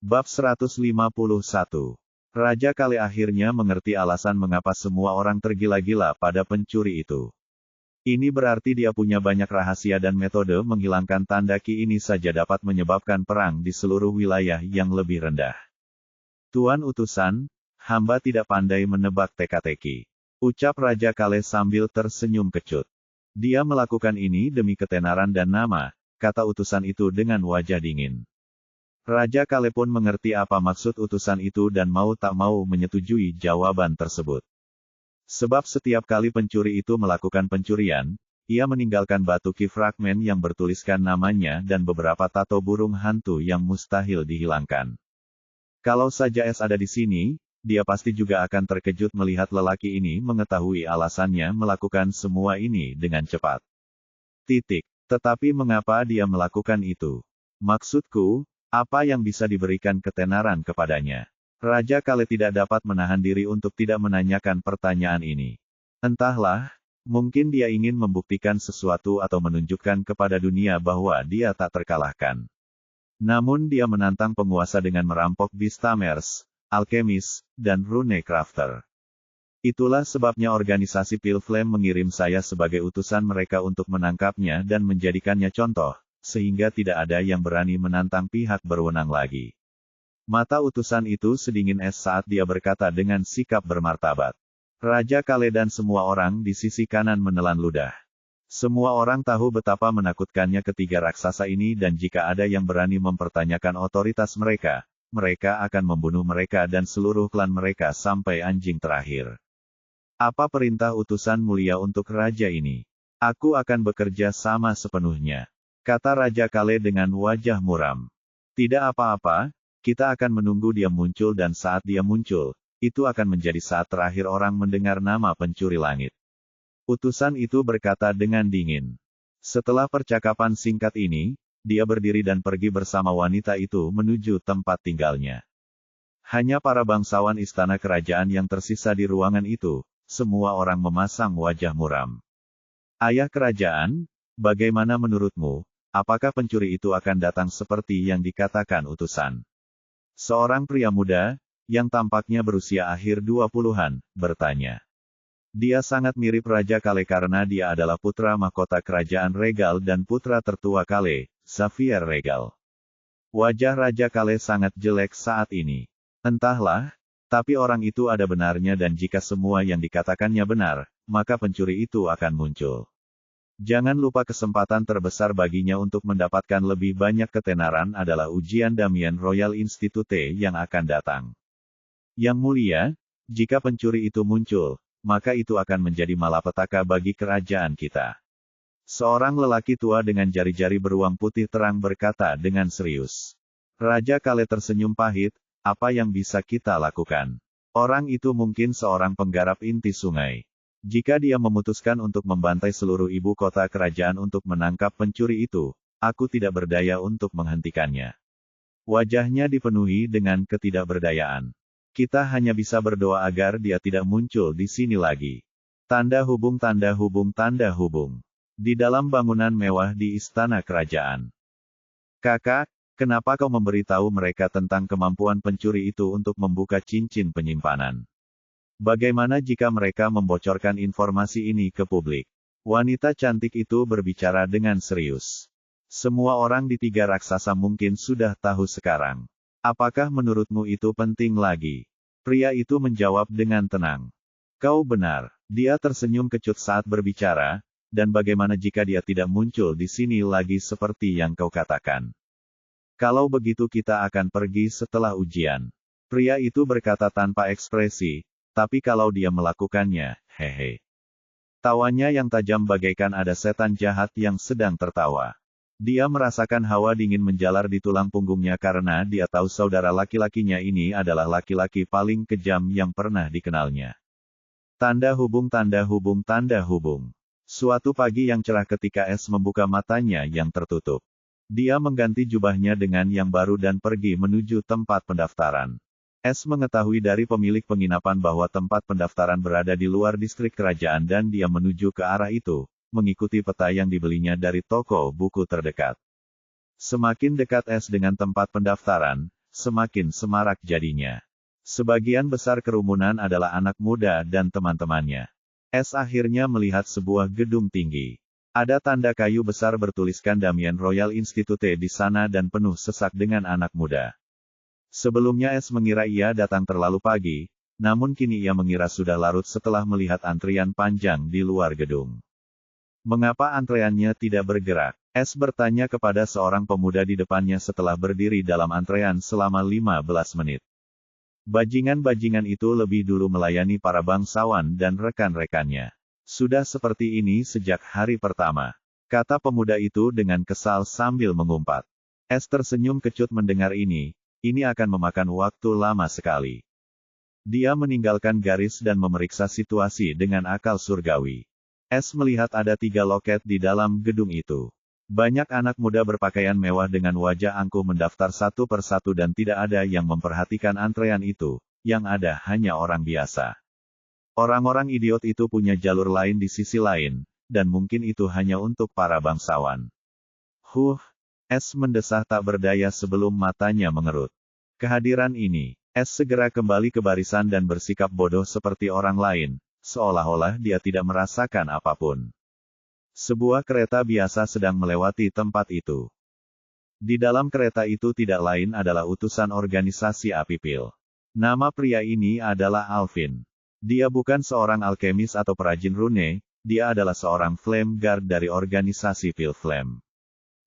Bab 151. Raja Kale akhirnya mengerti alasan mengapa semua orang tergila-gila pada pencuri itu. Ini berarti dia punya banyak rahasia dan metode menghilangkan tanda ki ini saja dapat menyebabkan perang di seluruh wilayah yang lebih rendah. Tuan utusan, hamba tidak pandai menebak teka-teki, ucap Raja Kale sambil tersenyum kecut. Dia melakukan ini demi ketenaran dan nama, kata utusan itu dengan wajah dingin. Raja Kale pun mengerti apa maksud utusan itu dan mau tak mau menyetujui jawaban tersebut. Sebab setiap kali pencuri itu melakukan pencurian, ia meninggalkan batu ki fragmen yang bertuliskan namanya dan beberapa tato burung hantu yang mustahil dihilangkan. Kalau saja Es ada di sini, dia pasti juga akan terkejut melihat lelaki ini mengetahui alasannya melakukan semua ini dengan cepat. Tetapi mengapa dia melakukan itu? Maksudku, apa yang bisa diberikan ketenaran kepadanya? Raja Kale tidak dapat menahan diri untuk tidak menanyakan pertanyaan ini. Entahlah, mungkin dia ingin membuktikan sesuatu atau menunjukkan kepada dunia bahwa dia tak terkalahkan. Namun dia menantang penguasa dengan merampok Beastamers, alkemis, dan rune crafter. Itulah sebabnya organisasi Pilflame mengirim saya sebagai utusan mereka untuk menangkapnya dan menjadikannya contoh, sehingga tidak ada yang berani menantang pihak berwenang lagi. Mata utusan itu sedingin es saat dia berkata dengan sikap bermartabat. Raja Kale dan semua orang di sisi kanan menelan ludah. Semua orang tahu betapa menakutkannya ketiga raksasa ini dan jika ada yang berani mempertanyakan otoritas mereka, mereka akan membunuh mereka dan seluruh klan mereka sampai anjing terakhir. Apa perintah utusan mulia untuk raja ini? Aku akan bekerja sama sepenuhnya, kata Raja Kale dengan wajah muram. Tidak apa-apa, kita akan menunggu dia muncul dan saat dia muncul, itu akan menjadi saat terakhir orang mendengar nama pencuri langit. Utusan itu berkata dengan dingin. Setelah percakapan singkat ini, dia berdiri dan pergi bersama wanita itu menuju tempat tinggalnya. Hanya para bangsawan istana kerajaan yang tersisa di ruangan itu, semua orang memasang wajah muram. Ayah kerajaan, bagaimana menurutmu? Apakah pencuri itu akan datang seperti yang dikatakan utusan? Seorang pria muda, yang tampaknya berusia akhir 20-an, bertanya. Dia sangat mirip Raja Kale karena dia adalah putra mahkota kerajaan regal dan putra tertua Kale, Xavier Regal. Wajah Raja Kale sangat jelek saat ini. Entahlah, tapi orang itu ada benarnya dan jika semua yang dikatakannya benar, maka pencuri itu akan muncul. Jangan lupa kesempatan terbesar baginya untuk mendapatkan lebih banyak ketenaran adalah ujian Damien Royal Institute yang akan datang. Yang mulia, jika pencuri itu muncul, maka itu akan menjadi malapetaka bagi kerajaan kita. Seorang lelaki tua dengan jari-jari beruang putih terang berkata dengan serius. Raja Kale tersenyum pahit, apa yang bisa kita lakukan? Orang itu mungkin seorang penggarap inti sungai. Jika dia memutuskan untuk membantai seluruh ibu kota kerajaan untuk menangkap pencuri itu, aku tidak berdaya untuk menghentikannya. Wajahnya dipenuhi dengan ketidakberdayaan. Kita hanya bisa berdoa agar dia tidak muncul di sini lagi. Tanda hubung tanda hubung tanda hubung. Di dalam bangunan mewah di istana kerajaan. Kakak, kenapa kau memberitahu mereka tentang kemampuan pencuri itu untuk membuka cincin penyimpanan? Bagaimana jika mereka membocorkan informasi ini ke publik? Wanita cantik itu berbicara dengan serius. Semua orang di tiga raksasa mungkin sudah tahu sekarang. Apakah menurutmu itu penting lagi? Pria itu menjawab dengan tenang. Kau benar. Dia tersenyum kecut saat berbicara, dan bagaimana jika dia tidak muncul di sini lagi seperti yang kau katakan? Kalau begitu kita akan pergi setelah ujian. Pria itu berkata tanpa ekspresi. Tapi kalau dia melakukannya, hehe. Tawanya yang tajam bagaikan ada setan jahat yang sedang tertawa. Dia merasakan hawa dingin menjalar di tulang punggungnya karena dia tahu saudara laki-lakinya ini adalah laki-laki paling kejam yang pernah dikenalnya. Tanda hubung tanda hubung tanda hubung. Suatu pagi yang cerah ketika Es membuka matanya yang tertutup. Dia mengganti jubahnya dengan yang baru dan pergi menuju tempat pendaftaran. Es mengetahui dari pemilik penginapan bahwa tempat pendaftaran berada di luar distrik kerajaan dan dia menuju ke arah itu, mengikuti peta yang dibelinya dari toko buku terdekat. Semakin dekat Es dengan tempat pendaftaran, semakin semarak jadinya. Sebagian besar kerumunan adalah anak muda dan teman-temannya. S akhirnya melihat sebuah gedung tinggi. Ada tanda kayu besar bertuliskan Damien Royal Institute di sana dan penuh sesak dengan anak muda. Sebelumnya S mengira ia datang terlalu pagi, namun kini ia mengira sudah larut setelah melihat antrian panjang di luar gedung. Mengapa antreannya tidak bergerak? S bertanya kepada seorang pemuda di depannya setelah berdiri dalam antrean selama 15 menit. Bajingan-bajingan itu lebih dulu melayani para bangsawan dan rekan-rekannya. Sudah seperti ini sejak hari pertama, kata pemuda itu dengan kesal sambil mengumpat. S tersenyum kecut mendengar ini akan memakan waktu lama sekali. Dia meninggalkan garis dan memeriksa situasi dengan akal surgawi. S melihat ada 3 loket di dalam gedung itu. Banyak anak muda berpakaian mewah dengan wajah angkuh mendaftar satu persatu dan tidak ada yang memperhatikan antrean itu, yang ada hanya orang biasa. Orang-orang idiot itu punya jalur lain di sisi lain, dan mungkin itu hanya untuk para bangsawan. S mendesah tak berdaya sebelum matanya mengerut. Kehadiran ini, S segera kembali ke barisan dan bersikap bodoh seperti orang lain, seolah-olah dia tidak merasakan apapun. Sebuah kereta biasa sedang melewati tempat itu. Di dalam kereta itu tidak lain adalah utusan organisasi Apipil. Nama pria ini adalah Alvin. Dia bukan seorang alkemis atau perajin rune, dia adalah seorang flame guard dari organisasi Pil Flame.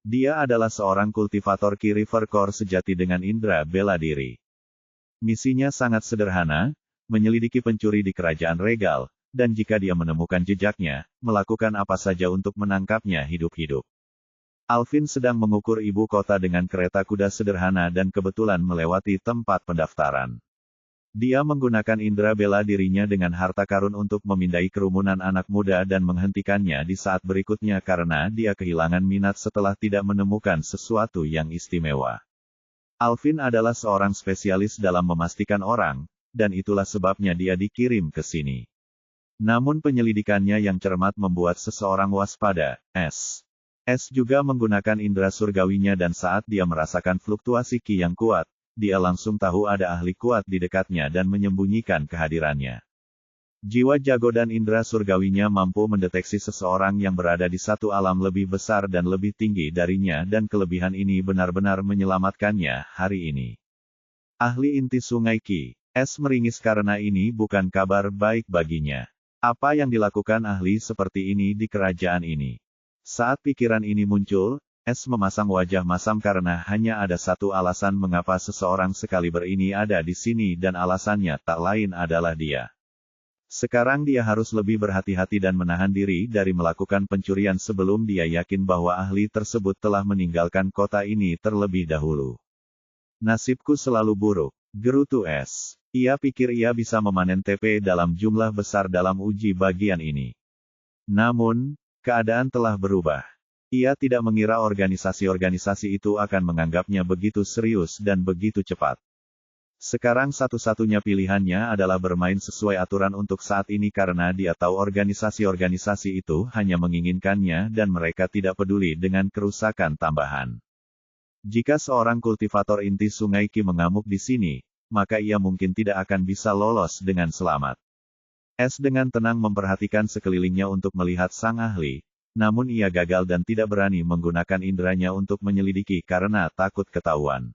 Dia adalah seorang kultivator Ki River Core sejati dengan indera bela diri. Misinya sangat sederhana, menyelidiki pencuri di kerajaan regal, dan jika dia menemukan jejaknya, melakukan apa saja untuk menangkapnya hidup-hidup. Alvin sedang mengukur ibu kota dengan kereta kuda sederhana dan kebetulan melewati tempat pendaftaran. Dia menggunakan indera bela dirinya dengan harta karun untuk memindai kerumunan anak muda dan menghentikannya di saat berikutnya karena dia kehilangan minat setelah tidak menemukan sesuatu yang istimewa. Alvin adalah seorang spesialis dalam memastikan orang, dan itulah sebabnya dia dikirim ke sini. Namun penyelidikannya yang cermat membuat seseorang waspada. S juga menggunakan indera surgawinya dan saat dia merasakan fluktuasi ki yang kuat, dia langsung tahu ada ahli kuat di dekatnya dan menyembunyikan kehadirannya. Jiwa jago dan indera surgawinya mampu mendeteksi seseorang yang berada di satu alam lebih besar dan lebih tinggi darinya dan kelebihan ini benar-benar menyelamatkannya hari ini. Ahli inti sungai Ki. S meringis karena ini bukan kabar baik baginya. Apa yang dilakukan ahli seperti ini di kerajaan ini? Saat pikiran ini muncul, S memasang wajah masam karena hanya ada satu alasan mengapa seseorang sekaliber ini ada di sini dan alasannya tak lain adalah dia. Sekarang dia harus lebih berhati-hati dan menahan diri dari melakukan pencurian sebelum dia yakin bahwa ahli tersebut telah meninggalkan kota ini terlebih dahulu. Nasibku selalu buruk, gerutu S. Ia pikir ia bisa memanen TP dalam jumlah besar dalam uji bagian ini. Namun, keadaan telah berubah. Ia tidak mengira organisasi-organisasi itu akan menganggapnya begitu serius dan begitu cepat. Sekarang satu-satunya pilihannya adalah bermain sesuai aturan untuk saat ini karena dia tahu organisasi-organisasi itu hanya menginginkannya dan mereka tidak peduli dengan kerusakan tambahan. Jika seorang kultivator inti sungai Ki mengamuk di sini, maka ia mungkin tidak akan bisa lolos dengan selamat. S dengan tenang memperhatikan sekelilingnya untuk melihat sang ahli. Namun ia gagal dan tidak berani menggunakan inderanya untuk menyelidiki karena takut ketahuan.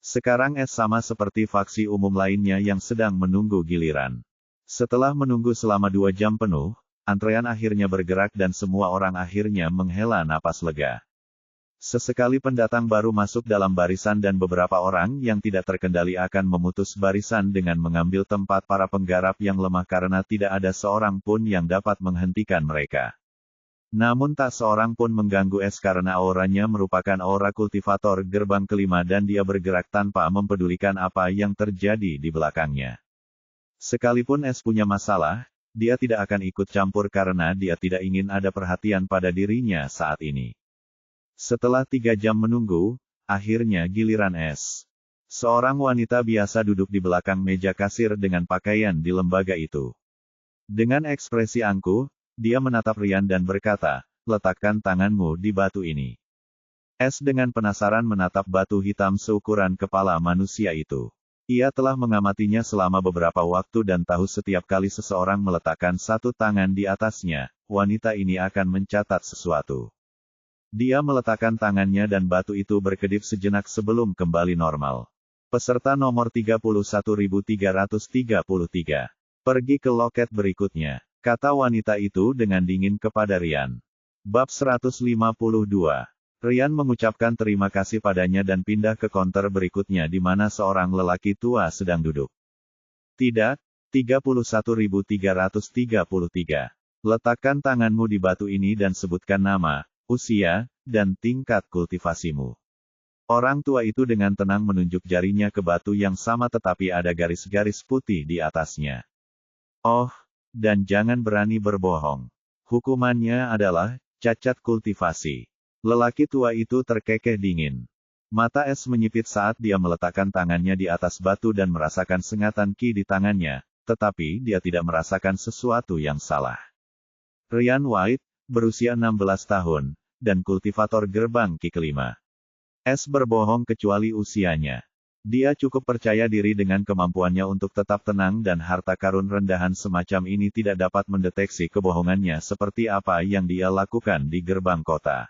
Sekarang S sama seperti faksi umum lainnya yang sedang menunggu giliran. Setelah menunggu selama 2 jam penuh, antrean akhirnya bergerak dan semua orang akhirnya menghela napas lega. Sesekali pendatang baru masuk dalam barisan dan beberapa orang yang tidak terkendali akan memutus barisan dengan mengambil tempat para penggarap yang lemah karena tidak ada seorang pun yang dapat menghentikan mereka. Namun tak seorang pun mengganggu S karena auranya merupakan aura kultivator gerbang kelima dan dia bergerak tanpa mempedulikan apa yang terjadi di belakangnya. Sekalipun S punya masalah, dia tidak akan ikut campur karena dia tidak ingin ada perhatian pada dirinya saat ini. Setelah 3 jam menunggu, akhirnya giliran S. Seorang wanita biasa duduk di belakang meja kasir dengan pakaian di lembaga itu. Dengan ekspresi angkuh, dia menatap Ryan dan berkata, letakkan tanganmu di batu ini. Es dengan penasaran menatap batu hitam seukuran kepala manusia itu. Ia telah mengamatinya selama beberapa waktu dan tahu setiap kali seseorang meletakkan satu tangan di atasnya, wanita ini akan mencatat sesuatu. Dia meletakkan tangannya dan batu itu berkedip sejenak sebelum kembali normal. Peserta nomor 31.333. Pergi ke loket berikutnya, kata wanita itu dengan dingin kepada Ryan. Bab 152. Ryan mengucapkan terima kasih padanya dan pindah ke konter berikutnya di mana seorang lelaki tua sedang duduk. Tidak, 31.333. Letakkan tanganmu di batu ini dan sebutkan nama, usia, dan tingkat kultivasimu. Orang tua itu dengan tenang menunjuk jarinya ke batu yang sama tetapi ada garis-garis putih di atasnya. Oh, dan jangan berani berbohong. Hukumannya adalah cacat kultivasi. Lelaki tua itu terkekeh dingin. Mata Es menyipit saat dia meletakkan tangannya di atas batu dan merasakan sengatan ki di tangannya, tetapi dia tidak merasakan sesuatu yang salah. Ryan White, berusia 16 tahun, dan kultivator gerbang ki kelima. Es berbohong kecuali usianya. Dia cukup percaya diri dengan kemampuannya untuk tetap tenang dan harta karun rendahan semacam ini tidak dapat mendeteksi kebohongannya seperti apa yang dia lakukan di gerbang kota.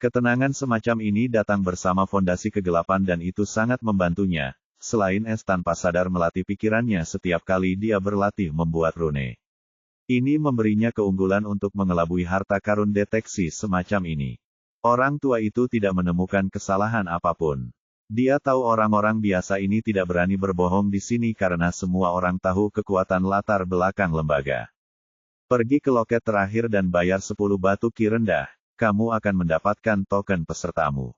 Ketenangan semacam ini datang bersama fondasi kegelapan dan itu sangat membantunya, selain Es tanpa sadar melatih pikirannya setiap kali dia berlatih membuat rune. Ini memberinya keunggulan untuk mengelabui harta karun deteksi semacam ini. Orang tua itu tidak menemukan kesalahan apapun. Dia tahu orang-orang biasa ini tidak berani berbohong di sini karena semua orang tahu kekuatan latar belakang lembaga. Pergi ke loket terakhir dan bayar 10 batu ki rendah. Kamu akan mendapatkan token pesertamu.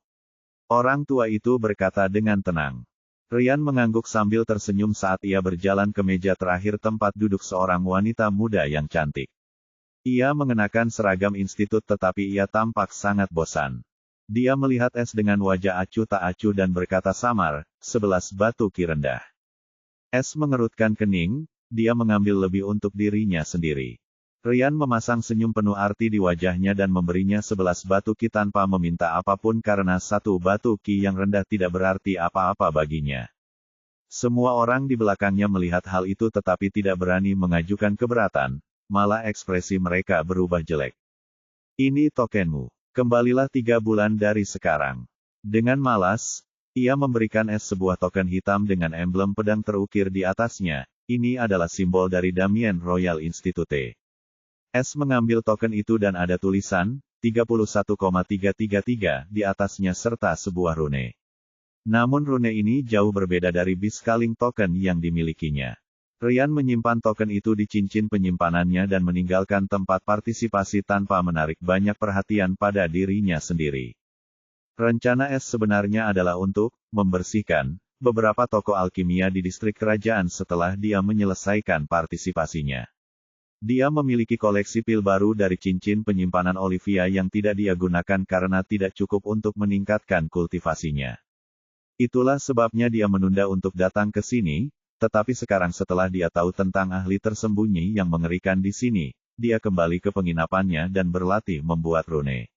Orang tua itu berkata dengan tenang. Ryan mengangguk sambil tersenyum saat ia berjalan ke meja terakhir tempat duduk seorang wanita muda yang cantik. Ia mengenakan seragam institut tetapi ia tampak sangat bosan. Dia melihat Es dengan wajah acuh tak acuh dan berkata samar, 11 batu ki rendah. Es mengerutkan kening, dia mengambil lebih untuk dirinya sendiri. Ryan memasang senyum penuh arti di wajahnya dan memberinya 11 batu ki tanpa meminta apapun karena satu batu ki yang rendah tidak berarti apa-apa baginya. Semua orang di belakangnya melihat hal itu tetapi tidak berani mengajukan keberatan, malah ekspresi mereka berubah jelek. Ini tokenmu. Kembalilah 3 bulan dari sekarang. Dengan malas, ia memberikan Es sebuah token hitam dengan emblem pedang terukir di atasnya. Ini adalah simbol dari Damien Royal Institute. Es mengambil token itu dan ada tulisan, 31,333 di atasnya serta sebuah rune. Namun rune ini jauh berbeda dari Biscaling token yang dimilikinya. Ryan menyimpan token itu di cincin penyimpanannya dan meninggalkan tempat partisipasi tanpa menarik banyak perhatian pada dirinya sendiri. Rencana Es sebenarnya adalah untuk membersihkan beberapa toko alkimia di distrik kerajaan setelah dia menyelesaikan partisipasinya. Dia memiliki koleksi pil baru dari cincin penyimpanan Olivia yang tidak dia gunakan karena tidak cukup untuk meningkatkan kultivasinya. Itulah sebabnya dia menunda untuk datang ke sini, tetapi sekarang setelah dia tahu tentang ahli tersembunyi yang mengerikan di sini, dia kembali ke penginapannya dan berlatih membuat rune.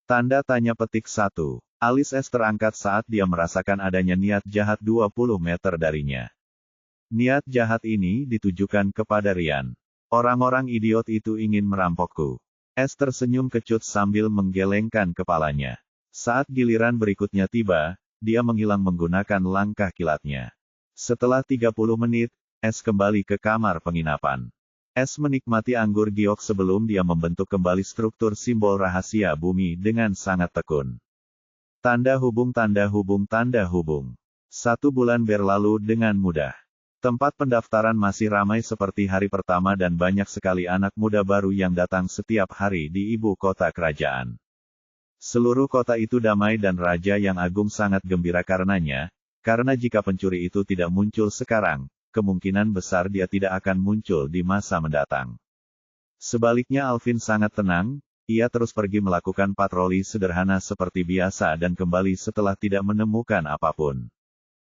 Tanda tanya petik 1. Alis Es terangkat saat dia merasakan adanya niat jahat 20 meter darinya. Niat jahat ini ditujukan kepada Ryan. Orang-orang idiot itu ingin merampokku. Es tersenyum kecut sambil menggelengkan kepalanya. Saat giliran berikutnya tiba, dia menghilang menggunakan langkah kilatnya. Setelah 30 menit, Es kembali ke kamar penginapan. Es menikmati anggur giok sebelum dia membentuk kembali struktur simbol rahasia bumi dengan sangat tekun. Tanda hubung tanda hubung tanda hubung. 1 bulan berlalu dengan mudah. Tempat pendaftaran masih ramai seperti hari pertama dan banyak sekali anak muda baru yang datang setiap hari di ibu kota kerajaan. Seluruh kota itu damai dan Raja yang Agung sangat gembira karenanya, karena jika pencuri itu tidak muncul sekarang, kemungkinan besar dia tidak akan muncul di masa mendatang. Sebaliknya Alvin sangat tenang, ia terus pergi melakukan patroli sederhana seperti biasa dan kembali setelah tidak menemukan apapun.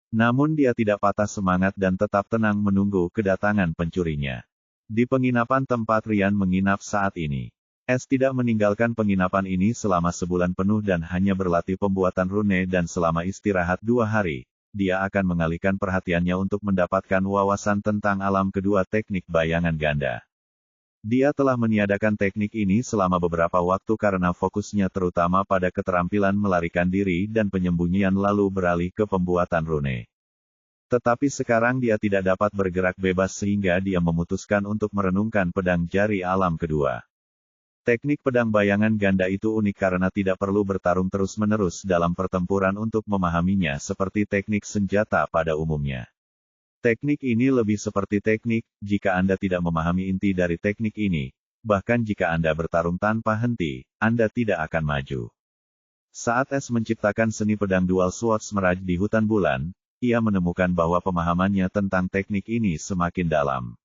Namun dia tidak patah semangat dan tetap tenang menunggu kedatangan pencurinya. Di penginapan tempat Ryan menginap saat ini, S tidak meninggalkan penginapan ini selama sebulan penuh dan hanya berlatih pembuatan rune dan selama istirahat 2 hari, dia akan mengalihkan perhatiannya untuk mendapatkan wawasan tentang alam kedua teknik bayangan ganda. Dia telah meniadakan teknik ini selama beberapa waktu karena fokusnya terutama pada keterampilan melarikan diri dan penyembunyian lalu beralih ke pembuatan rune. Tetapi sekarang dia tidak dapat bergerak bebas sehingga dia memutuskan untuk merenungkan pedang jari alam kedua. Teknik pedang bayangan ganda itu unik karena tidak perlu bertarung terus-menerus dalam pertempuran untuk memahaminya seperti teknik senjata pada umumnya. Teknik ini lebih seperti teknik, jika Anda tidak memahami inti dari teknik ini, bahkan jika Anda bertarung tanpa henti, Anda tidak akan maju. Saat S menciptakan seni pedang Dual Sword Mirage di hutan bulan, ia menemukan bahwa pemahamannya tentang teknik ini semakin dalam.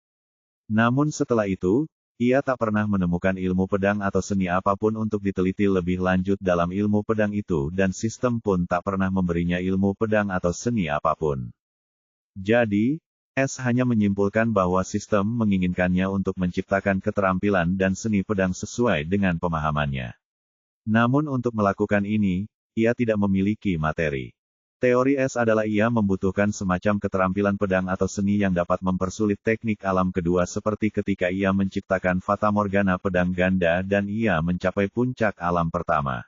Namun setelah itu, ia tak pernah menemukan ilmu pedang atau seni apapun untuk diteliti lebih lanjut dalam ilmu pedang itu dan sistem pun tak pernah memberinya ilmu pedang atau seni apapun. Jadi, S hanya menyimpulkan bahwa sistem menginginkannya untuk menciptakan keterampilan dan seni pedang sesuai dengan pemahamannya. Namun untuk melakukan ini, ia tidak memiliki materi. Teori S adalah ia membutuhkan semacam keterampilan pedang atau seni yang dapat mempersulit teknik alam kedua seperti ketika ia menciptakan Fata Morgana pedang ganda dan ia mencapai puncak alam pertama.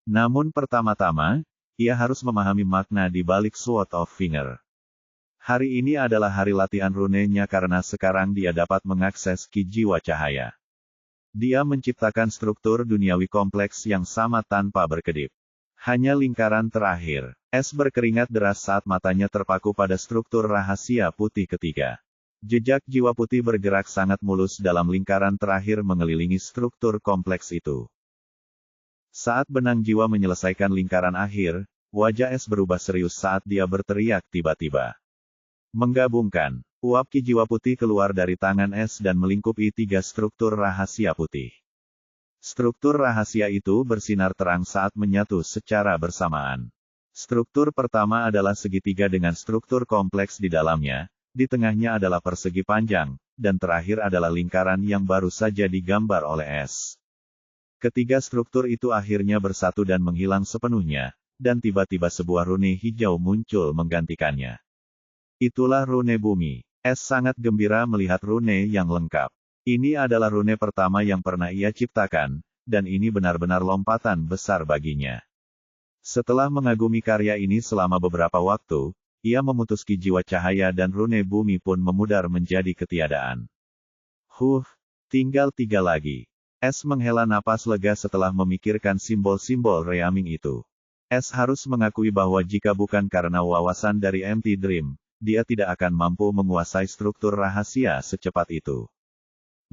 Namun pertama-tama, ia harus memahami makna di balik Sword of Finger. Hari ini adalah hari latihan rune-nya karena sekarang dia dapat mengakses ki jiwa cahaya. Dia menciptakan struktur duniawi kompleks yang sama tanpa berkedip. Hanya lingkaran terakhir. S berkeringat deras saat matanya terpaku pada struktur rahasia putih ketiga. Jejak jiwa putih bergerak sangat mulus dalam lingkaran terakhir mengelilingi struktur kompleks itu. Saat benang jiwa menyelesaikan lingkaran akhir, wajah S berubah serius saat dia berteriak tiba-tiba. Menggabungkan, uap ki jiwa putih keluar dari tangan S dan melingkupi 3 struktur rahasia putih. Struktur rahasia itu bersinar terang saat menyatu secara bersamaan. Struktur pertama adalah segitiga dengan struktur kompleks di dalamnya, di tengahnya adalah persegi panjang, dan terakhir adalah lingkaran yang baru saja digambar oleh S. Ketiga struktur itu akhirnya bersatu dan menghilang sepenuhnya, dan tiba-tiba sebuah rune hijau muncul menggantikannya. Itulah rune bumi. S sangat gembira melihat rune yang lengkap. Ini adalah rune pertama yang pernah ia ciptakan, dan ini benar-benar lompatan besar baginya. Setelah mengagumi karya ini selama beberapa waktu, ia memutuski jiwa cahaya dan rune bumi pun memudar menjadi ketiadaan. Tinggal 3 lagi. S menghela napas lega setelah memikirkan simbol-simbol reaming itu. S harus mengakui bahwa jika bukan karena wawasan dari Empty Dream, dia tidak akan mampu menguasai struktur rahasia secepat itu.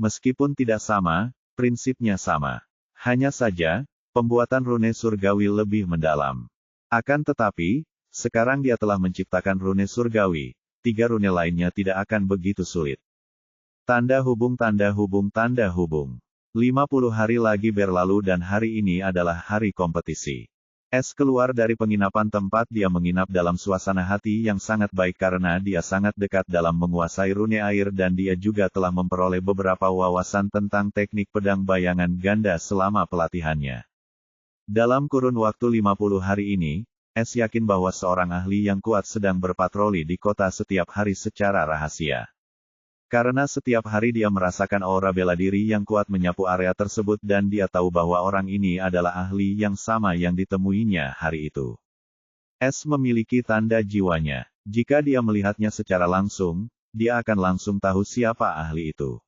Meskipun tidak sama, prinsipnya sama. Hanya saja, pembuatan rune surgawi lebih mendalam. Akan tetapi, sekarang dia telah menciptakan rune surgawi, 3 rune lainnya tidak akan begitu sulit. Tanda hubung tanda hubung tanda hubung. 50 hari lagi berlalu dan hari ini adalah hari kompetisi. S keluar dari penginapan tempat dia menginap dalam suasana hati yang sangat baik karena dia sangat dekat dalam menguasai rune air dan dia juga telah memperoleh beberapa wawasan tentang teknik pedang bayangan ganda selama pelatihannya. Dalam kurun waktu 50 hari ini, S yakin bahwa seorang ahli yang kuat sedang berpatroli di kota setiap hari secara rahasia. Karena setiap hari dia merasakan aura bela diri yang kuat menyapu area tersebut dan dia tahu bahwa orang ini adalah ahli yang sama yang ditemuinya hari itu. S memiliki tanda jiwanya. Jika dia melihatnya secara langsung, dia akan langsung tahu siapa ahli itu.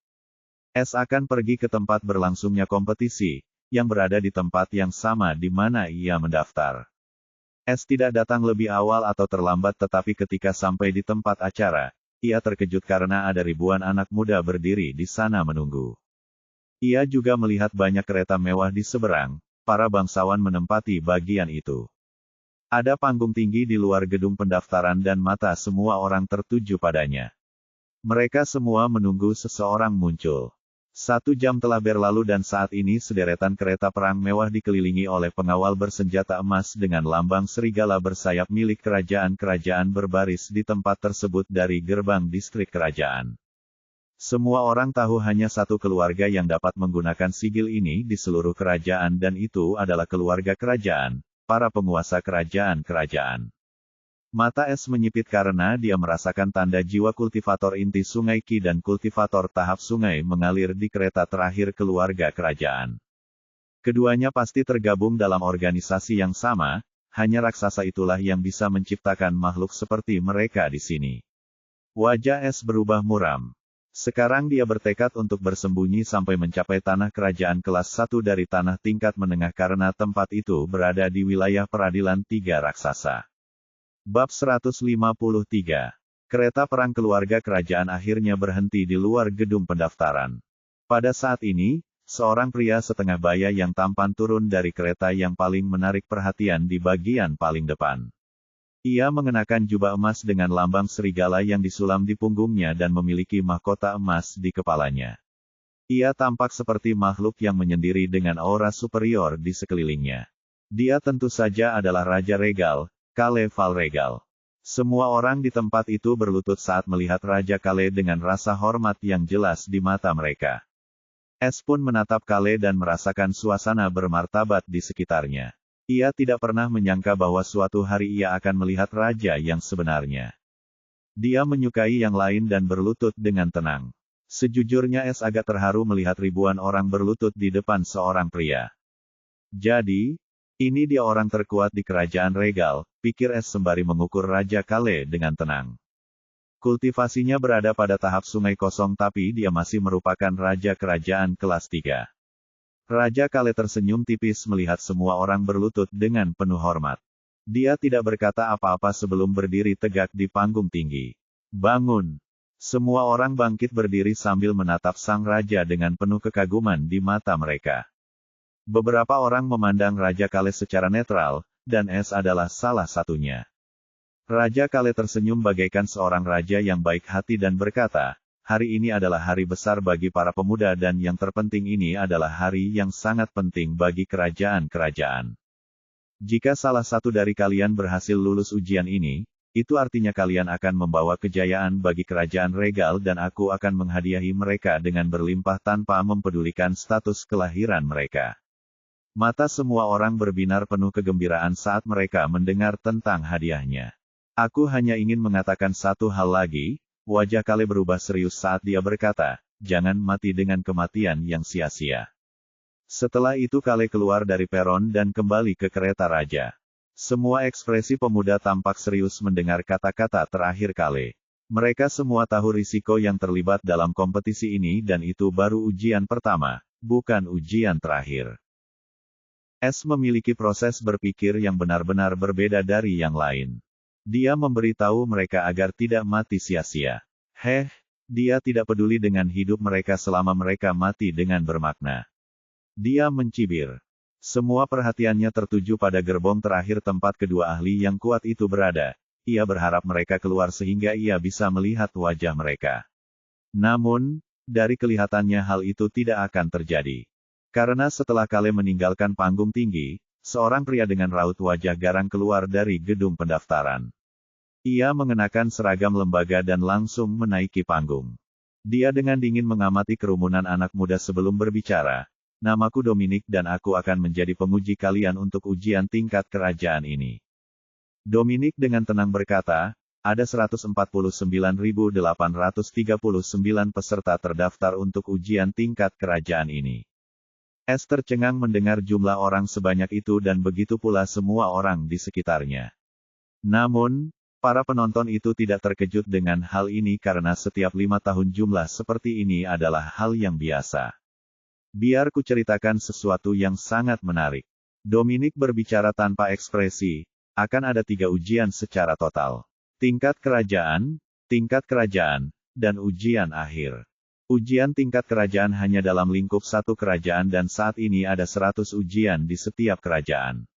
S akan pergi ke tempat berlangsungnya kompetisi, yang berada di tempat yang sama di mana ia mendaftar. S tidak datang lebih awal atau terlambat tetapi ketika sampai di tempat acara, ia terkejut karena ada ribuan anak muda berdiri di sana menunggu. Ia juga melihat banyak kereta mewah di seberang, para bangsawan menempati bagian itu. Ada panggung tinggi di luar gedung pendaftaran dan mata semua orang tertuju padanya. Mereka semua menunggu seseorang muncul. 1 jam telah berlalu dan saat ini sederetan kereta perang mewah dikelilingi oleh pengawal bersenjata emas dengan lambang serigala bersayap milik kerajaan-kerajaan berbaris di tempat tersebut dari gerbang distrik kerajaan. Semua orang tahu hanya satu keluarga yang dapat menggunakan sigil ini di seluruh kerajaan dan itu adalah keluarga kerajaan, para penguasa kerajaan-kerajaan. Mata Es menyipit karena dia merasakan tanda jiwa kultivator inti sungai Qi dan kultivator tahap sungai mengalir di kereta terakhir keluarga kerajaan. Keduanya pasti tergabung dalam organisasi yang sama, hanya raksasa itulah yang bisa menciptakan makhluk seperti mereka di sini. Wajah Es berubah muram. Sekarang dia bertekad untuk bersembunyi sampai mencapai tanah kerajaan kelas 1 dari tanah tingkat menengah karena tempat itu berada di wilayah peradilan tiga raksasa. Bab 153. Kereta perang keluarga kerajaan akhirnya berhenti di luar gedung pendaftaran. Pada saat ini, seorang pria setengah baya yang tampan turun dari kereta yang paling menarik perhatian di bagian paling depan. Ia mengenakan jubah emas dengan lambang serigala yang disulam di punggungnya dan memiliki mahkota emas di kepalanya. Ia tampak seperti makhluk yang menyendiri dengan aura superior di sekelilingnya. Dia tentu saja adalah Raja Regal, Kale Val Regal. Semua orang di tempat itu berlutut saat melihat Raja Kale dengan rasa hormat yang jelas di mata mereka. Es pun menatap Kale dan merasakan suasana bermartabat di sekitarnya. Ia tidak pernah menyangka bahwa suatu hari ia akan melihat raja yang sebenarnya. Dia menyukai yang lain dan berlutut dengan tenang. Sejujurnya Es agak terharu melihat ribuan orang berlutut di depan seorang pria. Jadi, ini dia orang terkuat di kerajaan Regal, pikir Es sembari mengukur Raja Kale dengan tenang. Kultivasinya berada pada tahap sungai kosong tapi dia masih merupakan raja kerajaan kelas 3. Raja Kale tersenyum tipis melihat semua orang berlutut dengan penuh hormat. Dia tidak berkata apa-apa sebelum berdiri tegak di panggung tinggi. Bangun! Semua orang bangkit berdiri sambil menatap sang raja dengan penuh kekaguman di mata mereka. Beberapa orang memandang Raja Kale secara netral, dan Es adalah salah satunya. Raja Kale tersenyum bagaikan seorang raja yang baik hati dan berkata, hari ini adalah hari besar bagi para pemuda dan yang terpenting ini adalah hari yang sangat penting bagi kerajaan-kerajaan. Jika salah satu dari kalian berhasil lulus ujian ini, itu artinya kalian akan membawa kejayaan bagi kerajaan Regal dan aku akan menghadiahi mereka dengan berlimpah tanpa mempedulikan status kelahiran mereka. Mata semua orang berbinar penuh kegembiraan saat mereka mendengar tentang hadiahnya. Aku hanya ingin mengatakan satu hal lagi, wajah Kale berubah serius saat dia berkata, jangan mati dengan kematian yang sia-sia. Setelah itu Kale keluar dari peron dan kembali ke kereta raja. Semua ekspresi pemuda tampak serius mendengar kata-kata terakhir Kale. Mereka semua tahu risiko yang terlibat dalam kompetisi ini dan itu baru ujian pertama, bukan ujian terakhir. Es memiliki proses berpikir yang benar-benar berbeda dari yang lain. Dia memberitahu mereka agar tidak mati sia-sia. Dia tidak peduli dengan hidup mereka selama mereka mati dengan bermakna. Dia mencibir. Semua perhatiannya tertuju pada gerbong terakhir tempat kedua ahli yang kuat itu berada. Ia berharap mereka keluar sehingga ia bisa melihat wajah mereka. Namun, dari kelihatannya hal itu tidak akan terjadi. Karena setelah Kale meninggalkan panggung tinggi, seorang pria dengan raut wajah garang keluar dari gedung pendaftaran. Ia mengenakan seragam lembaga dan langsung menaiki panggung. Dia dengan dingin mengamati kerumunan anak muda sebelum berbicara. Namaku Dominic dan aku akan menjadi penguji kalian untuk ujian tingkat kerajaan ini. Dominic dengan tenang berkata, ada 149.839 peserta terdaftar untuk ujian tingkat kerajaan ini. Es tercengang mendengar jumlah orang sebanyak itu dan begitu pula semua orang di sekitarnya. Namun, para penonton itu tidak terkejut dengan hal ini karena setiap 5 tahun jumlah seperti ini adalah hal yang biasa. Biar ku ceritakan sesuatu yang sangat menarik. Dominic berbicara tanpa ekspresi, akan ada 3 ujian secara total. Tingkat kerajaan, dan ujian akhir. Ujian tingkat kerajaan hanya dalam lingkup satu kerajaan dan saat ini ada 100 ujian di setiap kerajaan.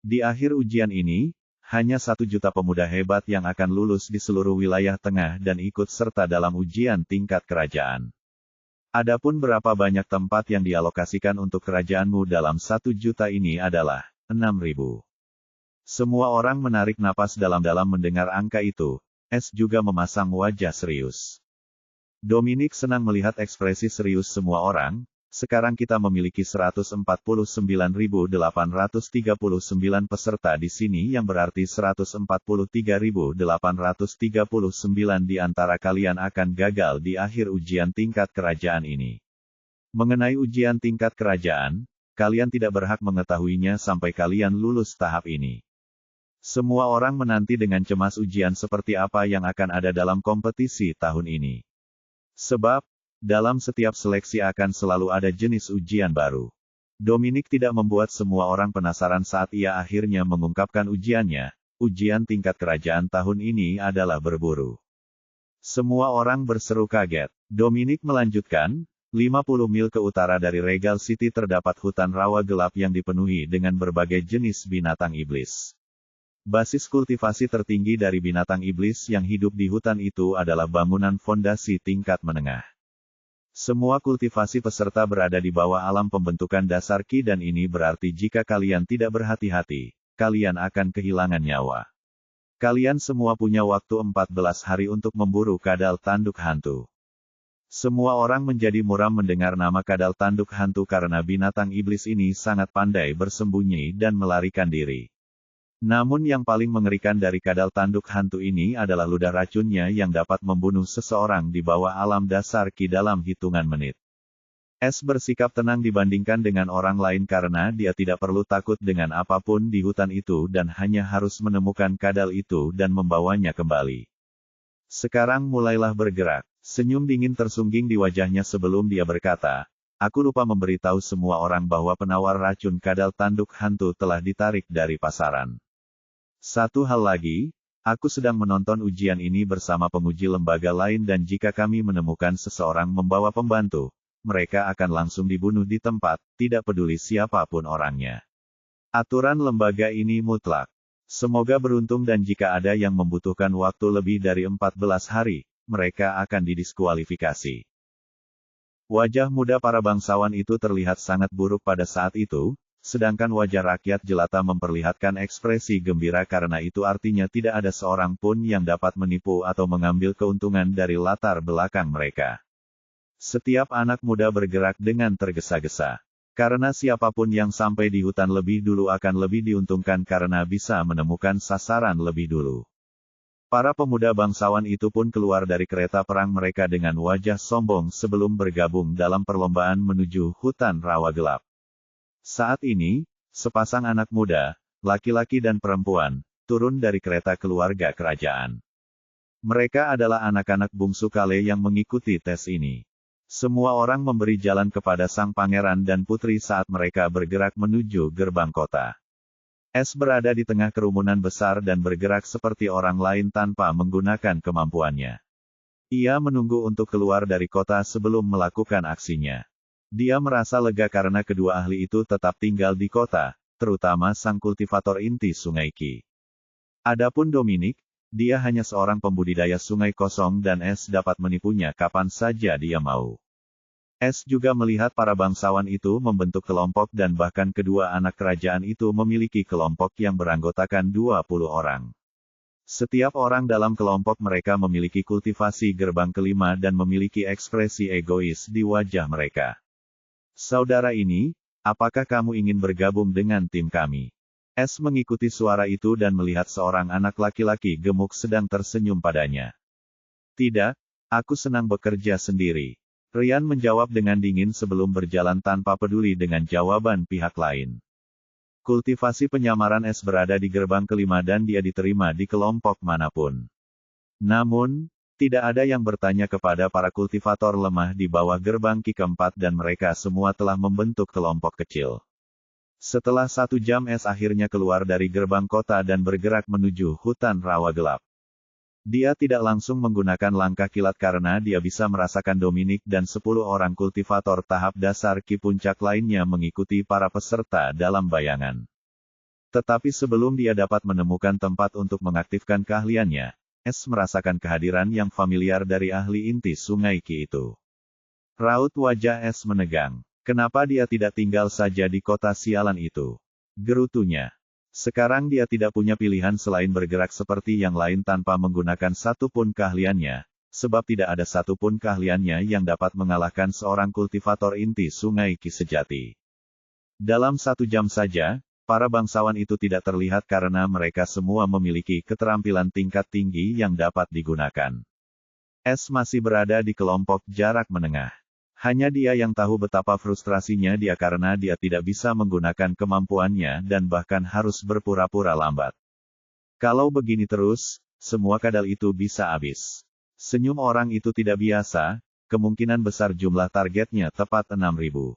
Di akhir ujian ini, hanya 1 juta pemuda hebat yang akan lulus di seluruh wilayah tengah dan ikut serta dalam ujian tingkat kerajaan. Adapun berapa banyak tempat yang dialokasikan untuk kerajaanmu dalam 1 juta ini adalah 6.000. Semua orang menarik napas dalam-dalam mendengar angka itu. Es juga memasang wajah serius. Dominic senang melihat ekspresi serius semua orang. Sekarang kita memiliki 149.839 peserta di sini yang berarti 143.839 di antara kalian akan gagal di akhir ujian tingkat kerajaan ini. Mengenai ujian tingkat kerajaan, kalian tidak berhak mengetahuinya sampai kalian lulus tahap ini. Semua orang menanti dengan cemas ujian seperti apa yang akan ada dalam kompetisi tahun ini. Sebab, dalam setiap seleksi akan selalu ada jenis ujian baru. Dominic tidak membuat semua orang penasaran saat ia akhirnya mengungkapkan ujiannya. Ujian tingkat kerajaan tahun ini adalah berburu. Semua orang berseru kaget. Dominic melanjutkan, 50 mil ke utara dari Regal City terdapat hutan rawa gelap yang dipenuhi dengan berbagai jenis binatang iblis. Basis kultivasi tertinggi dari binatang iblis yang hidup di hutan itu adalah bangunan fondasi tingkat menengah. Semua kultivasi peserta berada di bawah alam pembentukan dasar Ki dan ini berarti jika kalian tidak berhati-hati, kalian akan kehilangan nyawa. Kalian semua punya waktu 14 hari untuk memburu kadal tanduk hantu. Semua orang menjadi muram mendengar nama kadal tanduk hantu karena binatang iblis ini sangat pandai bersembunyi dan melarikan diri. Namun yang paling mengerikan dari kadal tanduk hantu ini adalah ludah racunnya yang dapat membunuh seseorang di bawah alam dasar Ki dalam hitungan menit. S bersikap tenang dibandingkan dengan orang lain karena dia tidak perlu takut dengan apapun di hutan itu dan hanya harus menemukan kadal itu dan membawanya kembali. Sekarang mulailah bergerak. Senyum dingin tersungging di wajahnya sebelum dia berkata, "Aku lupa memberitahu semua orang bahwa penawar racun kadal tanduk hantu telah ditarik dari pasaran. Satu hal lagi, aku sedang menonton ujian ini bersama penguji lembaga lain dan jika kami menemukan seseorang membawa pembantu, mereka akan langsung dibunuh di tempat, tidak peduli siapapun orangnya. Aturan lembaga ini mutlak. Semoga beruntung dan jika ada yang membutuhkan waktu lebih dari 14 hari, mereka akan didiskualifikasi." Wajah muda para bangsawan itu terlihat sangat buruk pada saat itu, sedangkan wajah rakyat jelata memperlihatkan ekspresi gembira karena itu artinya tidak ada seorang pun yang dapat menipu atau mengambil keuntungan dari latar belakang mereka. Setiap anak muda bergerak dengan tergesa-gesa. Karena siapapun yang sampai di hutan lebih dulu akan lebih diuntungkan karena bisa menemukan sasaran lebih dulu. Para pemuda bangsawan itu pun keluar dari kereta perang mereka dengan wajah sombong sebelum bergabung dalam perlombaan menuju hutan rawa gelap. Saat ini, sepasang anak muda, laki-laki dan perempuan, turun dari kereta keluarga kerajaan. Mereka adalah anak-anak bungsu Kale yang mengikuti tes ini. Semua orang memberi jalan kepada sang pangeran dan putri saat mereka bergerak menuju gerbang kota. S berada di tengah kerumunan besar dan bergerak seperti orang lain tanpa menggunakan kemampuannya. Ia menunggu untuk keluar dari kota sebelum melakukan aksinya. Dia merasa lega karena kedua ahli itu tetap tinggal di kota, terutama sang kultivator inti Sungai Ki. Adapun Dominic, dia hanya seorang pembudidaya sungai kosong dan S dapat menipunya kapan saja dia mau. S juga melihat para bangsawan itu membentuk kelompok dan bahkan kedua anak kerajaan itu memiliki kelompok yang beranggotakan 20 orang. Setiap orang dalam kelompok mereka memiliki kultivasi gerbang kelima dan memiliki ekspresi egois di wajah mereka. "Saudara ini, apakah kamu ingin bergabung dengan tim kami?" S mengikuti suara itu dan melihat seorang anak laki-laki gemuk sedang tersenyum padanya. "Tidak, aku senang bekerja sendiri." Ryan menjawab dengan dingin sebelum berjalan tanpa peduli dengan jawaban pihak lain. Kultivasi penyamaran S berada di gerbang kelima dan dia diterima di kelompok manapun. Namun, tidak ada yang bertanya kepada para kultivator lemah di bawah gerbang Ki keempat dan mereka semua telah membentuk kelompok kecil. Setelah 1 jam S akhirnya keluar dari gerbang kota dan bergerak menuju hutan rawa gelap. Dia tidak langsung menggunakan langkah kilat karena dia bisa merasakan Dominic dan 10 orang kultivator tahap dasar Ki puncak lainnya mengikuti para peserta dalam bayangan. Tetapi sebelum dia dapat menemukan tempat untuk mengaktifkan keahliannya, S merasakan kehadiran yang familiar dari ahli inti Sungai Ki itu. Raut wajah S menegang. Kenapa dia tidak tinggal saja di kota sialan itu? Gerutunya. Sekarang dia tidak punya pilihan selain bergerak seperti yang lain tanpa menggunakan satu pun keahliannya. sebab tidak ada satupun keahliannya yang dapat mengalahkan seorang kultivator inti sungai Qi sejati. Dalam 1 jam saja, para bangsawan itu tidak terlihat karena mereka semua memiliki keterampilan tingkat tinggi yang dapat digunakan. S masih berada di kelompok jarak menengah. Hanya dia yang tahu betapa frustrasinya dia karena dia tidak bisa menggunakan kemampuannya dan bahkan harus berpura-pura lambat. Kalau begini terus, semua kadal itu bisa habis. Senyum orang itu tidak biasa, kemungkinan besar jumlah targetnya tepat 6.000.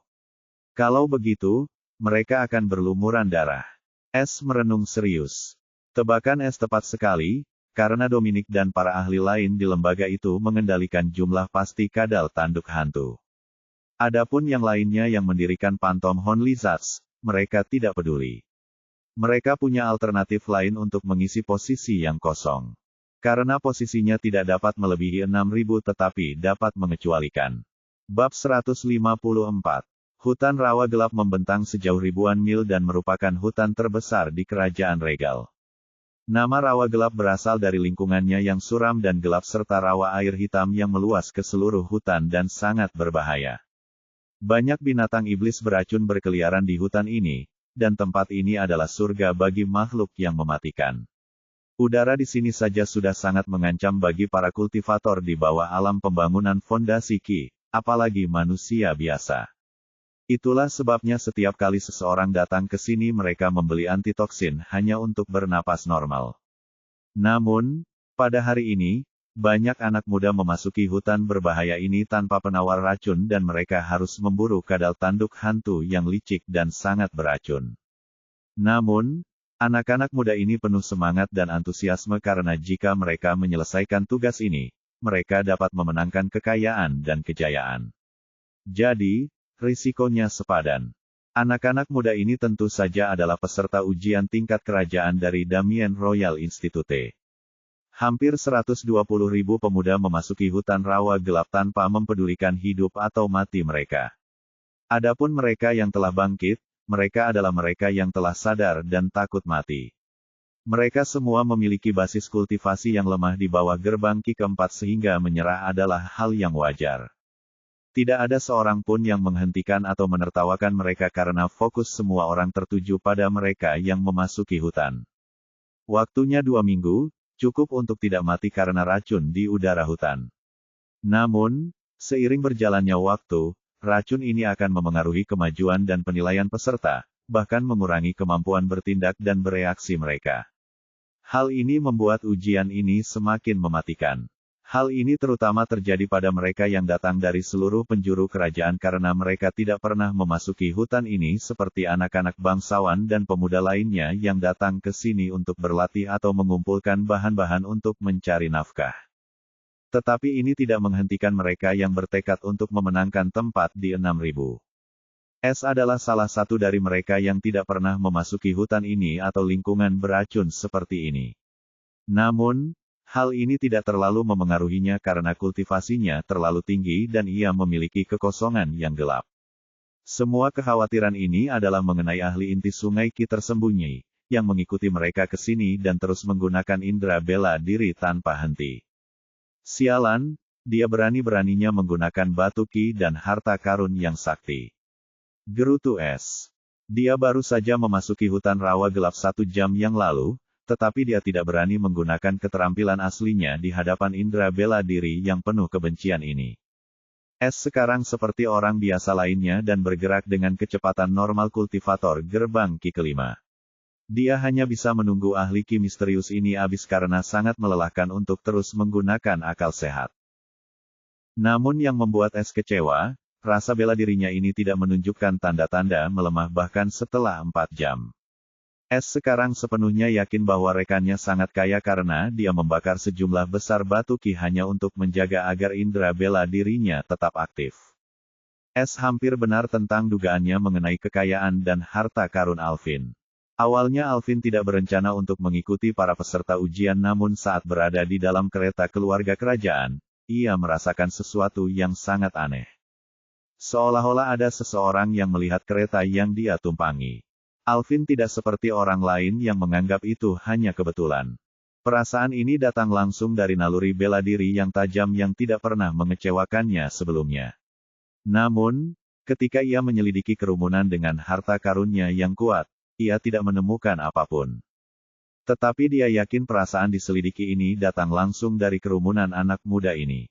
Kalau begitu, mereka akan berlumuran darah. S merenung serius. Tebakan S tepat sekali, karena Dominic dan para ahli lain di lembaga itu mengendalikan jumlah pasti kadal tanduk hantu. Adapun yang lainnya yang mendirikan Phantom Horn Lizards, mereka tidak peduli. Mereka punya alternatif lain untuk mengisi posisi yang kosong. Karena posisinya tidak dapat melebihi 6.000 tetapi dapat mengecualikan. Bab 154. Hutan rawa gelap membentang sejauh ribuan mil dan merupakan hutan terbesar di kerajaan regal. Nama rawa gelap berasal dari lingkungannya yang suram dan gelap serta rawa air hitam yang meluas ke seluruh hutan dan sangat berbahaya. Banyak binatang iblis beracun berkeliaran di hutan ini, dan tempat ini adalah surga bagi makhluk yang mematikan. Udara di sini saja sudah sangat mengancam bagi para kultivator di bawah alam pembangunan fondasi Qi, apalagi manusia biasa. Itulah sebabnya setiap kali seseorang datang ke sini mereka membeli antitoksin hanya untuk bernapas normal. Namun, pada hari ini, banyak anak muda memasuki hutan berbahaya ini tanpa penawar racun dan mereka harus memburu kadal tanduk hantu yang licik dan sangat beracun. Namun, anak-anak muda ini penuh semangat dan antusiasme karena jika mereka menyelesaikan tugas ini, mereka dapat memenangkan kekayaan dan kejayaan. Jadi, risikonya sepadan. Anak-anak muda ini tentu saja adalah peserta ujian tingkat kerajaan dari Damien Royal Institute. Hampir 120.000 pemuda memasuki hutan rawa gelap tanpa mempedulikan hidup atau mati mereka. Adapun mereka yang telah bangkit, mereka adalah mereka yang telah sadar dan takut mati. Mereka semua memiliki basis kultivasi yang lemah di bawah gerbang Qi keempat sehingga menyerah adalah hal yang wajar. Tidak ada seorang pun yang menghentikan atau menertawakan mereka karena fokus semua orang tertuju pada mereka yang memasuki hutan. Waktunya 2 minggu, cukup untuk tidak mati karena racun di udara hutan. Namun, seiring berjalannya waktu, racun ini akan memengaruhi kemajuan dan penilaian peserta, bahkan mengurangi kemampuan bertindak dan bereaksi mereka. Hal ini membuat ujian ini semakin mematikan. Hal ini terutama terjadi pada mereka yang datang dari seluruh penjuru kerajaan karena mereka tidak pernah memasuki hutan ini seperti anak-anak bangsawan dan pemuda lainnya yang datang ke sini untuk berlatih atau mengumpulkan bahan-bahan untuk mencari nafkah. Tetapi ini tidak menghentikan mereka yang bertekad untuk memenangkan tempat di 6.000. S adalah salah satu dari mereka yang tidak pernah memasuki hutan ini atau lingkungan beracun seperti ini. Namun, hal ini tidak terlalu memengaruhinya karena kultivasinya terlalu tinggi dan ia memiliki kekosongan yang gelap. Semua kekhawatiran ini adalah mengenai ahli inti sungai Qi tersembunyi, yang mengikuti mereka ke sini dan terus menggunakan indera bela diri tanpa henti. Sialan, dia berani-beraninya menggunakan batu Qi dan harta karun yang sakti. Gerutu S. Dia baru saja memasuki hutan rawa gelap 1 jam yang lalu, tetapi dia tidak berani menggunakan keterampilan aslinya di hadapan indera bela diri yang penuh kebencian ini. S sekarang seperti orang biasa lainnya dan bergerak dengan kecepatan normal kultivator gerbang Qi kelima. Dia hanya bisa menunggu ahli Qi misterius ini habis karena sangat melelahkan untuk terus menggunakan akal sehat. Namun yang membuat S kecewa, rasa bela dirinya ini tidak menunjukkan tanda-tanda melemah bahkan setelah 4 jam. S sekarang sepenuhnya yakin bahwa rekannya sangat kaya karena dia membakar sejumlah besar batu Qi hanya untuk menjaga agar indera bela dirinya tetap aktif. S hampir benar tentang dugaannya mengenai kekayaan dan harta karun Alvin. Awalnya Alvin tidak berencana untuk mengikuti para peserta ujian namun saat berada di dalam kereta keluarga kerajaan, ia merasakan sesuatu yang sangat aneh. Seolah-olah ada seseorang yang melihat kereta yang dia tumpangi. Alvin tidak seperti orang lain yang menganggap itu hanya kebetulan. Perasaan ini datang langsung dari naluri bela diri yang tajam yang tidak pernah mengecewakannya sebelumnya. Namun, ketika ia menyelidiki kerumunan dengan harta karunnya yang kuat, ia tidak menemukan apapun. Tetapi dia yakin perasaan diselidiki ini datang langsung dari kerumunan anak muda ini.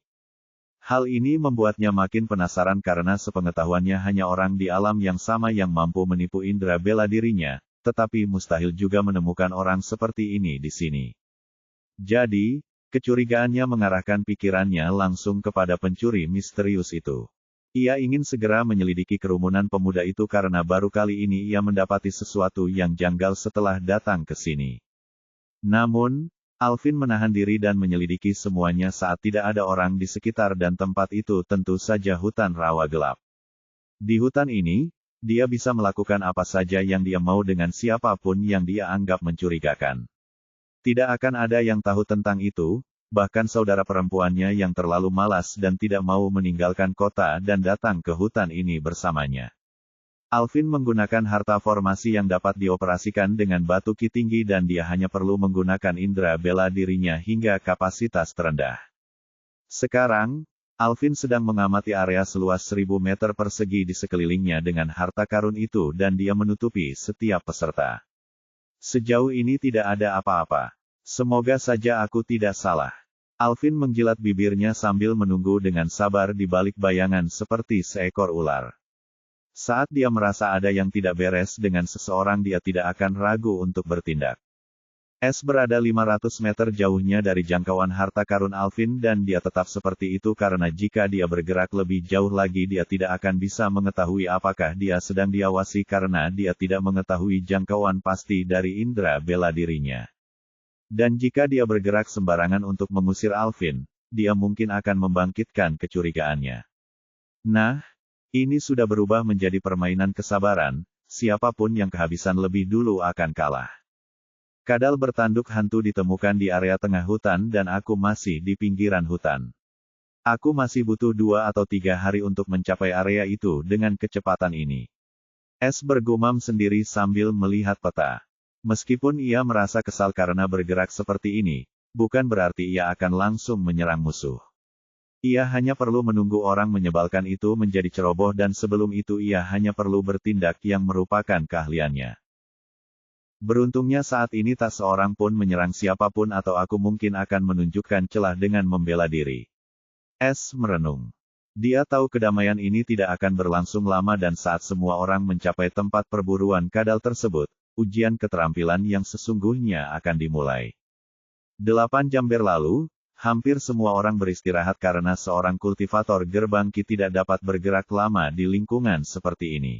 Hal ini membuatnya makin penasaran karena sepengetahuannya hanya orang di alam yang sama yang mampu menipu indera bela dirinya, tetapi mustahil juga menemukan orang seperti ini di sini. Jadi, kecurigaannya mengarahkan pikirannya langsung kepada pencuri misterius itu. Ia ingin segera menyelidiki kerumunan pemuda itu karena baru kali ini ia mendapati sesuatu yang janggal setelah datang ke sini. Namun, Alvin menahan diri dan menyelidiki semuanya saat tidak ada orang di sekitar dan tempat itu tentu saja hutan rawa gelap. Di hutan ini, dia bisa melakukan apa saja yang dia mau dengan siapapun yang dia anggap mencurigakan. Tidak akan ada yang tahu tentang itu, bahkan saudara perempuannya yang terlalu malas dan tidak mau meninggalkan kota dan datang ke hutan ini bersamanya. Alvin menggunakan harta formasi yang dapat dioperasikan dengan batu ki tinggi dan dia hanya perlu menggunakan indera bela dirinya hingga kapasitas terendah. Sekarang, Alvin sedang mengamati area seluas 1000 meter persegi di sekelilingnya dengan harta karun itu dan dia menutupi setiap peserta. Sejauh ini tidak ada apa-apa. Semoga saja aku tidak salah. Alvin menjilat bibirnya sambil menunggu dengan sabar di balik bayangan seperti seekor ular. Saat dia merasa ada yang tidak beres dengan seseorang dia tidak akan ragu untuk bertindak. S berada 500 meter jauhnya dari jangkauan harta karun Alvin dan dia tetap seperti itu karena jika dia bergerak lebih jauh lagi dia tidak akan bisa mengetahui apakah dia sedang diawasi karena dia tidak mengetahui jangkauan pasti dari indera bela dirinya. Dan jika dia bergerak sembarangan untuk mengusir Alvin, dia mungkin akan membangkitkan kecurigaannya. Nah, ini sudah berubah menjadi permainan kesabaran, siapapun yang kehabisan lebih dulu akan kalah. Kadal bertanduk hantu ditemukan di area tengah hutan dan aku masih di pinggiran hutan. Aku masih butuh 2 atau 3 hari untuk mencapai area itu dengan kecepatan ini. S bergumam sendiri sambil melihat peta. Meskipun ia merasa kesal karena bergerak seperti ini, bukan berarti ia akan langsung menyerang musuh. Ia hanya perlu menunggu orang menyebalkan itu menjadi ceroboh dan sebelum itu ia hanya perlu bertindak yang merupakan keahliannya. Beruntungnya saat ini tak seorang pun menyerang siapapun atau aku mungkin akan menunjukkan celah dengan membela diri. S merenung. Dia tahu kedamaian ini tidak akan berlangsung lama dan saat semua orang mencapai tempat perburuan kadal tersebut, ujian keterampilan yang sesungguhnya akan dimulai. 8 jam berlalu, hampir semua orang beristirahat karena seorang kultivator gerbang ki tidak dapat bergerak lama di lingkungan seperti ini.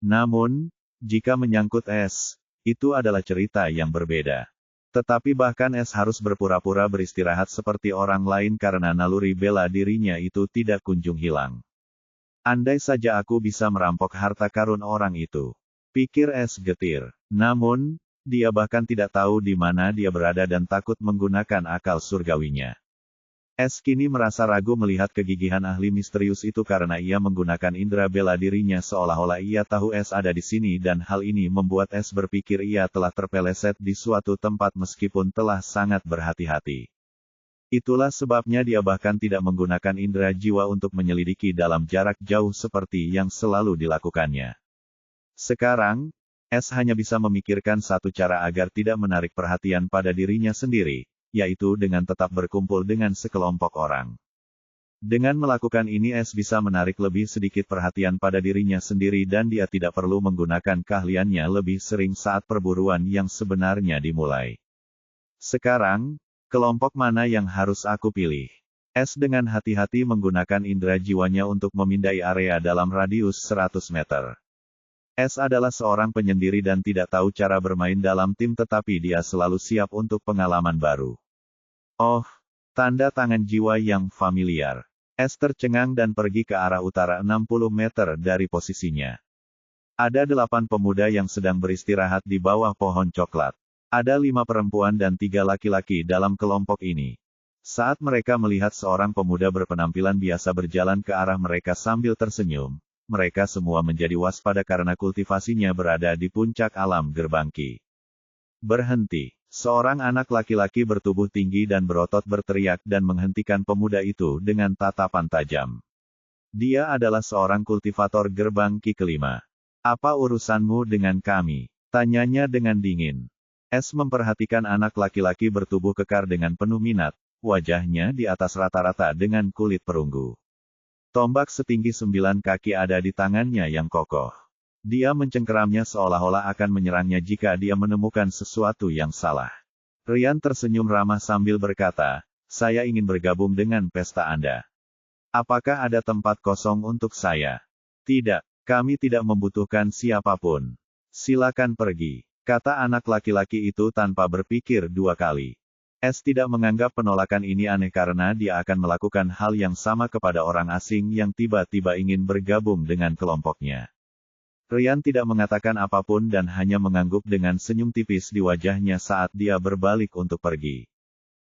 Namun, jika menyangkut S, itu adalah cerita yang berbeda. Tetapi bahkan S harus berpura-pura beristirahat seperti orang lain karena naluri bela dirinya itu tidak kunjung hilang. Andai saja aku bisa merampok harta karun orang itu. Pikir S getir. Namun, dia bahkan tidak tahu di mana dia berada dan takut menggunakan akal surgawinya. S kini merasa ragu melihat kegigihan ahli misterius itu karena ia menggunakan indera bela dirinya seolah-olah ia tahu S ada di sini dan hal ini membuat S berpikir ia telah terpeleset di suatu tempat meskipun telah sangat berhati-hati. Itulah sebabnya dia bahkan tidak menggunakan indera jiwa untuk menyelidiki dalam jarak jauh seperti yang selalu dilakukannya. Sekarang, S hanya bisa memikirkan satu cara agar tidak menarik perhatian pada dirinya sendiri, yaitu dengan tetap berkumpul dengan sekelompok orang. Dengan melakukan ini S bisa menarik lebih sedikit perhatian pada dirinya sendiri dan dia tidak perlu menggunakan keahliannya lebih sering saat perburuan yang sebenarnya dimulai. Sekarang, kelompok mana yang harus aku pilih? S dengan hati-hati menggunakan indera jiwanya untuk memindai area dalam radius 100 meter. S adalah seorang penyendiri dan tidak tahu cara bermain dalam tim tetapi dia selalu siap untuk pengalaman baru. Oh, tanda tangan jiwa yang familiar. S tercengang dan pergi ke arah utara 60 meter dari posisinya. Ada 8 pemuda yang sedang beristirahat di bawah pohon coklat. Ada 5 perempuan dan 3 laki-laki dalam kelompok ini. Saat mereka melihat seorang pemuda berpenampilan biasa berjalan ke arah mereka sambil tersenyum, mereka semua menjadi waspada karena kultivasinya berada di puncak alam gerbang ki. Berhenti. Seorang anak laki-laki bertubuh tinggi dan berotot berteriak dan menghentikan pemuda itu dengan tatapan tajam. Dia adalah seorang kultivator gerbang Ki kelima. Apa urusanmu dengan kami? Tanyanya dengan dingin. S memperhatikan anak laki-laki bertubuh kekar dengan penuh minat, wajahnya di atas rata-rata dengan kulit perunggu. Tombak setinggi 9 kaki ada di tangannya yang kokoh. Dia mencengkeramnya seolah-olah akan menyerangnya jika dia menemukan sesuatu yang salah. Ryan tersenyum ramah sambil berkata, saya ingin bergabung dengan pesta Anda. Apakah ada tempat kosong untuk saya? Tidak, kami tidak membutuhkan siapapun. Silakan pergi, kata anak laki-laki itu tanpa berpikir 2 kali. S tidak menganggap penolakan ini aneh karena dia akan melakukan hal yang sama kepada orang asing yang tiba-tiba ingin bergabung dengan kelompoknya. Ryan tidak mengatakan apapun dan hanya mengangguk dengan senyum tipis di wajahnya saat dia berbalik untuk pergi.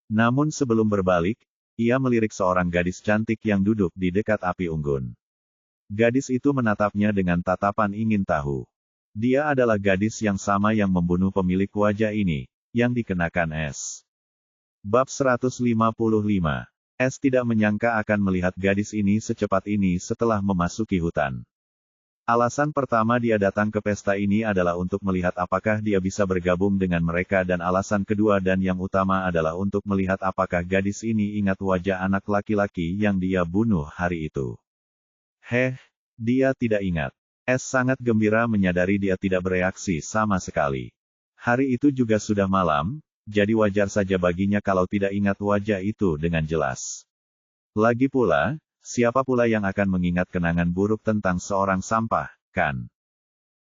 Namun sebelum berbalik, ia melirik seorang gadis cantik yang duduk di dekat api unggun. Gadis itu menatapnya dengan tatapan ingin tahu. Dia adalah gadis yang sama yang membunuh pemilik wajah ini, yang dikenakan S. Bab 155. S tidak menyangka akan melihat gadis ini secepat ini setelah memasuki hutan. Alasan pertama dia datang ke pesta ini adalah untuk melihat apakah dia bisa bergabung dengan mereka dan alasan kedua dan yang utama adalah untuk melihat apakah gadis ini ingat wajah anak laki-laki yang dia bunuh hari itu. Dia tidak ingat. S sangat gembira menyadari dia tidak bereaksi sama sekali. Hari itu juga sudah malam, jadi wajar saja baginya kalau tidak ingat wajah itu dengan jelas. Lagi pula, siapa pula yang akan mengingat kenangan buruk tentang seorang sampah, kan?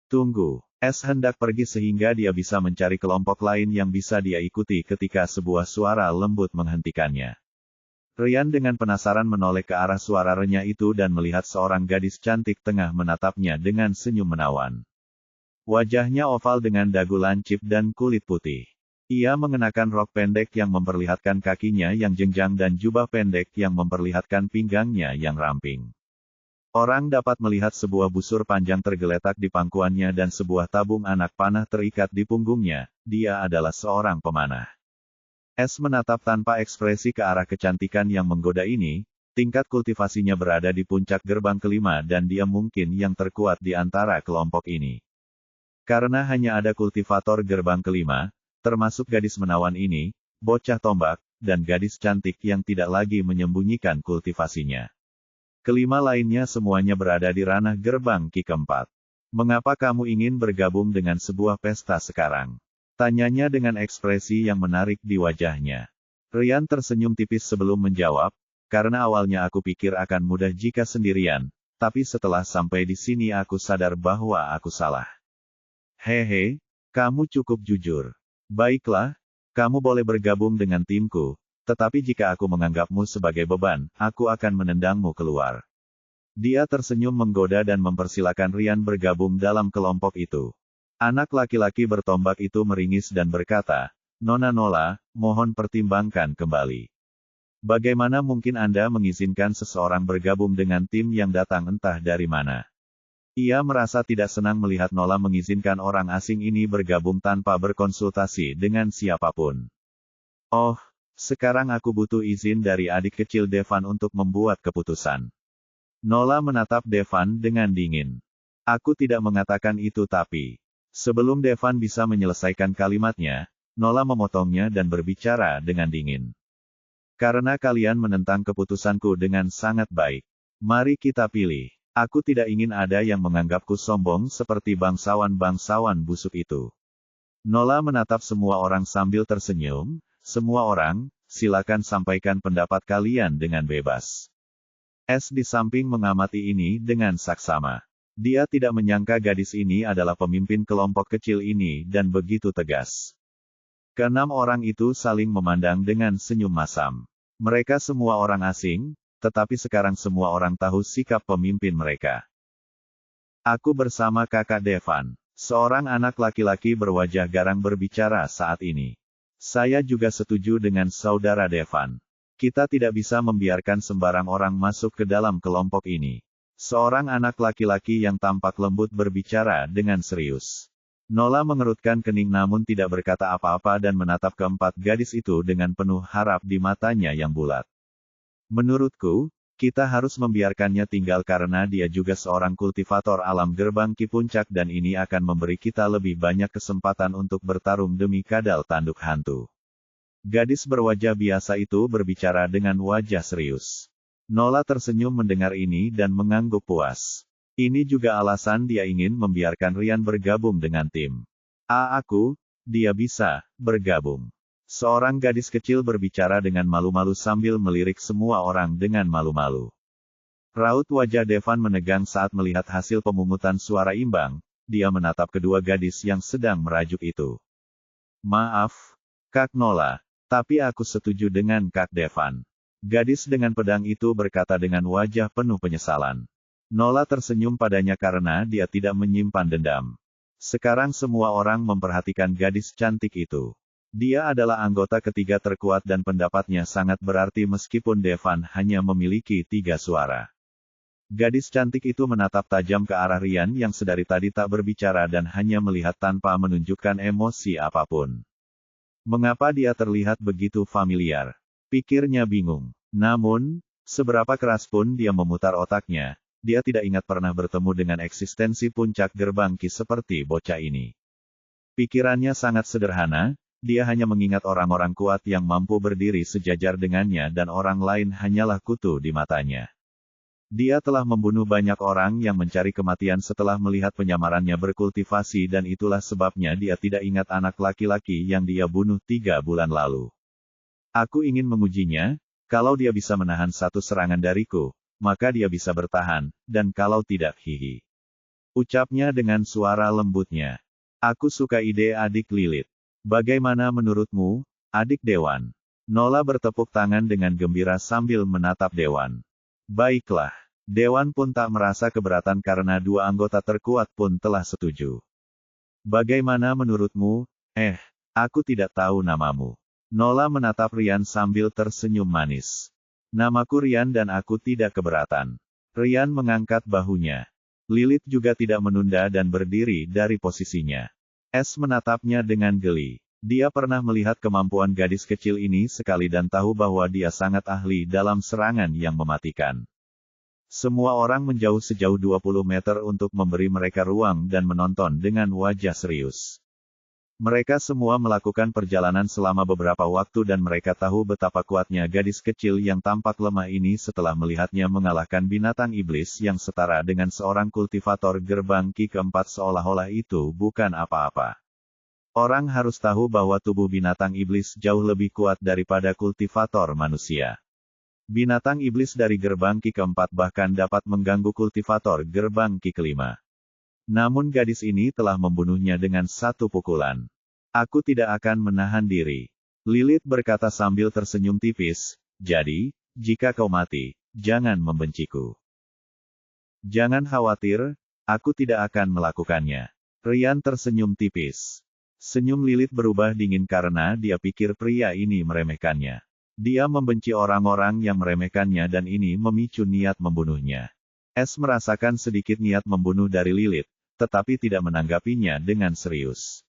Tunggu, S hendak pergi sehingga dia bisa mencari kelompok lain yang bisa dia ikuti ketika sebuah suara lembut menghentikannya. Ryan dengan penasaran menoleh ke arah suara renyah itu dan melihat seorang gadis cantik tengah menatapnya dengan senyum menawan. Wajahnya oval dengan dagu lancip dan kulit putih. Ia mengenakan rok pendek yang memperlihatkan kakinya yang jenjang dan jubah pendek yang memperlihatkan pinggangnya yang ramping. Orang dapat melihat sebuah busur panjang tergeletak di pangkuannya dan sebuah tabung anak panah terikat di punggungnya. Dia adalah seorang pemanah. S menatap tanpa ekspresi ke arah kecantikan yang menggoda ini. Tingkat kultivasinya berada di puncak gerbang kelima dan dia mungkin yang terkuat di antara kelompok ini. Karena hanya ada kultivator gerbang kelima, termasuk gadis menawan ini, bocah tombak, dan gadis cantik yang tidak lagi menyembunyikan kultivasinya. Kelima lainnya semuanya berada di ranah gerbang Ki keempat. Mengapa kamu ingin bergabung dengan sebuah pesta sekarang? Tanyanya dengan ekspresi yang menarik di wajahnya. Ryan tersenyum tipis sebelum menjawab, karena awalnya aku pikir akan mudah jika sendirian, tapi setelah sampai di sini aku sadar bahwa aku salah. Kamu cukup jujur. Baiklah, kamu boleh bergabung dengan timku, tetapi jika aku menganggapmu sebagai beban, aku akan menendangmu keluar. Dia tersenyum menggoda dan mempersilakan Ryan bergabung dalam kelompok itu. Anak laki-laki bertombak itu meringis dan berkata, Nona Nola, mohon pertimbangkan kembali. Bagaimana mungkin Anda mengizinkan seseorang bergabung dengan tim yang datang entah dari mana? Ia merasa tidak senang melihat Nola mengizinkan orang asing ini bergabung tanpa berkonsultasi dengan siapapun. Oh, sekarang aku butuh izin dari adik kecil Devan untuk membuat keputusan. Nola menatap Devan dengan dingin. Aku tidak mengatakan itu tapi. Sebelum Devan bisa menyelesaikan kalimatnya, Nola memotongnya dan berbicara dengan dingin. Karena kalian menentang keputusanku dengan sangat baik. Mari kita pilih. Aku tidak ingin ada yang menganggapku sombong seperti bangsawan-bangsawan busuk itu. Nola menatap semua orang sambil tersenyum, semua orang, silakan sampaikan pendapat kalian dengan bebas. S di samping mengamati ini dengan saksama. Dia tidak menyangka gadis ini adalah pemimpin kelompok kecil ini dan begitu tegas. Keenam orang itu saling memandang dengan senyum masam. Mereka semua orang asing, tetapi sekarang semua orang tahu sikap pemimpin mereka. Aku bersama kakak Devan. Seorang anak laki-laki berwajah garang berbicara saat ini. Saya juga setuju dengan saudara Devan. Kita tidak bisa membiarkan sembarang orang masuk ke dalam kelompok ini. Seorang anak laki-laki yang tampak lembut berbicara dengan serius. Nola mengerutkan kening namun tidak berkata apa-apa dan menatap keempat gadis itu dengan penuh harap di matanya yang bulat. Menurutku, kita harus membiarkannya tinggal karena dia juga seorang kultivator alam gerbang Ki Puncak dan ini akan memberi kita lebih banyak kesempatan untuk bertarung demi kadal tanduk hantu. Gadis berwajah biasa itu berbicara dengan wajah serius. Nola tersenyum mendengar ini dan mengangguk puas. Ini juga alasan dia ingin membiarkan Rian bergabung dengan tim. Dia bisa bergabung. Seorang gadis kecil berbicara dengan malu-malu sambil melirik semua orang dengan malu-malu. Raut wajah Devan menegang saat melihat hasil pemungutan suara imbang, dia menatap kedua gadis yang sedang merajuk itu. Maaf, Kak Nola, tapi aku setuju dengan Kak Devan. Gadis dengan pedang itu berkata dengan wajah penuh penyesalan. Nola tersenyum padanya karena dia tidak menyimpan dendam. Sekarang semua orang memperhatikan gadis cantik itu. Dia adalah anggota ketiga terkuat dan pendapatnya sangat berarti meskipun Devan hanya memiliki 3 suara. Gadis cantik itu menatap tajam ke arah Rian yang sedari tadi tak berbicara dan hanya melihat tanpa menunjukkan emosi apapun. Mengapa dia terlihat begitu familiar? Pikirnya bingung. Namun, seberapa keras pun dia memutar otaknya, dia tidak ingat pernah bertemu dengan eksistensi puncak gerbang Ki seperti bocah ini. Pikirannya sangat sederhana, dia hanya mengingat orang-orang kuat yang mampu berdiri sejajar dengannya dan orang lain hanyalah kutu di matanya. Dia telah membunuh banyak orang yang mencari kematian setelah melihat penyamarannya berkultivasi dan itulah sebabnya dia tidak ingat anak laki-laki yang dia bunuh 3 bulan lalu. Aku ingin mengujinya, kalau dia bisa menahan satu serangan dariku, maka dia bisa bertahan, dan kalau tidak hihi. Ucapnya dengan suara lembutnya. Aku suka ide adik Lilith. Bagaimana menurutmu, adik Dewan? Nola bertepuk tangan dengan gembira sambil menatap Dewan. Baiklah. Dewan pun tak merasa keberatan karena 2 anggota terkuat pun telah setuju. Bagaimana menurutmu? Aku tidak tahu namamu. Nola menatap Rian sambil tersenyum manis. Namaku Rian dan aku tidak keberatan. Rian mengangkat bahunya. Lilith juga tidak menunda dan berdiri dari posisinya. Menatapnya dengan geli. Dia pernah melihat kemampuan gadis kecil ini sekali dan tahu bahwa dia sangat ahli dalam serangan yang mematikan. Semua orang menjauh sejauh 20 meter untuk memberi mereka ruang dan menonton dengan wajah serius. Mereka semua melakukan perjalanan selama beberapa waktu dan mereka tahu betapa kuatnya gadis kecil yang tampak lemah ini setelah melihatnya mengalahkan binatang iblis yang setara dengan seorang kultivator gerbang Ki keempat seolah-olah itu bukan apa-apa. Orang harus tahu bahwa tubuh binatang iblis jauh lebih kuat daripada kultivator manusia. Binatang iblis dari gerbang Ki keempat bahkan dapat mengganggu kultivator gerbang Ki kelima. Namun gadis ini telah membunuhnya dengan satu pukulan. Aku tidak akan menahan diri. Lilith berkata sambil tersenyum tipis, jadi, jika kau mati, jangan membenciku. Jangan khawatir, aku tidak akan melakukannya. Rian tersenyum tipis. Senyum Lilith berubah dingin karena dia pikir pria ini meremehkannya. Dia membenci orang-orang yang meremehkannya dan ini memicu niat membunuhnya. Merasakan sedikit niat membunuh dari Lilith, tetapi tidak menanggapinya dengan serius.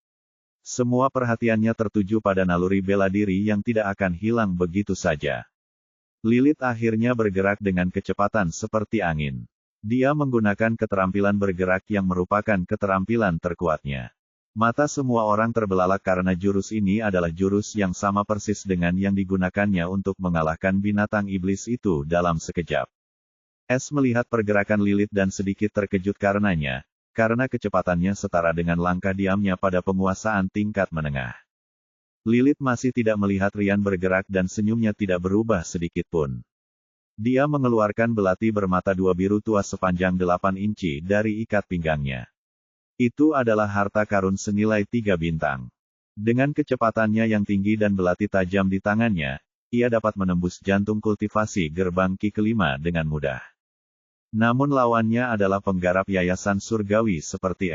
Semua perhatiannya tertuju pada naluri bela diri yang tidak akan hilang begitu saja. Lilith akhirnya bergerak dengan kecepatan seperti angin. Dia menggunakan keterampilan bergerak yang merupakan keterampilan terkuatnya. Mata semua orang terbelalak karena jurus ini adalah jurus yang sama persis dengan yang digunakannya untuk mengalahkan binatang iblis itu dalam sekejap. Melihat pergerakan Lilith dan sedikit terkejut karenanya, karena kecepatannya setara dengan langkah diamnya pada penguasaan tingkat menengah. Lilith masih tidak melihat Rian bergerak dan senyumnya tidak berubah sedikit pun. Dia mengeluarkan belati bermata 2 biru tua sepanjang 8 inci dari ikat pinggangnya. Itu adalah harta karun senilai 3 bintang. Dengan kecepatannya yang tinggi dan belati tajam di tangannya, ia dapat menembus jantung kultivasi gerbang Ki kelima dengan mudah. Namun lawannya adalah penggarap yayasan surgawi seperti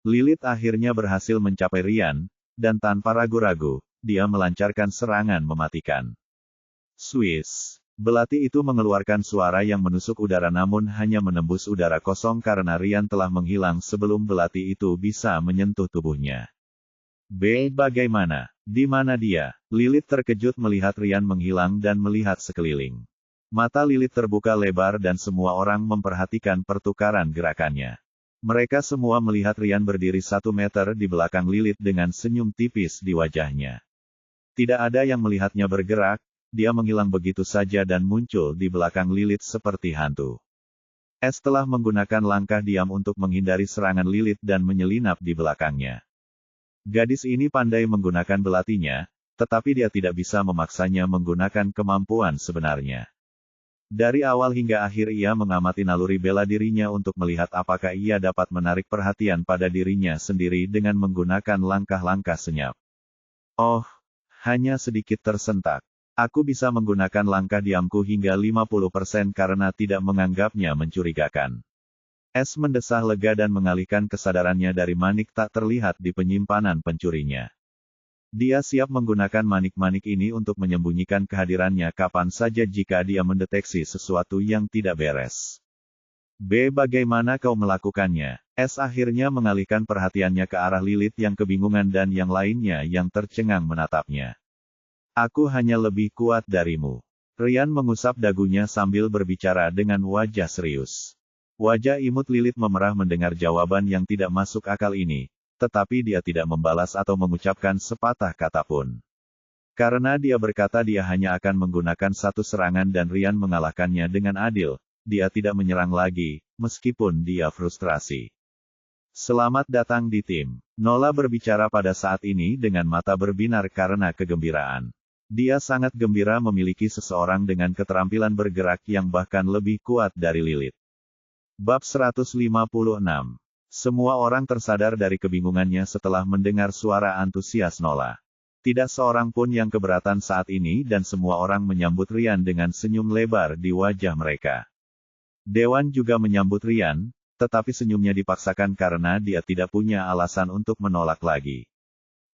Lilith akhirnya berhasil mencapai Rian, dan tanpa ragu-ragu, dia melancarkan serangan mematikan. Swiss. Belati itu mengeluarkan suara yang menusuk udara namun hanya menembus udara kosong karena Rian telah menghilang sebelum belati itu bisa menyentuh tubuhnya. Bagaimana? Di mana dia? Lilith terkejut melihat Rian menghilang dan melihat sekeliling. Mata Lilith terbuka lebar dan semua orang memperhatikan pertukaran gerakannya. Mereka semua melihat Rian berdiri 1 meter di belakang Lilith dengan senyum tipis di wajahnya. Tidak ada yang melihatnya bergerak. Dia menghilang begitu saja dan muncul di belakang Lilith seperti hantu. Es telah menggunakan langkah diam untuk menghindari serangan Lilith dan menyelinap di belakangnya. Gadis ini pandai menggunakan belatinya, tetapi dia tidak bisa memaksanya menggunakan kemampuan sebenarnya. Dari awal hingga akhir ia mengamati naluri bela dirinya untuk melihat apakah ia dapat menarik perhatian pada dirinya sendiri dengan menggunakan langkah-langkah senyap. Oh, hanya sedikit tersentak. Aku bisa menggunakan langkah diamku hingga 50% karena tidak menganggapnya mencurigakan. Es mendesah lega dan mengalihkan kesadarannya dari manik tak terlihat di penyimpanan pencurinya. Dia siap menggunakan manik-manik ini untuk menyembunyikan kehadirannya kapan saja jika dia mendeteksi sesuatu yang tidak beres. Bagaimana kau melakukannya? Es akhirnya mengalihkan perhatiannya ke arah Lilith yang kebingungan dan yang lainnya yang tercengang menatapnya. Aku hanya lebih kuat darimu. Rian mengusap dagunya sambil berbicara dengan wajah serius. Wajah imut Lilith memerah mendengar jawaban yang tidak masuk akal ini, tetapi dia tidak membalas atau mengucapkan sepatah kata pun. Karena dia berkata dia hanya akan menggunakan 1 serangan dan Rian mengalahkannya dengan adil, dia tidak menyerang lagi, meskipun dia frustrasi. Selamat datang di tim. Nola berbicara pada saat ini dengan mata berbinar karena kegembiraan. Dia sangat gembira memiliki seseorang dengan keterampilan bergerak yang bahkan lebih kuat dari Lilith. Bab 156. Semua orang tersadar dari kebingungannya setelah mendengar suara antusias Nola. Tidak seorang pun yang keberatan saat ini dan semua orang menyambut Rian dengan senyum lebar di wajah mereka. Dewan juga menyambut Rian, tetapi senyumnya dipaksakan karena dia tidak punya alasan untuk menolak lagi.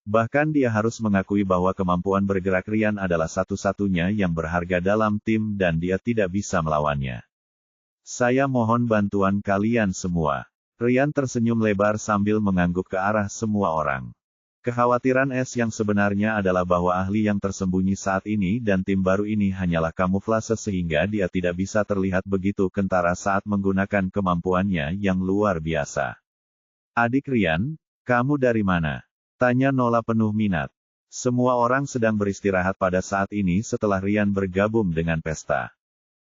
Bahkan dia harus mengakui bahwa kemampuan bergerak Rian adalah satu-satunya yang berharga dalam tim dan dia tidak bisa melawannya. Saya mohon bantuan kalian semua. Rian tersenyum lebar sambil mengangguk ke arah semua orang. Kekhawatiran Es yang sebenarnya adalah bahwa ahli yang tersembunyi saat ini dan tim baru ini hanyalah kamuflase sehingga dia tidak bisa terlihat begitu kentara saat menggunakan kemampuannya yang luar biasa. Adik Rian, kamu dari mana? Tanya Nola penuh minat. Semua orang sedang beristirahat pada saat ini setelah Rian bergabung dengan pesta.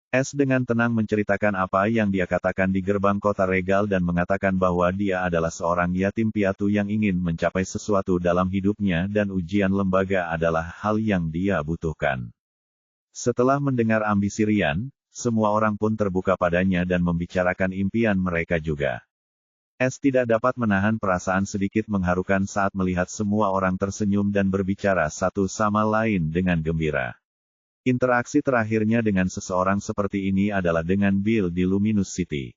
Es dengan tenang menceritakan apa yang dia katakan di gerbang kota regal dan mengatakan bahwa dia adalah seorang yatim piatu yang ingin mencapai sesuatu dalam hidupnya dan ujian lembaga adalah hal yang dia butuhkan. Setelah mendengar ambisi Rian, semua orang pun terbuka padanya dan membicarakan impian mereka juga. Es tidak dapat menahan perasaan sedikit mengharukan saat melihat semua orang tersenyum dan berbicara satu sama lain dengan gembira. Interaksi terakhirnya dengan seseorang seperti ini adalah dengan Bill di Luminous City.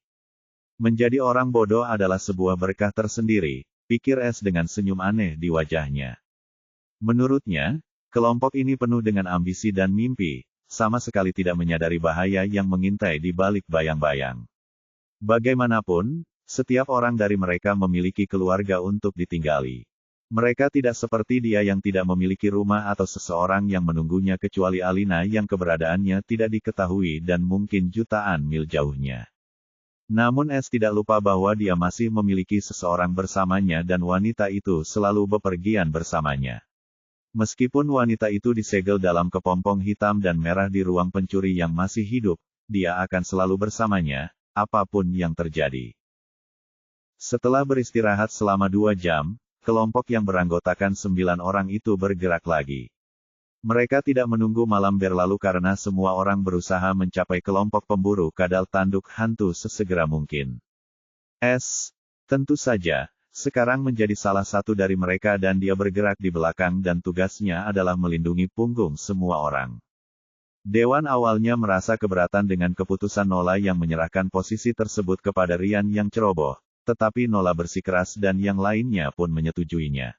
Menjadi orang bodoh adalah sebuah berkah tersendiri, pikir Es dengan senyum aneh di wajahnya. Menurutnya, kelompok ini penuh dengan ambisi dan mimpi, sama sekali tidak menyadari bahaya yang mengintai di balik bayang-bayang. Bagaimanapun, setiap orang dari mereka memiliki keluarga untuk ditinggali. Mereka tidak seperti dia yang tidak memiliki rumah atau seseorang yang menunggunya kecuali Alina yang keberadaannya tidak diketahui dan mungkin jutaan mil jauhnya. Namun Es tidak lupa bahwa dia masih memiliki seseorang bersamanya dan wanita itu selalu bepergian bersamanya. Meskipun wanita itu disegel dalam kepompong hitam dan merah di ruang pencuri yang masih hidup, dia akan selalu bersamanya, apapun yang terjadi. Setelah beristirahat selama 2 jam, kelompok yang beranggotakan 9 orang itu bergerak lagi. Mereka tidak menunggu malam berlalu karena semua orang berusaha mencapai kelompok pemburu kadal tanduk hantu sesegera mungkin. Es, tentu saja, sekarang menjadi salah satu dari mereka dan dia bergerak di belakang dan tugasnya adalah melindungi punggung semua orang. Dewan awalnya merasa keberatan dengan keputusan Nola yang menyerahkan posisi tersebut kepada Rian yang ceroboh. Tetapi Nola bersikeras dan yang lainnya pun menyetujuinya.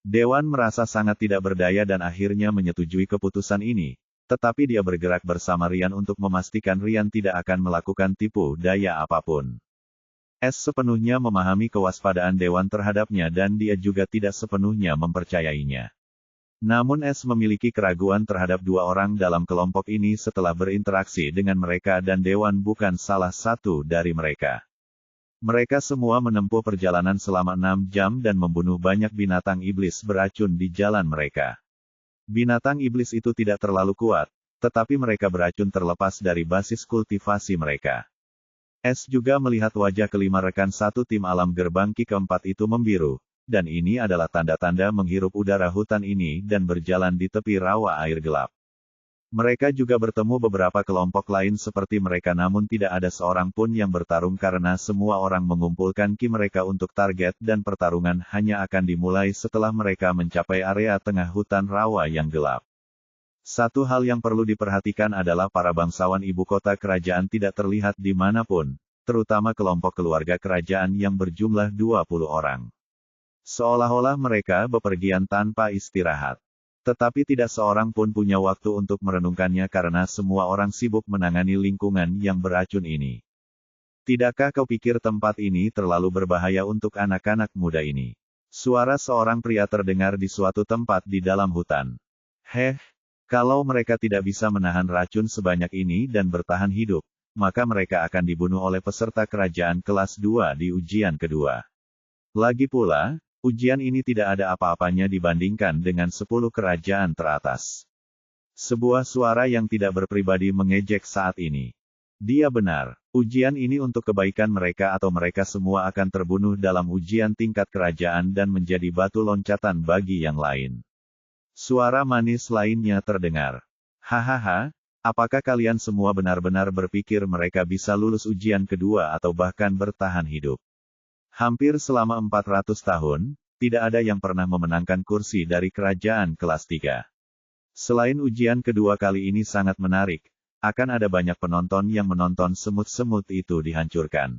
Dewan merasa sangat tidak berdaya dan akhirnya menyetujui keputusan ini, Tetapi dia bergerak bersama Ryan untuk memastikan Ryan tidak akan melakukan tipu daya apapun. S sepenuhnya memahami kewaspadaan Dewan terhadapnya dan dia juga tidak sepenuhnya mempercayainya. Namun S memiliki keraguan terhadap dua orang dalam kelompok ini setelah berinteraksi dengan mereka dan Dewan bukan salah satu dari mereka. Mereka semua menempuh perjalanan selama 6 jam dan membunuh banyak binatang iblis beracun di jalan mereka. Binatang iblis itu tidak terlalu kuat, tetapi mereka beracun terlepas dari basis kultivasi mereka. S juga melihat wajah kelima rekan satu tim alam gerbang Ki keempat itu membiru, dan ini adalah tanda-tanda menghirup udara hutan ini dan berjalan di tepi rawa air gelap. Mereka juga bertemu beberapa kelompok lain seperti mereka namun tidak ada seorang pun yang bertarung karena semua orang mengumpulkan Ki mereka untuk target dan pertarungan hanya akan dimulai setelah mereka mencapai area tengah hutan rawa yang gelap. Satu hal yang perlu diperhatikan adalah para bangsawan ibu kota kerajaan tidak terlihat di manapun, terutama kelompok keluarga kerajaan yang berjumlah 20 orang. Seolah-olah mereka bepergian tanpa istirahat. Tetapi tidak seorang pun punya waktu untuk merenungkannya karena semua orang sibuk menangani lingkungan yang beracun ini. Tidakkah kau pikir tempat ini terlalu berbahaya untuk anak-anak muda ini? Suara seorang pria terdengar di suatu tempat di dalam hutan. Kalau mereka tidak bisa menahan racun sebanyak ini dan bertahan hidup, maka mereka akan dibunuh oleh peserta kerajaan kelas 2 di ujian kedua. Lagi pula, ujian ini tidak ada apa-apanya dibandingkan dengan 10 kerajaan teratas. Sebuah suara yang tidak berpribadi mengejek saat ini. Dia benar, ujian ini untuk kebaikan mereka atau mereka semua akan terbunuh dalam ujian tingkat kerajaan dan menjadi batu loncatan bagi yang lain. Suara manis lainnya terdengar. Hahaha, apakah kalian semua benar-benar berpikir mereka bisa lulus ujian kedua atau bahkan bertahan hidup? Hampir selama 400 tahun, tidak ada yang pernah memenangkan kursi dari kerajaan kelas 3. Selain ujian kedua kali ini sangat menarik, akan ada banyak penonton yang menonton semut-semut itu dihancurkan.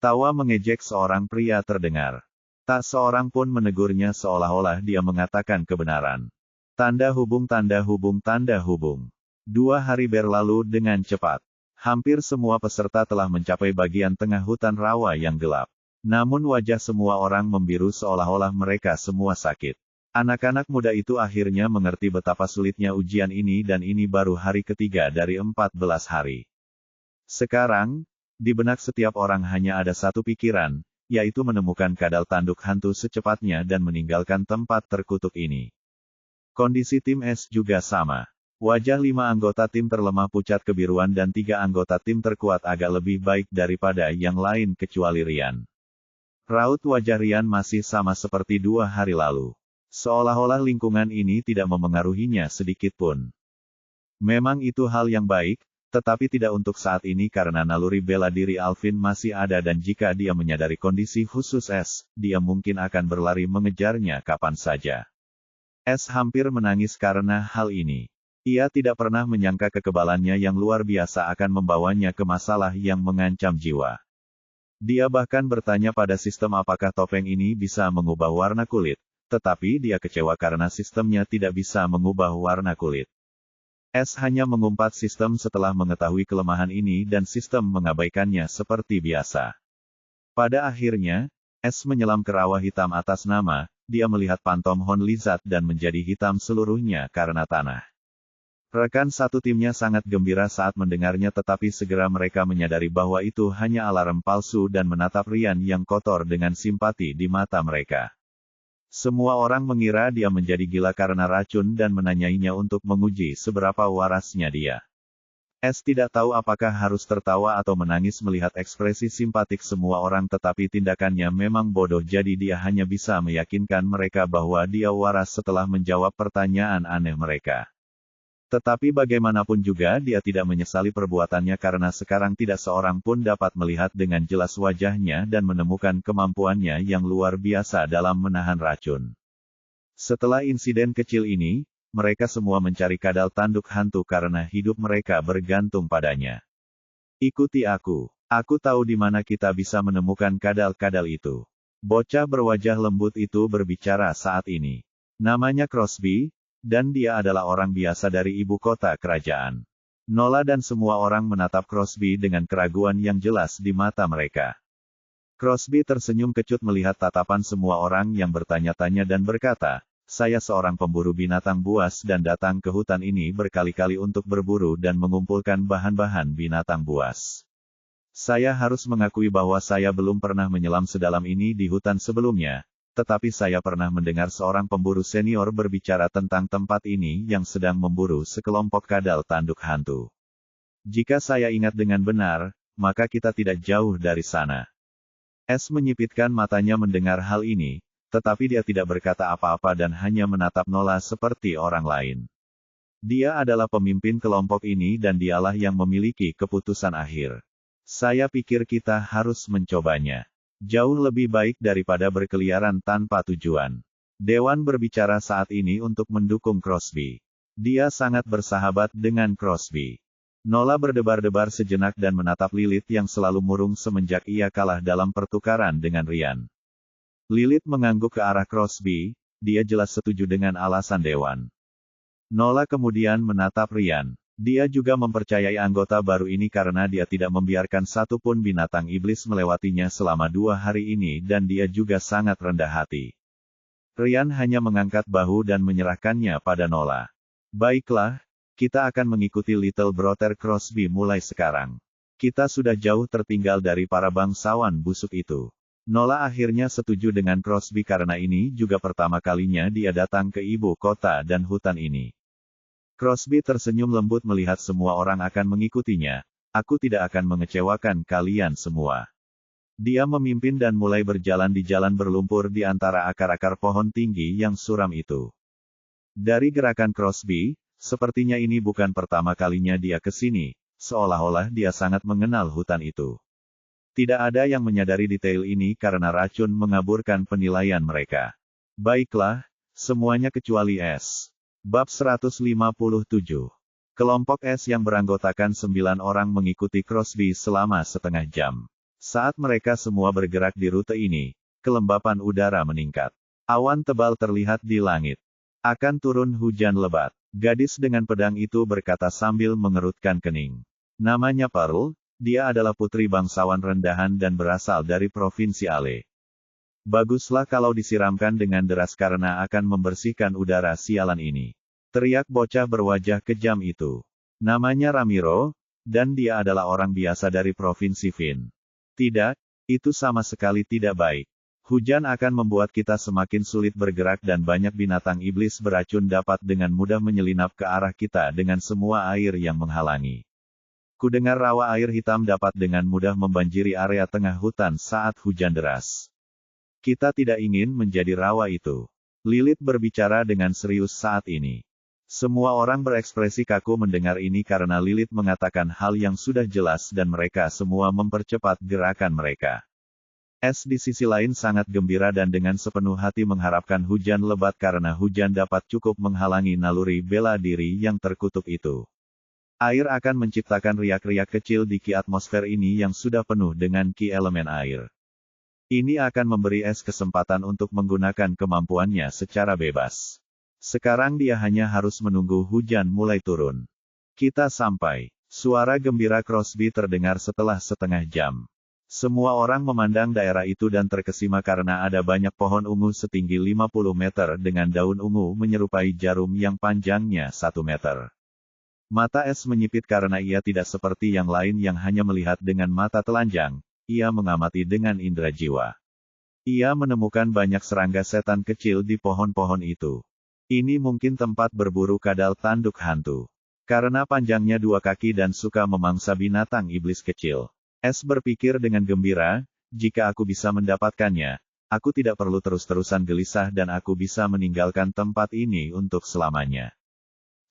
Tawa mengejek seorang pria terdengar. Tak seorang pun menegurnya seolah-olah dia mengatakan kebenaran. Tanda hubung tanda hubung tanda hubung. 2 hari berlalu dengan cepat. Hampir semua peserta telah mencapai bagian tengah hutan rawa yang gelap. Namun wajah semua orang membiru seolah-olah mereka semua sakit. Anak-anak muda itu akhirnya mengerti betapa sulitnya ujian ini dan ini baru hari ketiga dari 14 hari. Sekarang, di benak setiap orang hanya ada satu pikiran, yaitu menemukan kadal tanduk hantu secepatnya dan meninggalkan tempat terkutuk ini. Kondisi tim S juga sama. Wajah 5 anggota tim terlemah pucat kebiruan dan 3 anggota tim terkuat agak lebih baik daripada yang lain kecuali Ryan. Raut wajah Ryan masih sama seperti 2 hari lalu. Seolah-olah lingkungan ini tidak memengaruhinya sedikit pun. Memang itu hal yang baik, tetapi tidak untuk saat ini karena naluri bela diri Alvin masih ada dan jika dia menyadari kondisi khusus S, dia mungkin akan berlari mengejarnya kapan saja. S hampir menangis karena hal ini. Ia tidak pernah menyangka kekebalannya yang luar biasa akan membawanya ke masalah yang mengancam jiwa. Dia bahkan bertanya pada sistem apakah topeng ini bisa mengubah warna kulit, tetapi dia kecewa karena sistemnya tidak bisa mengubah warna kulit. S hanya mengumpat sistem setelah mengetahui kelemahan ini dan sistem mengabaikannya seperti biasa. Pada akhirnya, S menyelam ke rawa hitam atas nama, dia melihat Phantom Horn Lizard dan menjadi hitam seluruhnya karena tanah. Rekan satu timnya sangat gembira saat mendengarnya tetapi segera mereka menyadari bahwa itu hanya alarm palsu dan menatap Ryan yang kotor dengan simpati di mata mereka. Semua orang mengira dia menjadi gila karena racun dan menanyainya untuk menguji seberapa warasnya dia. S tidak tahu apakah harus tertawa atau menangis melihat ekspresi simpatik semua orang tetapi tindakannya memang bodoh jadi dia hanya bisa meyakinkan mereka bahwa dia waras setelah menjawab pertanyaan aneh mereka. Tetapi bagaimanapun juga dia tidak menyesali perbuatannya karena sekarang tidak seorang pun dapat melihat dengan jelas wajahnya dan menemukan kemampuannya yang luar biasa dalam menahan racun. Setelah insiden kecil ini, mereka semua mencari kadal tanduk hantu karena hidup mereka bergantung padanya. Ikuti aku. Aku tahu di mana kita bisa menemukan kadal-kadal itu. Bocah berwajah lembut itu berbicara saat ini. Namanya Crosby. dan dia adalah orang biasa dari ibu kota kerajaan. Nola dan semua orang menatap Crosby dengan keraguan yang jelas di mata mereka. Crosby tersenyum kecut melihat tatapan semua orang yang bertanya-tanya dan berkata, "Saya seorang pemburu binatang buas dan datang ke hutan ini berkali-kali untuk berburu dan mengumpulkan bahan-bahan binatang buas. Saya harus mengakui bahwa saya belum pernah menyelam sedalam ini di hutan sebelumnya, tetapi saya pernah mendengar seorang pemburu senior berbicara tentang tempat ini yang sedang memburu sekelompok kadal tanduk hantu. Jika saya ingat dengan benar, maka kita tidak jauh dari sana." S menyipitkan matanya mendengar hal ini, tetapi dia tidak berkata apa-apa dan hanya menatap Nola seperti orang lain. Dia adalah pemimpin kelompok ini dan dialah yang memiliki keputusan akhir. Saya pikir kita harus mencobanya. Jauh lebih baik daripada berkeliaran tanpa tujuan. Dewan berbicara saat ini untuk mendukung Crosby. Dia sangat bersahabat dengan Crosby. Nola berdebar-debar sejenak dan menatap Lilith yang selalu murung semenjak ia kalah dalam pertukaran dengan Ryan. Lilith mengangguk ke arah Crosby, dia jelas setuju dengan alasan Dewan. Nola kemudian menatap Ryan. Dia juga mempercayai anggota baru ini karena dia tidak membiarkan satu pun binatang iblis melewatinya selama 2 hari ini dan dia juga sangat rendah hati. Ryan hanya mengangkat bahu dan menyerahkannya pada Nola. "Baiklah, kita akan mengikuti Little Brother Crosby mulai sekarang. Kita sudah jauh tertinggal dari para bangsawan busuk itu." Nola akhirnya setuju dengan Crosby karena ini juga pertama kalinya dia datang ke ibu kota dan hutan ini. Crosby tersenyum lembut melihat semua orang akan mengikutinya. "Aku tidak akan mengecewakan kalian semua." Dia memimpin dan mulai berjalan di jalan berlumpur di antara akar-akar pohon tinggi yang suram itu. Dari gerakan Crosby, sepertinya ini bukan pertama kalinya dia ke sini, seolah-olah dia sangat mengenal hutan itu. Tidak ada yang menyadari detail ini karena racun mengaburkan penilaian mereka. Baiklah, semuanya kecuali S. Bab 157. Kelompok S yang beranggotakan 9 orang mengikuti Crosby selama setengah jam. Saat mereka semua bergerak di rute ini, kelembapan udara meningkat. Awan tebal terlihat di langit. Akan turun hujan lebat. Gadis dengan pedang itu berkata sambil mengerutkan kening. Namanya Pearl, dia adalah putri bangsawan rendahan dan berasal dari Provinsi Ale. "Baguslah kalau disiramkan dengan deras karena akan membersihkan udara sialan ini," teriak bocah berwajah kejam itu. Namanya Ramiro, dan dia adalah orang biasa dari Provinsi Fin. "Tidak, itu sama sekali tidak baik. Hujan akan membuat kita semakin sulit bergerak dan banyak binatang iblis beracun dapat dengan mudah menyelinap ke arah kita dengan semua air yang menghalangi. Kudengar rawa air hitam dapat dengan mudah membanjiri area tengah hutan saat hujan deras. Kita tidak ingin menjadi rawa itu." Lilith berbicara dengan serius saat ini. Semua orang berekspresi kaku mendengar ini karena Lilith mengatakan hal yang sudah jelas dan mereka semua mempercepat gerakan mereka. S di sisi lain sangat gembira dan dengan sepenuh hati mengharapkan hujan lebat karena hujan dapat cukup menghalangi naluri bela diri yang terkutuk itu. Air akan menciptakan riak-riak kecil di ki atmosfer ini yang sudah penuh dengan ki elemen air. Ini akan memberi S kesempatan untuk menggunakan kemampuannya secara bebas. Sekarang dia hanya harus menunggu hujan mulai turun. "Kita sampai." Suara gembira Crosby terdengar setelah setengah jam. Semua orang memandang daerah itu dan terkesima karena ada banyak pohon ungu setinggi 50 meter dengan daun ungu menyerupai jarum yang panjangnya 1 meter. Mata S menyipit karena ia tidak seperti yang lain yang hanya melihat dengan mata telanjang. Ia mengamati dengan indera jiwa. Ia menemukan banyak serangga setan kecil di pohon-pohon itu. Ini mungkin tempat berburu kadal tanduk hantu. Karena panjangnya 2 kaki dan suka memangsa binatang iblis kecil. S berpikir dengan gembira, jika aku bisa mendapatkannya, aku tidak perlu terus-terusan gelisah dan aku bisa meninggalkan tempat ini untuk selamanya.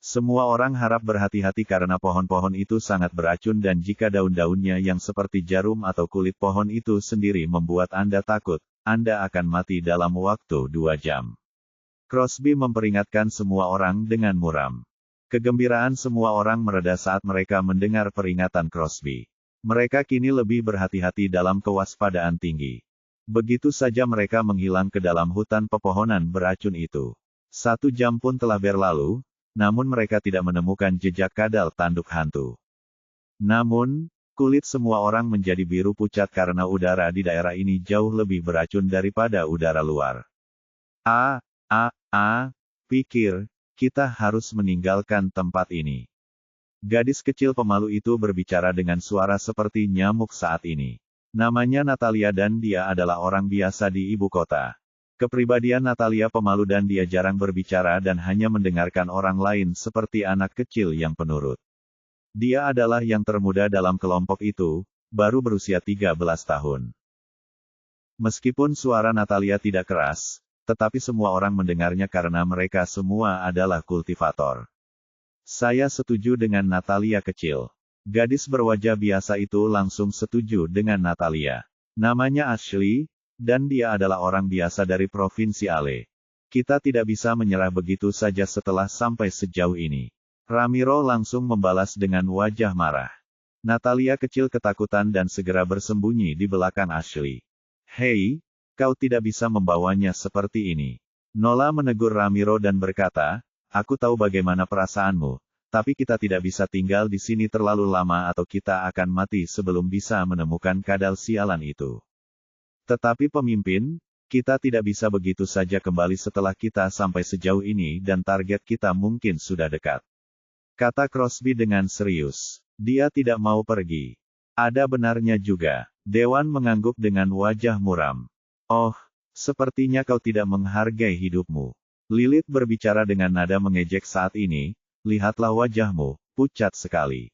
Semua orang harap berhati-hati karena pohon-pohon itu sangat beracun dan jika daun-daunnya yang seperti jarum atau kulit pohon itu sendiri membuat Anda takut, Anda akan mati dalam waktu 2 jam. Crosby memperingatkan semua orang dengan muram. Kegembiraan semua orang mereda saat mereka mendengar peringatan Crosby. Mereka kini lebih berhati-hati dalam kewaspadaan tinggi. Begitu saja mereka menghilang ke dalam hutan pepohonan beracun itu. 1 jam pun telah berlalu, namun mereka tidak menemukan jejak kadal tanduk hantu. Namun, kulit semua orang menjadi biru pucat karena udara di daerah ini jauh lebih beracun daripada udara luar. Pikir, kita harus meninggalkan tempat ini. Gadis kecil pemalu itu berbicara dengan suara seperti nyamuk saat ini. Namanya Natalia dan dia adalah orang biasa di ibu kota. Kepribadian Natalia pemalu dan dia jarang berbicara dan hanya mendengarkan orang lain seperti anak kecil yang penurut. Dia adalah yang termuda dalam kelompok itu, baru berusia 13 tahun. Meskipun suara Natalia tidak keras, tetapi semua orang mendengarnya karena mereka semua adalah kultivator. Saya setuju dengan Natalia kecil. Gadis berwajah biasa itu langsung setuju dengan Natalia. Namanya Ashley, dan dia adalah orang biasa dari Provinsi Ale. Kita tidak bisa menyerah begitu saja setelah sampai sejauh ini. Ramiro langsung membalas dengan wajah marah. Natalia kecil ketakutan dan segera bersembunyi di belakang Ashley. Hei, kau tidak bisa membawanya seperti ini. Nola menegur Ramiro dan berkata, aku tahu bagaimana perasaanmu, tapi kita tidak bisa tinggal di sini terlalu lama atau kita akan mati sebelum bisa menemukan kadal sialan itu. Tetapi pemimpin, kita tidak bisa begitu saja kembali setelah kita sampai sejauh ini dan target kita mungkin sudah dekat. Kata Crosby dengan serius. Dia tidak mau pergi. Ada benarnya juga. Dewan mengangguk dengan wajah muram. Oh, sepertinya kau tidak menghargai hidupmu. Lilith berbicara dengan nada mengejek saat ini, lihatlah wajahmu, pucat sekali.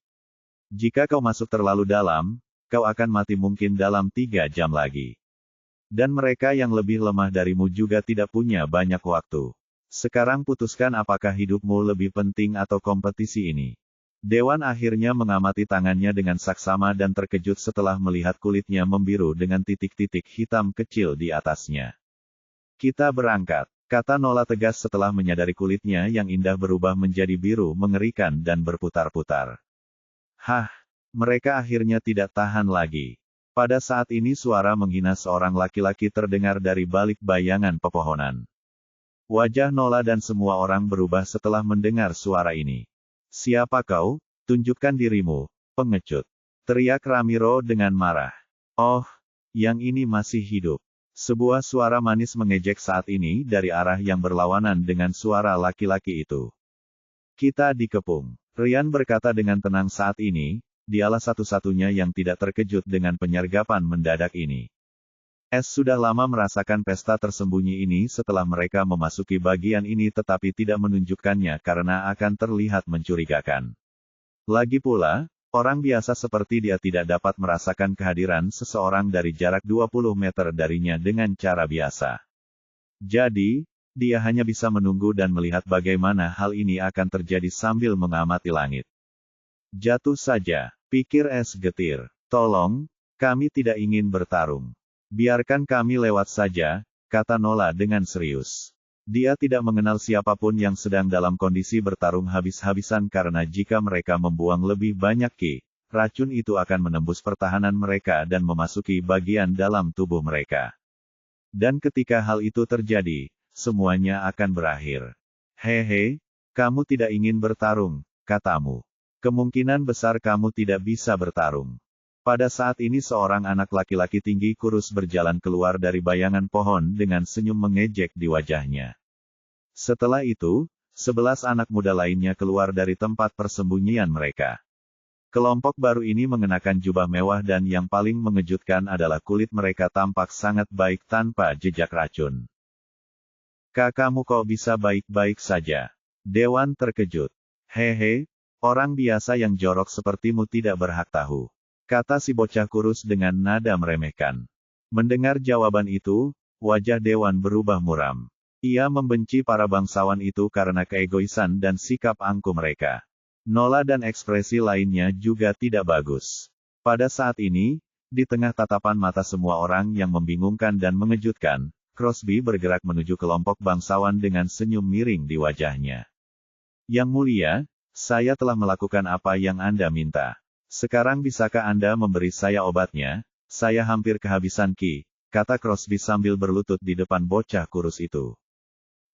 Jika kau masuk terlalu dalam, kau akan mati mungkin dalam 3 jam lagi. Dan mereka yang lebih lemah darimu juga tidak punya banyak waktu. Sekarang putuskan apakah hidupmu lebih penting atau kompetisi ini. Dewan akhirnya mengamati tangannya dengan saksama dan terkejut setelah melihat kulitnya membiru dengan titik-titik hitam kecil di atasnya. Kita berangkat. Kata Nola tegas setelah menyadari kulitnya yang indah berubah menjadi biru mengerikan dan berputar-putar. Mereka akhirnya tidak tahan lagi. Pada saat ini suara menghina seorang laki-laki terdengar dari balik bayangan pepohonan. Wajah Nola dan semua orang berubah setelah mendengar suara ini. Siapa kau? Tunjukkan dirimu, pengecut. Teriak Ramiro dengan marah. Oh, yang ini masih hidup. Sebuah suara manis mengejek saat ini dari arah yang berlawanan dengan suara laki-laki itu. Kita dikepung. Ryan berkata dengan tenang saat ini, dialah satu-satunya yang tidak terkejut dengan penyergapan mendadak ini. Sudah lama merasakan pesta tersembunyi ini setelah mereka memasuki bagian ini tetapi tidak menunjukkannya karena akan terlihat mencurigakan. Lagi pula, orang biasa seperti dia tidak dapat merasakan kehadiran seseorang dari jarak 20 meter darinya dengan cara biasa. Jadi, dia hanya bisa menunggu dan melihat bagaimana hal ini akan terjadi sambil mengamati langit. Jatuh saja, pikir getir. Tolong, kami tidak ingin bertarung. Biarkan kami lewat saja, kata Nola dengan serius. Dia tidak mengenal siapapun yang sedang dalam kondisi bertarung habis-habisan karena jika mereka membuang lebih banyak ki, racun itu akan menembus pertahanan mereka dan memasuki bagian dalam tubuh mereka. Dan ketika hal itu terjadi, semuanya akan berakhir. Hehe, kamu tidak ingin bertarung, katamu. Kemungkinan besar kamu tidak bisa bertarung. Pada saat ini seorang anak laki-laki tinggi kurus berjalan keluar dari bayangan pohon dengan senyum mengejek di wajahnya. Setelah itu, 11 anak muda lainnya keluar dari tempat persembunyian mereka. Kelompok baru ini mengenakan jubah mewah dan yang paling mengejutkan adalah kulit mereka tampak sangat baik tanpa jejak racun. Kakakmu kok bisa baik-baik saja? Dewan terkejut. Hehe, orang biasa yang jorok sepertimu tidak berhak tahu. Kata si bocah kurus dengan nada meremehkan. Mendengar jawaban itu, wajah Dewan berubah muram. Ia membenci para bangsawan itu karena keegoisan dan sikap angkuh mereka. Nola dan ekspresi lainnya juga tidak bagus. Pada saat ini, di tengah tatapan mata semua orang yang membingungkan dan mengejutkan, Crosby bergerak menuju kelompok bangsawan dengan senyum miring di wajahnya. Yang mulia, saya telah melakukan apa yang Anda minta. Sekarang bisakah Anda memberi saya obatnya? Saya hampir kehabisan ki, kata Crosby sambil berlutut di depan bocah kurus itu.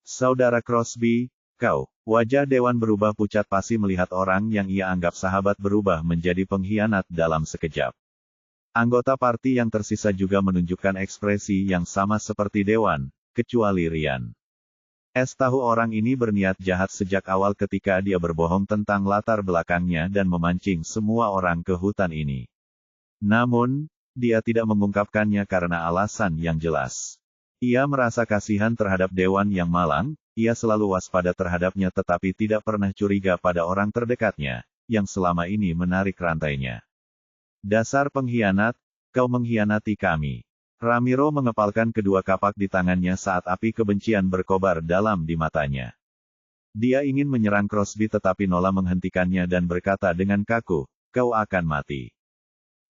Saudara Crosby, kau. Wajah Dewan berubah pucat pasi melihat orang yang ia anggap sahabat berubah menjadi pengkhianat dalam sekejap. Anggota parti yang tersisa juga menunjukkan ekspresi yang sama seperti Dewan, kecuali Ryan. Tahu orang ini berniat jahat sejak awal ketika dia berbohong tentang latar belakangnya dan memancing semua orang ke hutan ini. Namun, dia tidak mengungkapkannya karena alasan yang jelas. Ia merasa kasihan terhadap Dewan yang malang, ia selalu waspada terhadapnya tetapi tidak pernah curiga pada orang terdekatnya, yang selama ini menarik rantainya. Dasar pengkhianat, kau mengkhianati kami. Ramiro mengepalkan kedua kapak di tangannya saat api kebencian berkobar dalam di matanya. Dia ingin menyerang Crosby tetapi Nola menghentikannya dan berkata dengan kaku, kau akan mati.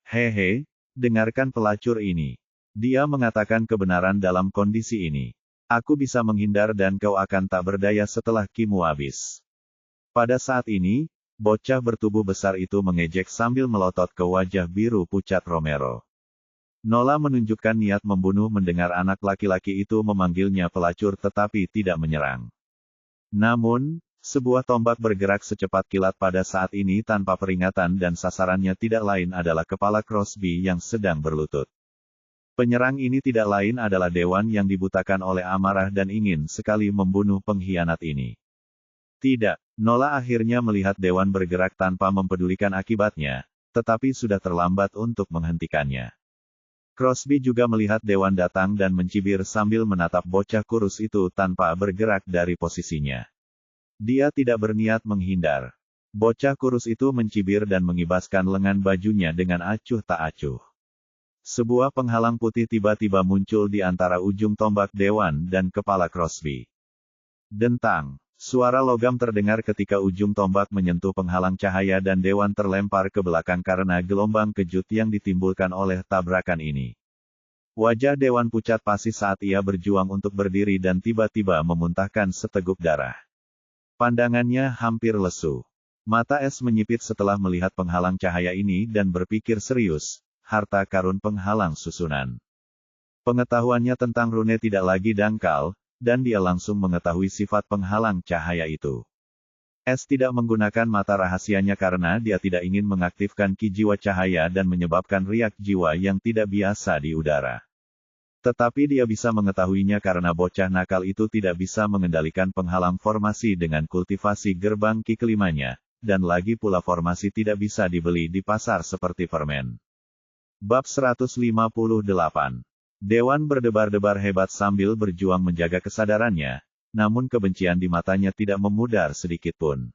Hehe, dengarkan pelacur ini. Dia mengatakan kebenaran dalam kondisi ini. Aku bisa menghindar dan kau akan tak berdaya setelah kimu habis. Pada saat ini, bocah bertubuh besar itu mengejek sambil melotot ke wajah biru pucat Romero. Nola menunjukkan niat membunuh mendengar anak laki-laki itu memanggilnya pelacur tetapi tidak menyerang. Namun, sebuah tombak bergerak secepat kilat pada saat ini tanpa peringatan dan sasarannya tidak lain adalah kepala Crosby yang sedang berlutut. Penyerang ini tidak lain adalah Dewan yang dibutakan oleh amarah dan ingin sekali membunuh pengkhianat ini. Tidak, Nola akhirnya melihat Dewan bergerak tanpa mempedulikan akibatnya, tetapi sudah terlambat untuk menghentikannya. Crosby juga melihat Dewan datang dan mencibir sambil menatap bocah kurus itu tanpa bergerak dari posisinya. Dia tidak berniat menghindar. Bocah kurus itu mencibir dan mengibaskan lengan bajunya dengan acuh tak acuh. Sebuah penghalang putih tiba-tiba muncul di antara ujung tombak Dewan dan kepala Crosby. Dentang, suara logam terdengar ketika ujung tombak menyentuh penghalang cahaya dan Dewan terlempar ke belakang karena gelombang kejut yang ditimbulkan oleh tabrakan ini. Wajah Dewan pucat pasi saat ia berjuang untuk berdiri dan tiba-tiba memuntahkan seteguk darah. Pandangannya hampir lesu. Mata menyipit setelah melihat penghalang cahaya ini dan berpikir serius. Harta karun penghalang susunan. Pengetahuannya tentang rune tidak lagi dangkal, dan dia langsung mengetahui sifat penghalang cahaya itu. Tidak menggunakan mata rahasianya karena dia tidak ingin mengaktifkan ki jiwa cahaya dan menyebabkan riak jiwa yang tidak biasa di udara. Tetapi dia bisa mengetahuinya karena bocah nakal itu tidak bisa mengendalikan penghalang formasi dengan kultivasi gerbang ki kelimanya, dan lagi pula formasi tidak bisa dibeli di pasar seperti permen. Bab 158. Dewan berdebar-debar hebat sambil berjuang menjaga kesadarannya, namun kebencian di matanya tidak memudar sedikitpun.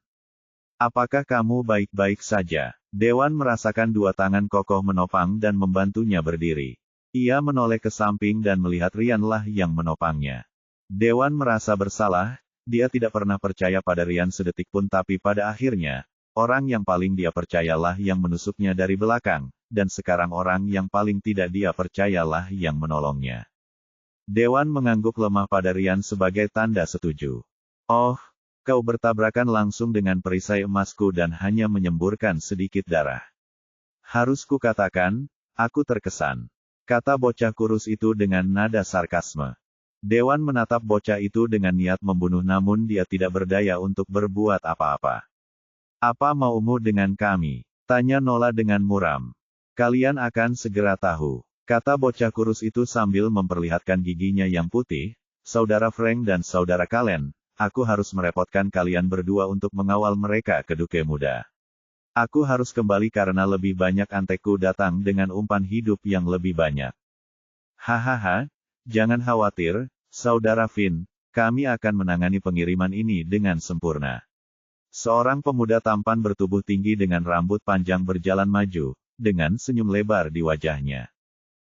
Apakah kamu baik-baik saja? Dewan merasakan dua tangan kokoh menopang dan membantunya berdiri. Ia menoleh ke samping dan melihat Ryan lah yang menopangnya. Dewan merasa bersalah, dia tidak pernah percaya pada Ryan sedetik pun tapi pada akhirnya, orang yang paling dia percayalah yang menusuknya dari belakang. Dan sekarang orang yang paling tidak dia percayalah yang menolongnya. Dewan mengangguk lemah pada Ryan sebagai tanda setuju. Oh, kau bertabrakan langsung dengan perisai emasku dan hanya menyemburkan sedikit darah. Harus kukatakan, aku terkesan. Kata bocah kurus itu dengan nada sarkasme. Dewan menatap bocah itu dengan niat membunuh namun dia tidak berdaya untuk berbuat apa-apa. Apa maumu dengan kami? Tanya Nola dengan muram. Kalian akan segera tahu, kata bocah kurus itu sambil memperlihatkan giginya yang putih, Saudara Frank dan Saudara Kalen, aku harus merepotkan kalian berdua untuk mengawal mereka ke Duke Muda. Aku harus kembali karena lebih banyak antekku datang dengan umpan hidup yang lebih banyak. Hahaha, jangan khawatir, Saudara Finn, kami akan menangani pengiriman ini dengan sempurna. Seorang pemuda tampan bertubuh tinggi dengan rambut panjang berjalan maju. Dengan senyum lebar di wajahnya.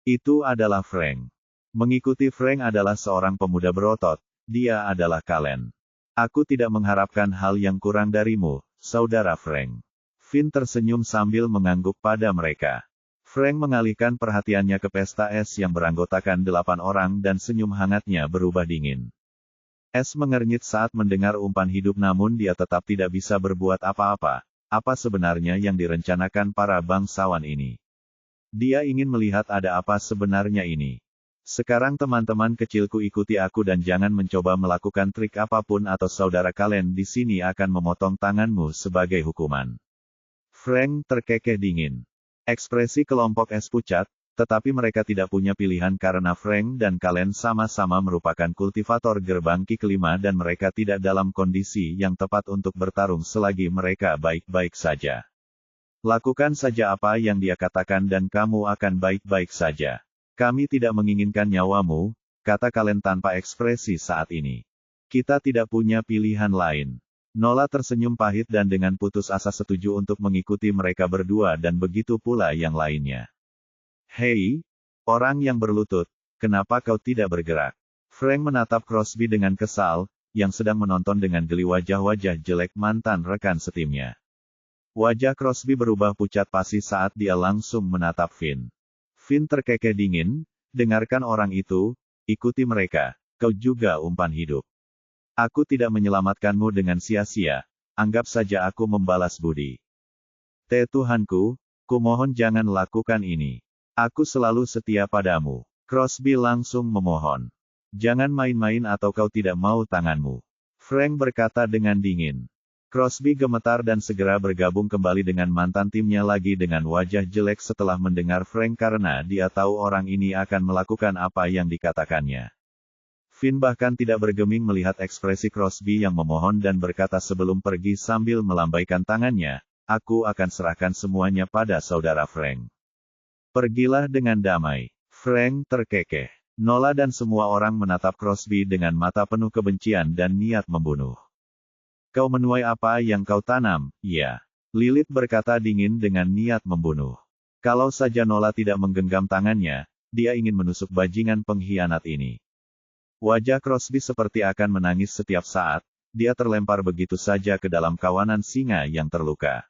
Itu adalah Frank. Mengikuti Frank adalah seorang pemuda berotot, dia adalah Kalen. Aku tidak mengharapkan hal yang kurang darimu, Saudara Frank. Finn tersenyum sambil mengangguk pada mereka. Frank mengalihkan perhatiannya ke pesta es yang beranggotakan 8 orang dan senyum hangatnya berubah dingin. Mengernyit saat mendengar umpan hidup namun dia tetap tidak bisa berbuat apa-apa. Apa sebenarnya yang direncanakan para bangsawan ini? Dia ingin melihat ada apa sebenarnya ini. Sekarang teman-teman kecilku ikuti aku dan jangan mencoba melakukan trik apapun atau saudara kalian di sini akan memotong tanganmu sebagai hukuman. Frank terkekeh dingin. Ekspresi kelompok es pucat, tetapi mereka tidak punya pilihan karena Frank dan Kalen sama-sama merupakan kultivator gerbang Ki kelima dan mereka tidak dalam kondisi yang tepat untuk bertarung selagi mereka baik-baik saja. Lakukan saja apa yang dia katakan dan kamu akan baik-baik saja. Kami tidak menginginkan nyawamu, kata Kalen tanpa ekspresi saat ini. Kita tidak punya pilihan lain. Nola tersenyum pahit dan dengan putus asa setuju untuk mengikuti mereka berdua dan begitu pula yang lainnya. Hei, orang yang berlutut, kenapa kau tidak bergerak? Frank menatap Crosby dengan kesal, yang sedang menonton dengan geli wajah-wajah jelek mantan rekan setimnya. Wajah Crosby berubah pucat pasi saat dia langsung menatap Finn. Finn terkekeh dingin, dengarkan orang itu, ikuti mereka, kau juga umpan hidup. Aku tidak menyelamatkanmu dengan sia-sia, anggap saja aku membalas budi. Tuhanku, kumohon jangan lakukan ini. Aku selalu setia padamu. Crosby langsung memohon. Jangan main-main atau kau tidak mau tanganmu. Frank berkata dengan dingin. Crosby gemetar dan segera bergabung kembali dengan mantan timnya lagi dengan wajah jelek setelah mendengar Frank karena dia tahu orang ini akan melakukan apa yang dikatakannya. Finn bahkan tidak bergeming melihat ekspresi Crosby yang memohon dan berkata sebelum pergi sambil melambaikan tangannya, aku akan serahkan semuanya pada saudara Frank. Pergilah dengan damai. Frank terkekeh. Nola dan semua orang menatap Crosby dengan mata penuh kebencian dan niat membunuh. Kau menuai apa yang kau tanam, ya. Lilith berkata dingin dengan niat membunuh. Kalau saja Nola tidak menggenggam tangannya, dia ingin menusuk bajingan pengkhianat ini. Wajah Crosby seperti akan menangis setiap saat, dia terlempar begitu saja ke dalam kawanan singa yang terluka.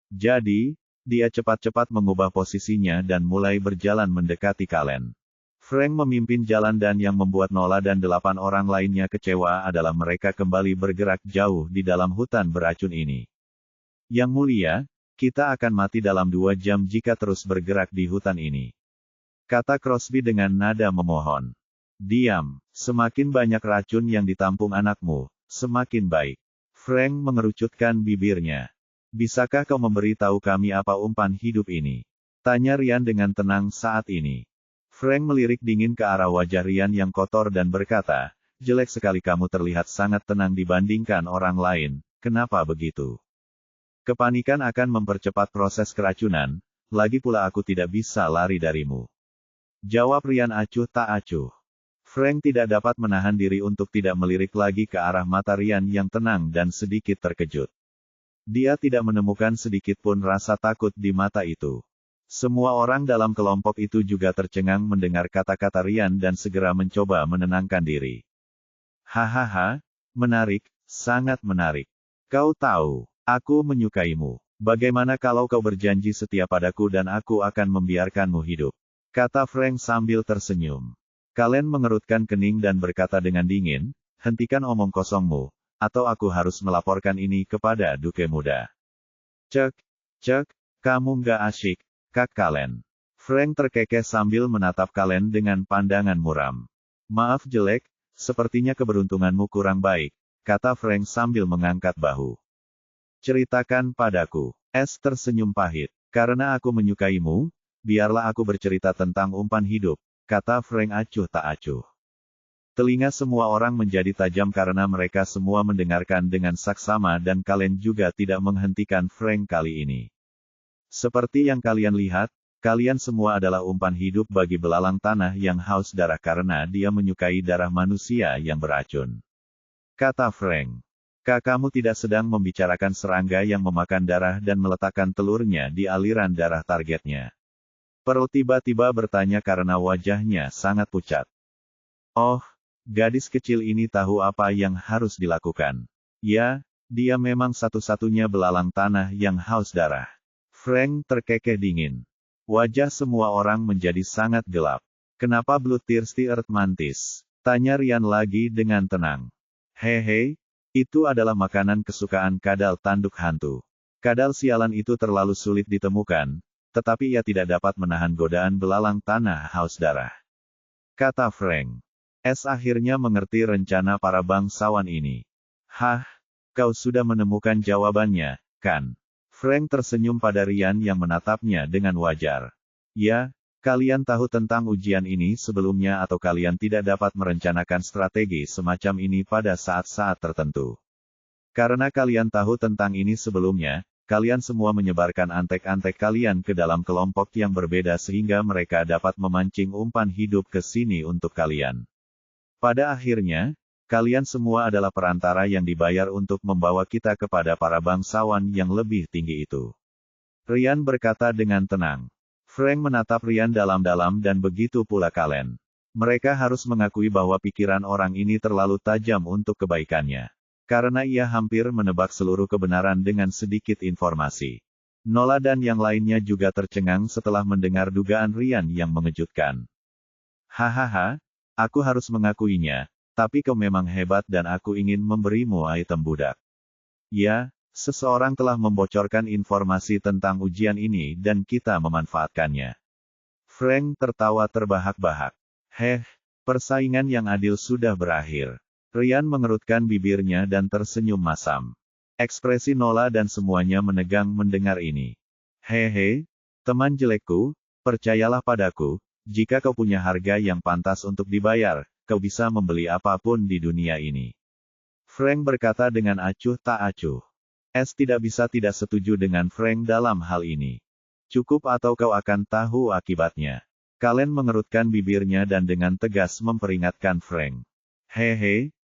Jadi, dia cepat-cepat mengubah posisinya dan mulai berjalan mendekati Kalen. Frank memimpin jalan dan yang membuat Nola dan 8 orang lainnya kecewa adalah mereka kembali bergerak jauh di dalam hutan beracun ini. Yang mulia, kita akan mati dalam 2 jam jika terus bergerak di hutan ini. Kata Crosby dengan nada memohon. Diam, semakin banyak racun yang ditampung anakmu, semakin baik. Frank mengerucutkan bibirnya. Bisakah kau memberi tahu kami apa umpan hidup ini? Tanya Ryan dengan tenang saat ini. Frank melirik dingin ke arah wajah Ryan yang kotor dan berkata, jelek sekali kamu terlihat sangat tenang dibandingkan orang lain, kenapa begitu? Kepanikan akan mempercepat proses keracunan, lagi pula aku tidak bisa lari darimu. Jawab Ryan acuh tak acuh. Frank tidak dapat menahan diri untuk tidak melirik lagi ke arah mata Ryan yang tenang dan sedikit terkejut. Dia tidak menemukan sedikit pun rasa takut di mata itu. Semua orang dalam kelompok itu juga tercengang mendengar kata-kata Ryan dan segera mencoba menenangkan diri. Hahaha, menarik, sangat menarik. Kau tahu, aku menyukaimu. Bagaimana kalau kau berjanji setia padaku dan aku akan membiarkanmu hidup? Kata Frank sambil tersenyum. Kalen mengerutkan kening dan berkata dengan dingin, hentikan omong kosongmu, atau aku harus melaporkan ini kepada Duke Muda. Cek, kamu nggak asyik. Kak Kalen. Frank terkekeh sambil menatap Kalen dengan pandangan muram. Maaf jelek, sepertinya keberuntunganmu kurang baik, kata Frank sambil mengangkat bahu. Ceritakan padaku. Es tersenyum pahit. Karena aku menyukaimu, biarlah aku bercerita tentang umpan hidup, kata Frank acuh tak acuh. Telinga semua orang menjadi tajam karena mereka semua mendengarkan dengan saksama dan Kalen juga tidak menghentikan Frank kali ini. Seperti yang kalian lihat, kalian semua adalah umpan hidup bagi belalang tanah yang haus darah karena dia menyukai darah manusia yang beracun. Kata Frank. Kamu tidak sedang membicarakan serangga yang memakan darah dan meletakkan telurnya di aliran darah targetnya. Pearl tiba-tiba bertanya karena wajahnya sangat pucat. Oh, gadis kecil ini tahu apa yang harus dilakukan. Ya, dia memang satu-satunya belalang tanah yang haus darah. Frank terkekeh dingin. Wajah semua orang menjadi sangat gelap. Kenapa Bloodthirsty Earth Mantis? Tanya Ryan lagi dengan tenang. Hehe, itu adalah makanan kesukaan kadal tanduk hantu. Kadal sialan itu terlalu sulit ditemukan, tetapi ia tidak dapat menahan godaan belalang tanah haus darah. kata Frank. Akhirnya mengerti rencana para bangsawan ini. Hah, kau sudah menemukan jawabannya, kan? Frank tersenyum pada Ryan yang menatapnya dengan wajar. Ya, kalian tahu tentang ujian ini sebelumnya atau kalian tidak dapat merencanakan strategi semacam ini pada saat-saat tertentu. Karena kalian tahu tentang ini sebelumnya, kalian semua menyebarkan antek-antek kalian ke dalam kelompok yang berbeda sehingga mereka dapat memancing umpan hidup ke sini untuk kalian. Pada akhirnya, kalian semua adalah perantara yang dibayar untuk membawa kita kepada para bangsawan yang lebih tinggi itu. Ryan berkata dengan tenang. Frank menatap Ryan dalam-dalam dan begitu pula Kalen. Mereka harus mengakui bahwa pikiran orang ini terlalu tajam untuk kebaikannya. Karena ia hampir menebak seluruh kebenaran dengan sedikit informasi. Nola dan yang lainnya juga tercengang setelah mendengar dugaan Ryan yang mengejutkan. Hahaha, aku harus mengakuinya. Tapi kau memang hebat dan aku ingin memberimu item budak. Ya, seseorang telah membocorkan informasi tentang ujian ini dan kita memanfaatkannya. Frank tertawa terbahak-bahak. Persaingan yang adil sudah berakhir. Ryan mengerutkan bibirnya dan tersenyum masam. Ekspresi Nola dan semuanya menegang mendengar ini. Teman jelekku, percayalah padaku, jika kau punya harga yang pantas untuk dibayar, kau bisa membeli apapun di dunia ini. Frank berkata dengan acuh tak acuh. Tidak bisa tidak setuju dengan Frank dalam hal ini. Cukup atau kau akan tahu akibatnya. Kalen mengerutkan bibirnya dan dengan tegas memperingatkan Frank.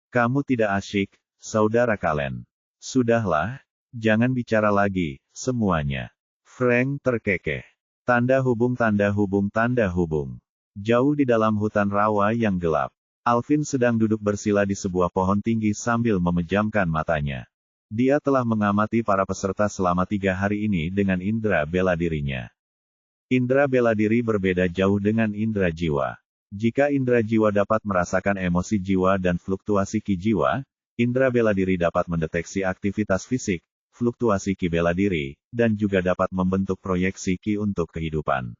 Kamu tidak asyik, saudara Kalen. Sudahlah, jangan bicara lagi, semuanya. Frank terkekeh. Tanda hubung. Jauh di dalam hutan rawa yang gelap. Alvin sedang duduk bersila di sebuah pohon tinggi sambil memejamkan matanya. Dia telah mengamati para peserta selama 3 hari ini dengan indera bela dirinya. Indera bela diri berbeda jauh dengan indera jiwa. Jika indera jiwa dapat merasakan emosi jiwa dan fluktuasi ki jiwa, indera bela diri dapat mendeteksi aktivitas fisik, fluktuasi ki bela diri, dan juga dapat membentuk proyeksi ki untuk kehidupan.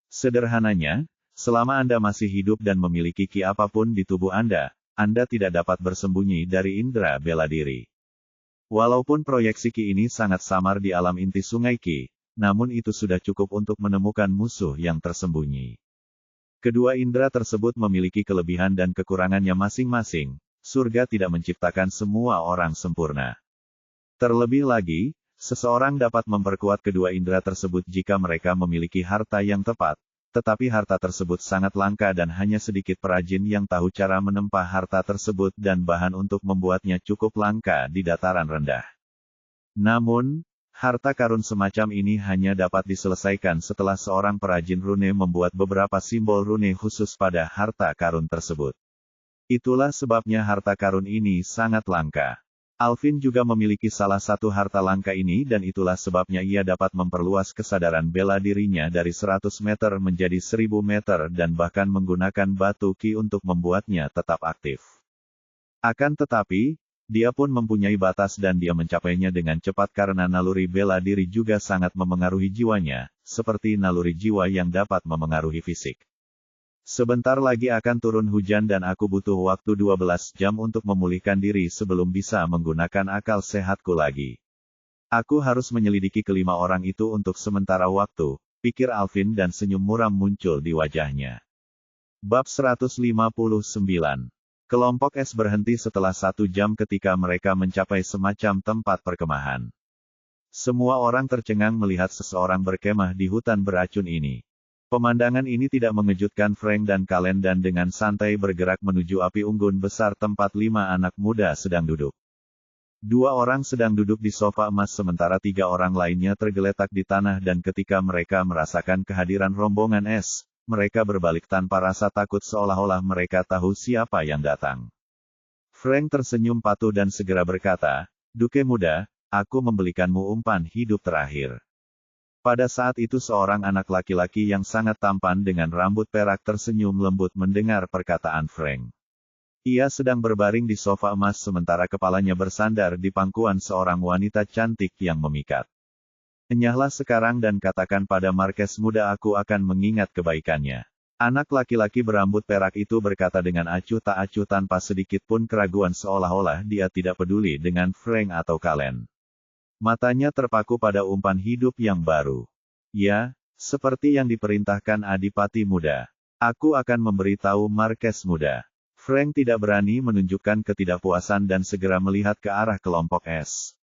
Sederhananya, selama Anda masih hidup dan memiliki ki apapun di tubuh Anda tidak dapat bersembunyi dari indera bela diri. Walaupun proyeksi ki ini sangat samar di alam inti sungai ki, namun itu sudah cukup untuk menemukan musuh yang tersembunyi. Kedua indera tersebut memiliki kelebihan dan kekurangannya masing-masing. Surga tidak menciptakan semua orang sempurna. Terlebih lagi, seseorang dapat memperkuat kedua indera tersebut jika mereka memiliki harta yang tepat. Tetapi harta tersebut sangat langka dan hanya sedikit perajin yang tahu cara menempa harta tersebut dan bahan untuk membuatnya cukup langka di dataran rendah. Namun, harta karun semacam ini hanya dapat diselesaikan setelah seorang perajin rune membuat beberapa simbol rune khusus pada harta karun tersebut. Itulah sebabnya harta karun ini sangat langka. Alvin juga memiliki salah satu harta langka ini dan itulah sebabnya ia dapat memperluas kesadaran bela dirinya dari 100 meter menjadi 1000 meter dan bahkan menggunakan batu ki untuk membuatnya tetap aktif. Akan tetapi, dia pun mempunyai batas dan dia mencapainya dengan cepat karena naluri bela diri juga sangat memengaruhi jiwanya, seperti naluri jiwa yang dapat memengaruhi fisik. Sebentar lagi akan turun hujan dan aku butuh waktu 12 jam untuk memulihkan diri sebelum bisa menggunakan akal sehatku lagi. Aku harus menyelidiki kelima orang itu untuk sementara waktu, pikir Alvin dan senyum muram muncul di wajahnya. Bab 159. Kelompok S berhenti setelah 1 jam ketika mereka mencapai semacam tempat perkemahan. Semua orang tercengang melihat seseorang berkemah di hutan beracun ini. Pemandangan ini tidak mengejutkan Frank dan Kalen dan dengan santai bergerak menuju api unggun besar tempat 5 anak muda sedang duduk. 2 orang sedang duduk di sofa emas sementara 3 orang lainnya tergeletak di tanah dan ketika mereka merasakan kehadiran rombongan es, mereka berbalik tanpa rasa takut seolah-olah mereka tahu siapa yang datang. Frank tersenyum patuh dan segera berkata, "Duke muda, aku membelikanmu umpan hidup terakhir." Pada saat itu seorang anak laki-laki yang sangat tampan dengan rambut perak tersenyum lembut mendengar perkataan Frank. Ia sedang berbaring di sofa emas sementara kepalanya bersandar di pangkuan seorang wanita cantik yang memikat. "Enyahlah sekarang dan katakan pada Marques muda aku akan mengingat kebaikannya." Anak laki-laki berambut perak itu berkata dengan acuh tak acuh tanpa sedikit pun keraguan seolah-olah dia tidak peduli dengan Frank atau Kalen. Matanya terpaku pada umpan hidup yang baru. Ya, seperti yang diperintahkan Adipati Muda. Aku akan memberitahu Marquez Muda. Frank tidak berani menunjukkan ketidakpuasan dan segera melihat ke arah kelompok S.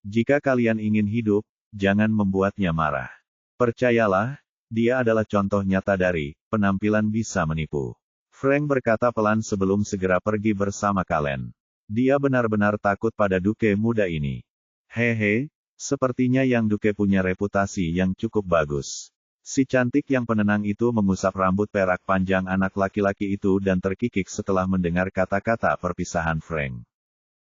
Jika kalian ingin hidup, jangan membuatnya marah. Percayalah, dia adalah contoh nyata dari penampilan bisa menipu. Frank berkata pelan sebelum segera pergi bersama Kalen. Dia benar-benar takut pada Duke muda ini. Hehe, sepertinya yang Duke punya reputasi yang cukup bagus. Si cantik yang penenang itu mengusap rambut perak panjang anak laki-laki itu dan terkikik setelah mendengar kata-kata perpisahan Frank.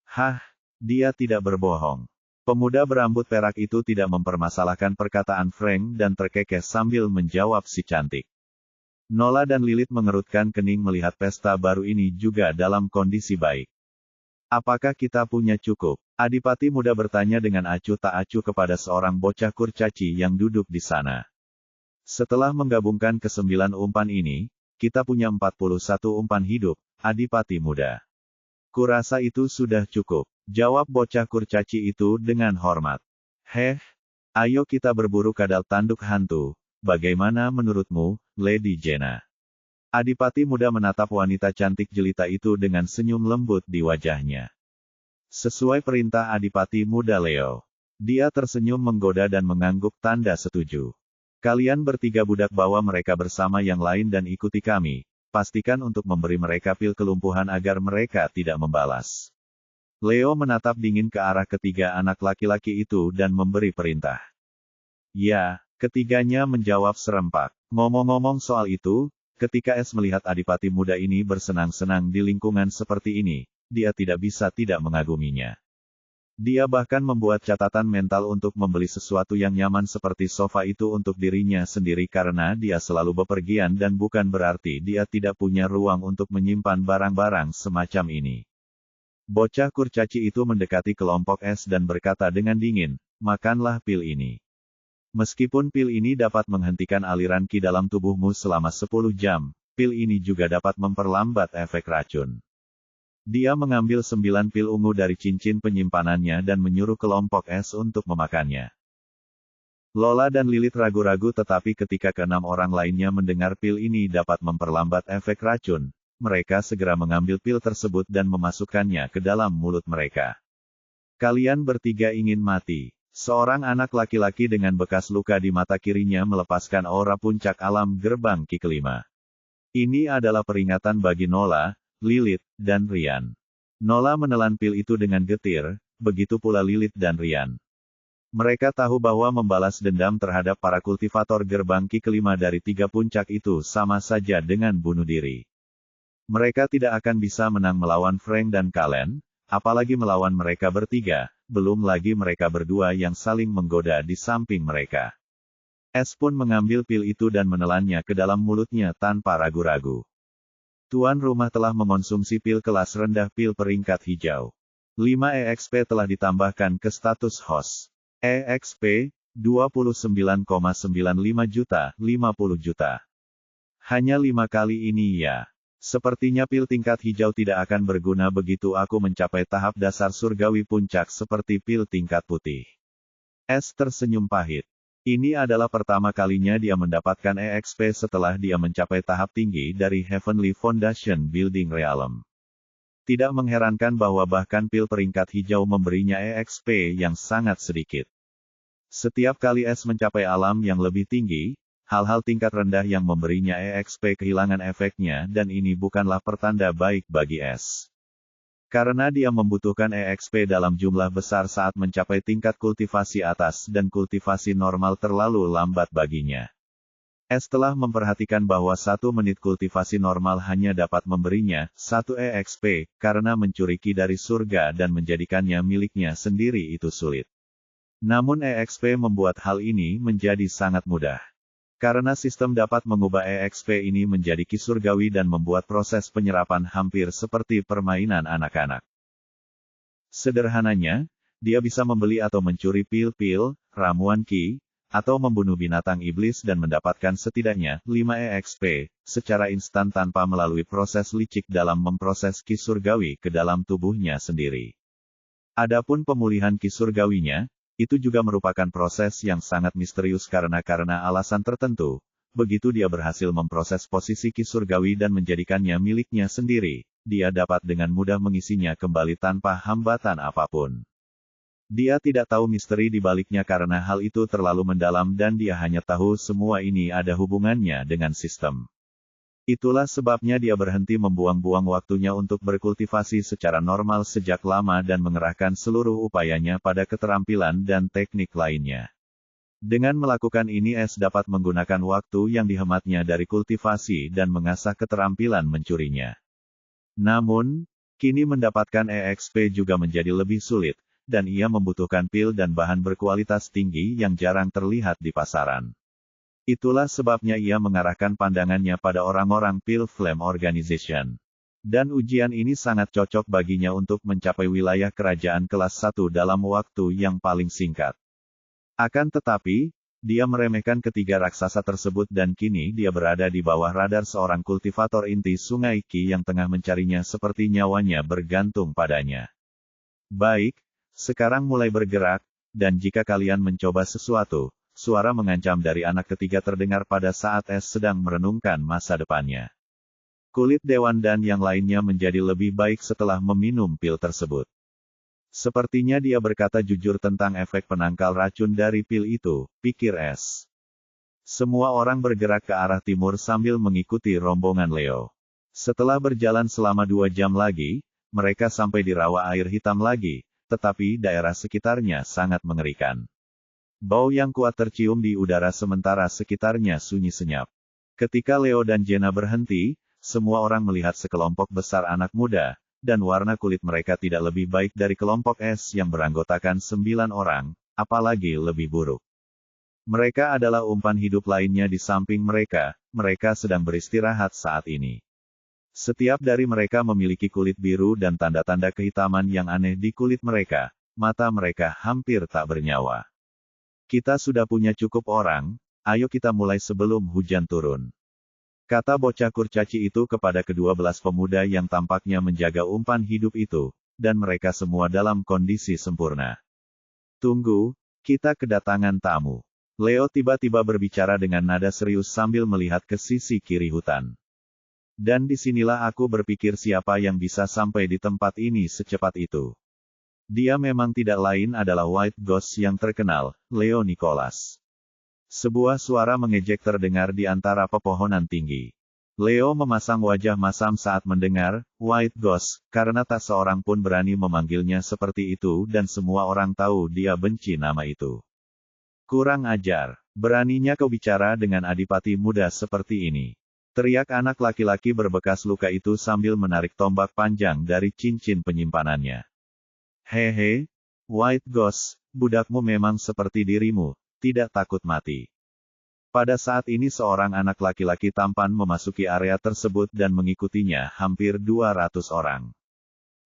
Hah, dia tidak berbohong. Pemuda berambut perak itu tidak mempermasalahkan perkataan Frank dan terkekeh sambil menjawab si cantik. Nola dan Lilith mengerutkan kening melihat pesta baru ini juga dalam kondisi baik. Apakah kita punya cukup? Adipati Muda bertanya dengan acuh tak acuh kepada seorang bocah kurcaci yang duduk di sana. Setelah menggabungkan ke-9 umpan ini, kita punya 41 umpan hidup, Adipati Muda. Kurasa itu sudah cukup. Jawab bocah kurcaci itu dengan hormat. Heh, ayo kita berburu kadal tanduk hantu. Bagaimana menurutmu, Lady Jenna? Adipati Muda menatap wanita cantik jelita itu dengan senyum lembut di wajahnya. Sesuai perintah Adipati Muda Leo. Dia tersenyum menggoda dan mengangguk tanda setuju. Kalian bertiga budak bawa mereka bersama yang lain dan ikuti kami. Pastikan untuk memberi mereka pil kelumpuhan agar mereka tidak membalas. Leo menatap dingin ke arah ketiga anak laki-laki itu dan memberi perintah. Ya, ketiganya menjawab serempak. Ngomong-ngomong soal itu, ketika Es melihat Adipati Muda ini bersenang-senang di lingkungan seperti ini, dia tidak bisa tidak mengaguminya. Dia bahkan membuat catatan mental untuk membeli sesuatu yang nyaman seperti sofa itu untuk dirinya sendiri karena dia selalu bepergian dan bukan berarti dia tidak punya ruang untuk menyimpan barang-barang semacam ini. Bocah kurcaci itu mendekati kelompok S dan berkata dengan dingin, makanlah pil ini. Meskipun pil ini dapat menghentikan aliran ki dalam tubuhmu selama 10 jam, pil ini juga dapat memperlambat efek racun. Dia mengambil 9 pil ungu dari cincin penyimpanannya dan menyuruh kelompok S untuk memakannya. Lola dan Lilith ragu-ragu tetapi ketika ke-6 orang lainnya mendengar pil ini dapat memperlambat efek racun, mereka segera mengambil pil tersebut dan memasukkannya ke dalam mulut mereka. Kalian bertiga ingin mati. Seorang anak laki-laki dengan bekas luka di mata kirinya melepaskan aura puncak alam gerbang ki kelima. Ini adalah peringatan bagi Nola, Lilith, dan Ryan. Nola menelan pil itu dengan getir, begitu pula Lilith dan Ryan. Mereka tahu bahwa membalas dendam terhadap para kultivator gerbang ki kelima dari 3 puncak itu sama saja dengan bunuh diri. Mereka tidak akan bisa menang melawan Frank dan Kalen, apalagi melawan mereka bertiga, belum lagi mereka berdua yang saling menggoda di samping mereka. Es pun mengambil pil itu dan menelannya ke dalam mulutnya tanpa ragu-ragu. Tuan rumah telah mengonsumsi pil kelas rendah pil peringkat hijau. 5 EXP telah ditambahkan ke status host. EXP, 29,95 juta, 50 juta. Hanya 5 kali ini ya. Sepertinya pil tingkat hijau tidak akan berguna begitu aku mencapai tahap dasar surgawi puncak seperti pil tingkat putih. Es tersenyum pahit. Ini adalah pertama kalinya dia mendapatkan EXP setelah dia mencapai tahap tinggi dari Heavenly Foundation Building Realm. Tidak mengherankan bahwa bahkan pil peringkat hijau memberinya EXP yang sangat sedikit. Setiap kali Es mencapai alam yang lebih tinggi, hal-hal tingkat rendah yang memberinya EXP kehilangan efeknya dan ini bukanlah pertanda baik bagi Es. Karena dia membutuhkan EXP dalam jumlah besar saat mencapai tingkat kultivasi atas dan kultivasi normal terlalu lambat baginya. Es telah memperhatikan bahwa 1 menit kultivasi normal hanya dapat memberinya 1 EXP, karena mencuri ki dari surga dan menjadikannya miliknya sendiri itu sulit. Namun EXP membuat hal ini menjadi sangat mudah. Karena sistem dapat mengubah EXP ini menjadi ki surgawi dan membuat proses penyerapan hampir seperti permainan anak-anak. Sederhananya, dia bisa membeli atau mencuri pil-pil, ramuan ki, atau membunuh binatang iblis dan mendapatkan setidaknya 5 EXP, secara instan tanpa melalui proses licik dalam memproses ki surgawi ke dalam tubuhnya sendiri. Adapun pemulihan ki surgawinya, itu juga merupakan proses yang sangat misterius karena alasan tertentu. Begitu dia berhasil memproses posisi ki surgawi dan menjadikannya miliknya sendiri, dia dapat dengan mudah mengisinya kembali tanpa hambatan apapun. Dia tidak tahu misteri di baliknya karena hal itu terlalu mendalam dan dia hanya tahu semua ini ada hubungannya dengan sistem. Itulah sebabnya dia berhenti membuang-buang waktunya untuk berkultivasi secara normal sejak lama dan mengerahkan seluruh upayanya pada keterampilan dan teknik lainnya. Dengan melakukan ini dapat menggunakan waktu yang dihematnya dari kultivasi dan mengasah keterampilan mencurinya. Namun, kini mendapatkan EXP juga menjadi lebih sulit, dan ia membutuhkan pil dan bahan berkualitas tinggi yang jarang terlihat di pasaran. Itulah sebabnya ia mengarahkan pandangannya pada orang-orang Pil Flame Organization. Dan ujian ini sangat cocok baginya untuk mencapai wilayah kerajaan kelas 1 dalam waktu yang paling singkat. Akan tetapi, dia meremehkan ketiga raksasa tersebut dan kini dia berada di bawah radar seorang kultivator inti Sungai Ki yang tengah mencarinya seperti nyawanya bergantung padanya. Baik, sekarang mulai bergerak, dan jika kalian mencoba sesuatu, suara mengancam dari anak ketiga terdengar pada saat sedang merenungkan masa depannya. Kulit Dewan dan yang lainnya menjadi lebih baik setelah meminum pil tersebut. Sepertinya dia berkata jujur tentang efek penangkal racun dari pil itu, pikir Semua orang bergerak ke arah timur sambil mengikuti rombongan Leo. Setelah berjalan selama 2 jam lagi, mereka sampai di rawa air hitam lagi. Tetapi daerah sekitarnya sangat mengerikan. Bau yang kuat tercium di udara sementara sekitarnya sunyi senyap. Ketika Leo dan Jenna berhenti, semua orang melihat sekelompok besar anak muda, dan warna kulit mereka tidak lebih baik dari kelompok yang beranggotakan 9 orang, apalagi lebih buruk. Mereka adalah umpan hidup lainnya di samping mereka, mereka sedang beristirahat saat ini. Setiap dari mereka memiliki kulit biru dan tanda-tanda kehitaman yang aneh di kulit mereka, mata mereka hampir tak bernyawa. Kita sudah punya cukup orang, ayo kita mulai sebelum hujan turun. Kata bocah kurcaci itu kepada ke-12 pemuda yang tampaknya menjaga umpan hidup itu, dan mereka semua dalam kondisi sempurna. Tunggu, kita kedatangan tamu. Leo tiba-tiba berbicara dengan nada serius sambil melihat ke sisi kiri hutan. Dan disinilah aku berpikir siapa yang bisa sampai di tempat ini secepat itu. Dia memang tidak lain adalah White Ghost yang terkenal, Leo Nicholas. Sebuah suara mengejek terdengar di antara pepohonan tinggi. Leo memasang wajah masam saat mendengar White Ghost, karena tak seorang pun berani memanggilnya seperti itu dan semua orang tahu dia benci nama itu. Kurang ajar, beraninya kau bicara dengan adipati muda seperti ini. Teriak anak laki-laki berbekas luka itu sambil menarik tombak panjang dari cincin penyimpanannya. Hehe, White Ghost, budakmu memang seperti dirimu, tidak takut mati. Pada saat ini seorang anak laki-laki tampan memasuki area tersebut dan mengikutinya hampir 200 orang.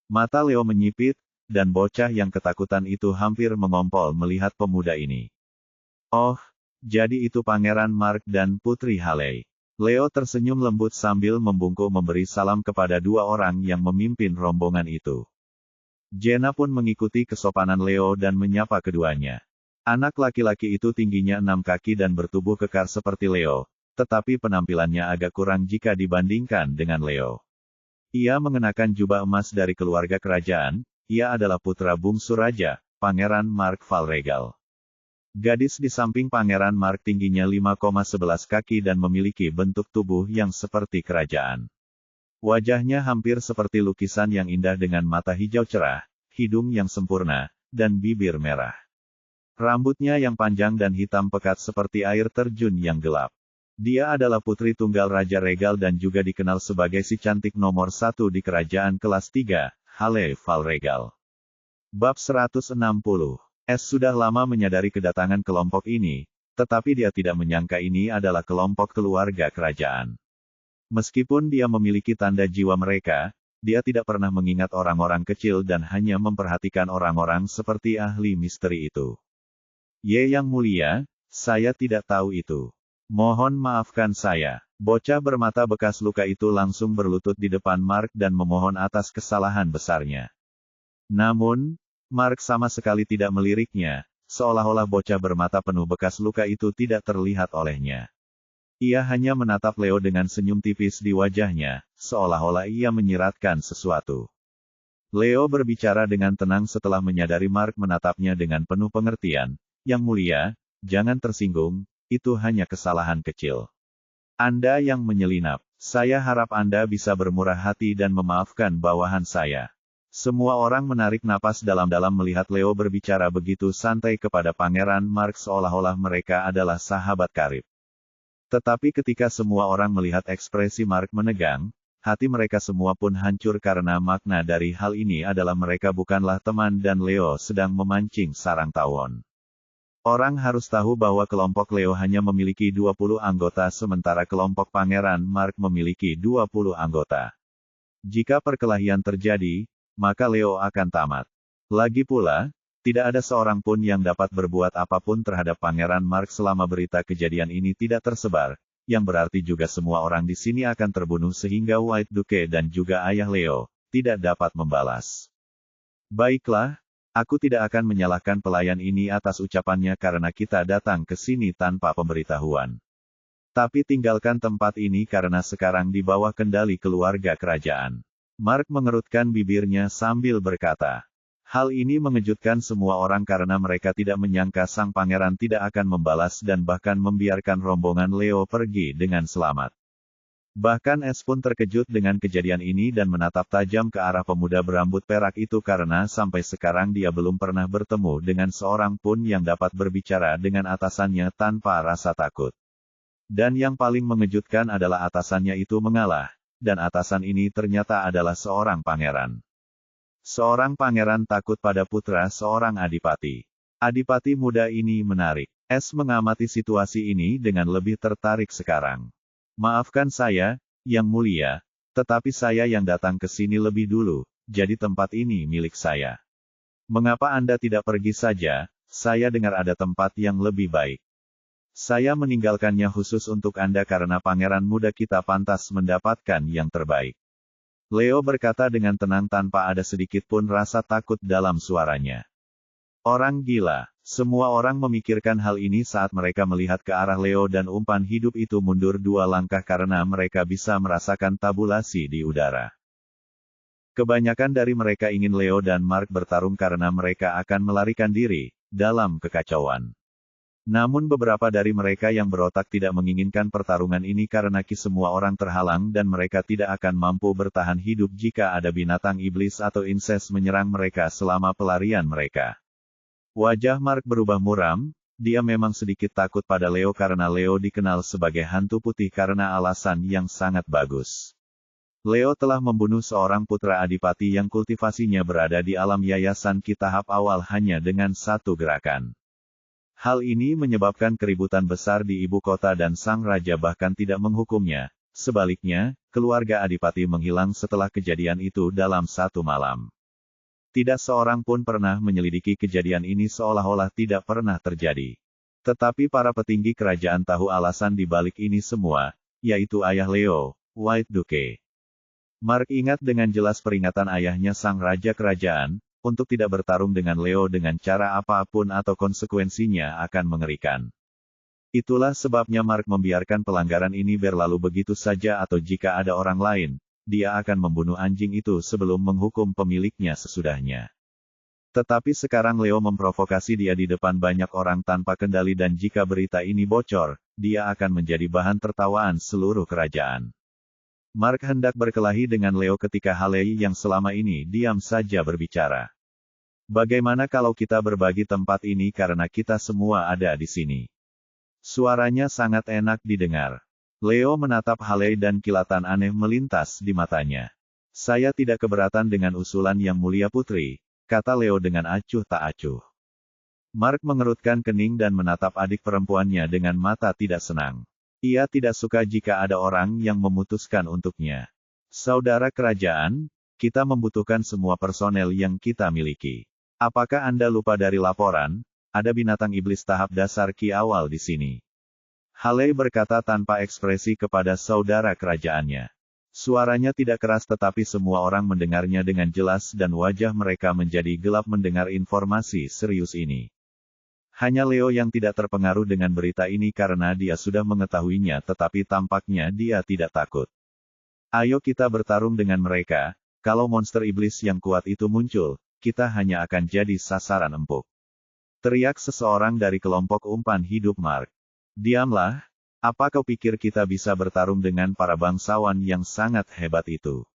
Mata Leo menyipit, dan bocah yang ketakutan itu hampir mengompol melihat pemuda ini. Oh, jadi itu Pangeran Mark dan Putri Haley. Leo tersenyum lembut sambil membungkuk memberi salam kepada 2 orang yang memimpin rombongan itu. Jenna pun mengikuti kesopanan Leo dan menyapa keduanya. Anak laki-laki itu tingginya 6 kaki dan bertubuh kekar seperti Leo, tetapi penampilannya agak kurang jika dibandingkan dengan Leo. Ia mengenakan jubah emas dari keluarga kerajaan, ia adalah putra bungsu raja, Pangeran Mark Valregal. Gadis di samping Pangeran Mark tingginya 5,11 kaki dan memiliki bentuk tubuh yang seperti kerajaan. Wajahnya hampir seperti lukisan yang indah dengan mata hijau cerah, hidung yang sempurna, dan bibir merah. Rambutnya yang panjang dan hitam pekat seperti air terjun yang gelap. Dia adalah putri tunggal Raja Regal dan juga dikenal sebagai si cantik nomor 1 di kerajaan kelas 3, Haley Valregal. Bab 160. Sudah lama menyadari kedatangan kelompok ini, tetapi dia tidak menyangka ini adalah kelompok keluarga kerajaan. Meskipun dia memiliki tanda jiwa mereka, dia tidak pernah mengingat orang-orang kecil dan hanya memperhatikan orang-orang seperti ahli misteri itu. Yang mulia, Saya tidak tahu itu. Mohon maafkan saya. Bocah bermata bekas luka itu langsung berlutut di depan Mark dan memohon atas kesalahan besarnya. Namun, Mark sama sekali tidak meliriknya, seolah-olah bocah bermata penuh bekas luka itu tidak terlihat olehnya. Ia hanya menatap Leo dengan senyum tipis di wajahnya, seolah-olah ia menyiratkan sesuatu. Leo berbicara dengan tenang setelah menyadari Mark menatapnya dengan penuh pengertian. Yang mulia, jangan tersinggung, itu hanya kesalahan kecil. Anda yang menyelinap, saya harap Anda bisa bermurah hati dan memaafkan bawahan saya. Semua orang menarik napas dalam-dalam melihat Leo berbicara begitu santai kepada Pangeran Mark seolah-olah mereka adalah sahabat karib. Tetapi ketika semua orang melihat ekspresi Mark menegang, hati mereka semua pun hancur karena makna dari hal ini adalah mereka bukanlah teman dan Leo sedang memancing sarang tawon. Orang harus tahu bahwa kelompok Leo hanya memiliki 20 anggota sementara kelompok Pangeran Mark memiliki 20 anggota. Jika perkelahian terjadi, maka Leo akan tamat. Lagi pula, tidak ada seorang pun yang dapat berbuat apapun terhadap Pangeran Mark selama berita kejadian ini tidak tersebar, yang berarti juga semua orang di sini akan terbunuh sehingga White Duke dan juga ayah Leo tidak dapat membalas. Baiklah, aku tidak akan menyalahkan pelayan ini atas ucapannya karena kita datang ke sini tanpa pemberitahuan. Tapi tinggalkan tempat ini karena sekarang di bawah kendali keluarga kerajaan. Mark mengerutkan bibirnya sambil berkata. Hal ini mengejutkan semua orang karena mereka tidak menyangka sang pangeran tidak akan membalas dan bahkan membiarkan rombongan Leo pergi dengan selamat. Bahkan Es pun terkejut dengan kejadian ini dan menatap tajam ke arah pemuda berambut perak itu karena sampai sekarang dia belum pernah bertemu dengan seorang pun yang dapat berbicara dengan atasannya tanpa rasa takut. Dan yang paling mengejutkan adalah atasannya itu mengalah. Dan atasan ini ternyata adalah seorang pangeran. Seorang pangeran takut pada putra seorang adipati. Adipati muda ini menarik. Es mengamati situasi ini dengan lebih tertarik sekarang. Maafkan saya, Yang Mulia, tetapi saya yang datang ke sini lebih dulu, jadi tempat ini milik saya. Mengapa Anda tidak pergi saja? Saya dengar ada tempat yang lebih baik. Saya meninggalkannya khusus untuk Anda karena pangeran muda kita pantas mendapatkan yang terbaik. Leo berkata dengan tenang tanpa ada sedikit pun rasa takut dalam suaranya. Orang gila. Semua orang memikirkan hal ini saat mereka melihat ke arah Leo dan umpan hidup itu mundur 2 langkah karena mereka bisa merasakan tabulasi di udara. Kebanyakan dari mereka ingin Leo dan Mark bertarung karena mereka akan melarikan diri dalam kekacauan. Namun beberapa dari mereka yang berotak tidak menginginkan pertarungan ini karena semua orang terhalang dan mereka tidak akan mampu bertahan hidup jika ada binatang iblis atau inses menyerang mereka selama pelarian mereka. Wajah Mark berubah muram, dia memang sedikit takut pada Leo karena Leo dikenal sebagai hantu putih karena alasan yang sangat bagus. Leo telah membunuh seorang putra adipati yang kultivasinya berada di alam yayasan Ki tahap awal hanya dengan satu gerakan. Hal ini menyebabkan keributan besar di ibu kota dan sang raja bahkan tidak menghukumnya. Sebaliknya, keluarga adipati menghilang setelah kejadian itu dalam satu malam. Tidak seorang pun pernah menyelidiki kejadian ini seolah-olah tidak pernah terjadi. Tetapi para petinggi kerajaan tahu alasan di balik ini semua, yaitu ayah Leo, White Duke. Mark ingat dengan jelas peringatan ayahnya sang raja kerajaan, untuk tidak bertarung dengan Leo dengan cara apapun atau konsekuensinya akan mengerikan. Itulah sebabnya Mark membiarkan pelanggaran ini berlalu begitu saja atau jika ada orang lain, dia akan membunuh anjing itu sebelum menghukum pemiliknya sesudahnya. Tetapi sekarang Leo memprovokasi dia di depan banyak orang tanpa kendali dan jika berita ini bocor, dia akan menjadi bahan tertawaan seluruh kerajaan. Mark hendak berkelahi dengan Leo ketika Haley yang selama ini diam saja berbicara. Bagaimana kalau kita berbagi tempat ini karena kita semua ada di sini? Suaranya sangat enak didengar. Leo menatap Haley dan kilatan aneh melintas di matanya. Saya tidak keberatan dengan usulan Yang Mulia Putri, kata Leo dengan acuh tak acuh. Mark mengerutkan kening dan menatap adik perempuannya dengan mata tidak senang. Ia tidak suka jika ada orang yang memutuskan untuknya. Saudara kerajaan, kita membutuhkan semua personel yang kita miliki. Apakah Anda lupa dari laporan? ada binatang iblis tahap dasar ki awal di sini. Haley berkata tanpa ekspresi kepada saudara kerajaannya. Suaranya tidak keras tetapi semua orang mendengarnya dengan jelas dan wajah mereka menjadi gelap mendengar informasi serius ini. Hanya Leo yang tidak terpengaruh dengan berita ini karena dia sudah mengetahuinya tetapi tampaknya dia tidak takut. Ayo kita bertarung dengan mereka, kalau monster iblis yang kuat itu muncul, kita hanya akan jadi sasaran empuk. Teriak seseorang dari kelompok umpan hidup Mark. Diamlah, apa kau pikir kita bisa bertarung dengan para bangsawan yang sangat hebat itu?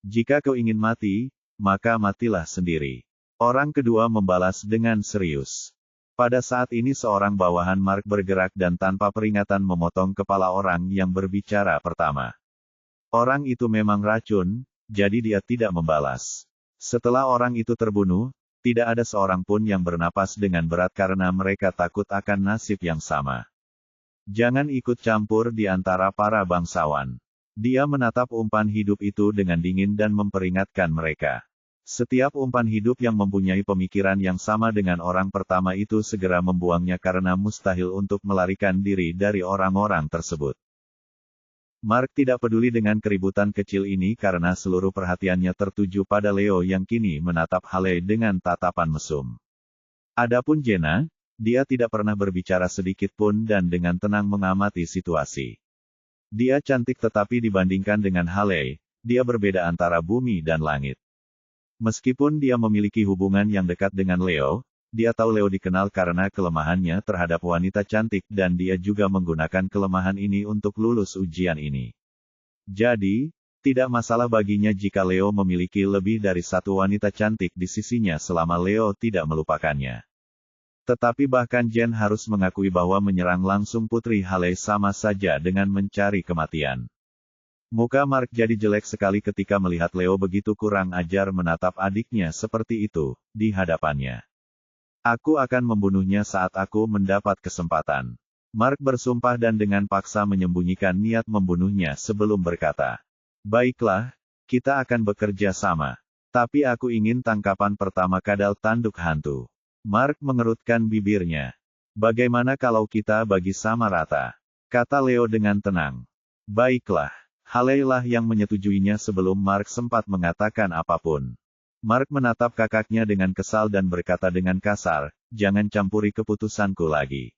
Jika kau ingin mati, maka matilah sendiri. Orang kedua membalas dengan serius. Pada saat ini seorang bawahan Mark bergerak dan tanpa peringatan memotong kepala orang yang berbicara pertama. Orang itu memang racun, jadi dia tidak membalas. Setelah orang itu terbunuh, tidak ada seorang pun yang bernapas dengan berat karena mereka takut akan nasib yang sama. Jangan ikut campur di antara para bangsawan. Dia menatap umpan hidup itu dengan dingin dan memperingatkan mereka. Setiap umpan hidup yang mempunyai pemikiran yang sama dengan orang pertama itu segera membuangnya karena mustahil untuk melarikan diri dari orang-orang tersebut. Mark tidak peduli dengan keributan kecil ini karena seluruh perhatiannya tertuju pada Leo yang kini menatap Haley dengan tatapan mesum. Adapun Jenna, dia tidak pernah berbicara sedikit pun dan dengan tenang mengamati situasi. Dia cantik tetapi dibandingkan dengan Haley, dia berbeda antara bumi dan langit. Meskipun dia memiliki hubungan yang dekat dengan Leo, dia tahu Leo dikenal karena kelemahannya terhadap wanita cantik dan dia juga menggunakan kelemahan ini untuk lulus ujian ini. Jadi, tidak masalah baginya jika Leo memiliki lebih dari satu wanita cantik di sisinya selama Leo tidak melupakannya. Tetapi bahkan Jen harus mengakui bahwa menyerang langsung Putri Haley sama saja dengan mencari kematian. Muka Mark jadi jelek sekali ketika melihat Leo begitu kurang ajar menatap adiknya seperti itu, di hadapannya. Aku akan membunuhnya saat aku mendapat kesempatan. Mark bersumpah dan dengan paksa menyembunyikan niat membunuhnya sebelum berkata, "Baiklah, kita akan bekerja sama. Tapi aku ingin tangkapan pertama kadal tanduk hantu." Mark mengerutkan bibirnya. "Bagaimana kalau kita bagi sama rata?" kata Leo dengan tenang. "Baiklah." Haley lah yang menyetujuinya sebelum Mark sempat mengatakan apapun. Mark menatap kakaknya dengan kesal dan berkata dengan kasar, "Jangan campuri keputusanku lagi."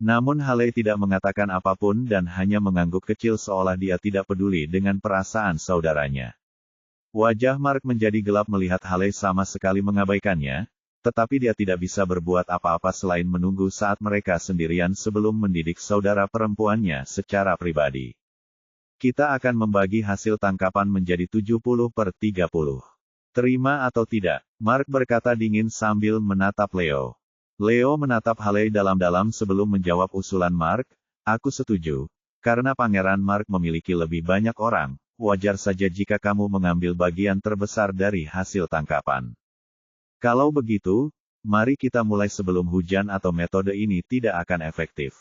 Namun Haley tidak mengatakan apapun dan hanya mengangguk kecil seolah dia tidak peduli dengan perasaan saudaranya. Wajah Mark menjadi gelap melihat Haley sama sekali mengabaikannya, tetapi dia tidak bisa berbuat apa-apa selain menunggu saat mereka sendirian sebelum mendidik saudara perempuannya secara pribadi. Kita akan membagi hasil tangkapan menjadi 70/30. Terima atau tidak? Mark berkata dingin sambil menatap Leo. Leo menatap Haley dalam-dalam sebelum menjawab usulan Mark, "Aku setuju. Karena Pangeran Mark memiliki lebih banyak orang, wajar saja jika kamu mengambil bagian terbesar dari hasil tangkapan. Kalau begitu, mari kita mulai sebelum hujan atau metode ini tidak akan efektif."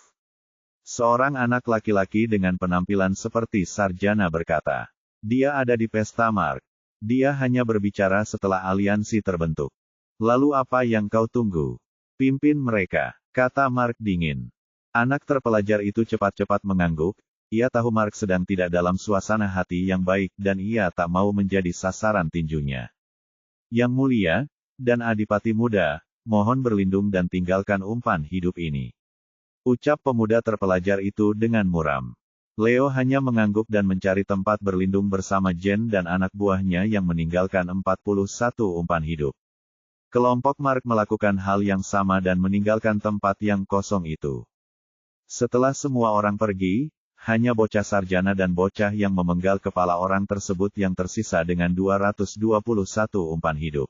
Seorang anak laki-laki dengan penampilan seperti sarjana berkata. Dia ada di pesta Mark. Dia hanya berbicara setelah aliansi terbentuk. "Lalu apa yang kau tunggu? Pimpin mereka," kata Mark dingin. Anak terpelajar itu cepat-cepat mengangguk. Ia tahu Mark sedang tidak dalam suasana hati yang baik dan ia tak mau menjadi sasaran tinjunya. "Yang mulia, dan Adipati Muda, mohon berlindung dan tinggalkan umpan hidup ini," ucap pemuda terpelajar itu dengan muram. Leo hanya mengangguk dan mencari tempat berlindung bersama Jen dan anak buahnya yang meninggalkan 41 umpan hidup. Kelompok Mark melakukan hal yang sama dan meninggalkan tempat yang kosong itu. Setelah semua orang pergi, hanya bocah sarjana dan bocah yang memenggal kepala orang tersebut yang tersisa dengan 221 umpan hidup.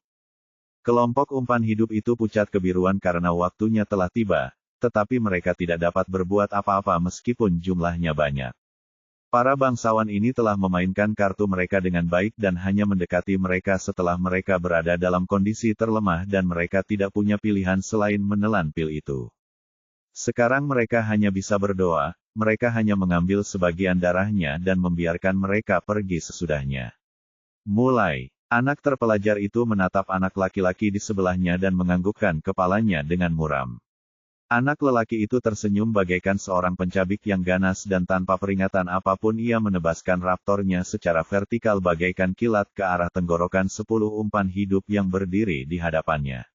Kelompok umpan hidup itu pucat kebiruan karena waktunya telah tiba, tetapi mereka tidak dapat berbuat apa-apa meskipun jumlahnya banyak. Para bangsawan ini telah memainkan kartu mereka dengan baik dan hanya mendekati mereka setelah mereka berada dalam kondisi terlemah dan mereka tidak punya pilihan selain menelan pil itu. Sekarang mereka hanya bisa berdoa, mereka hanya mengambil sebagian darahnya dan membiarkan mereka pergi sesudahnya. Mulai. Anak terpelajar itu menatap anak laki-laki di sebelahnya dan menganggukkan kepalanya dengan muram. Anak lelaki itu tersenyum bagaikan seorang pencabik yang ganas dan tanpa peringatan apapun ia menebaskan raptornya secara vertikal bagaikan kilat ke arah tenggorokan 10 umpan hidup yang berdiri di hadapannya.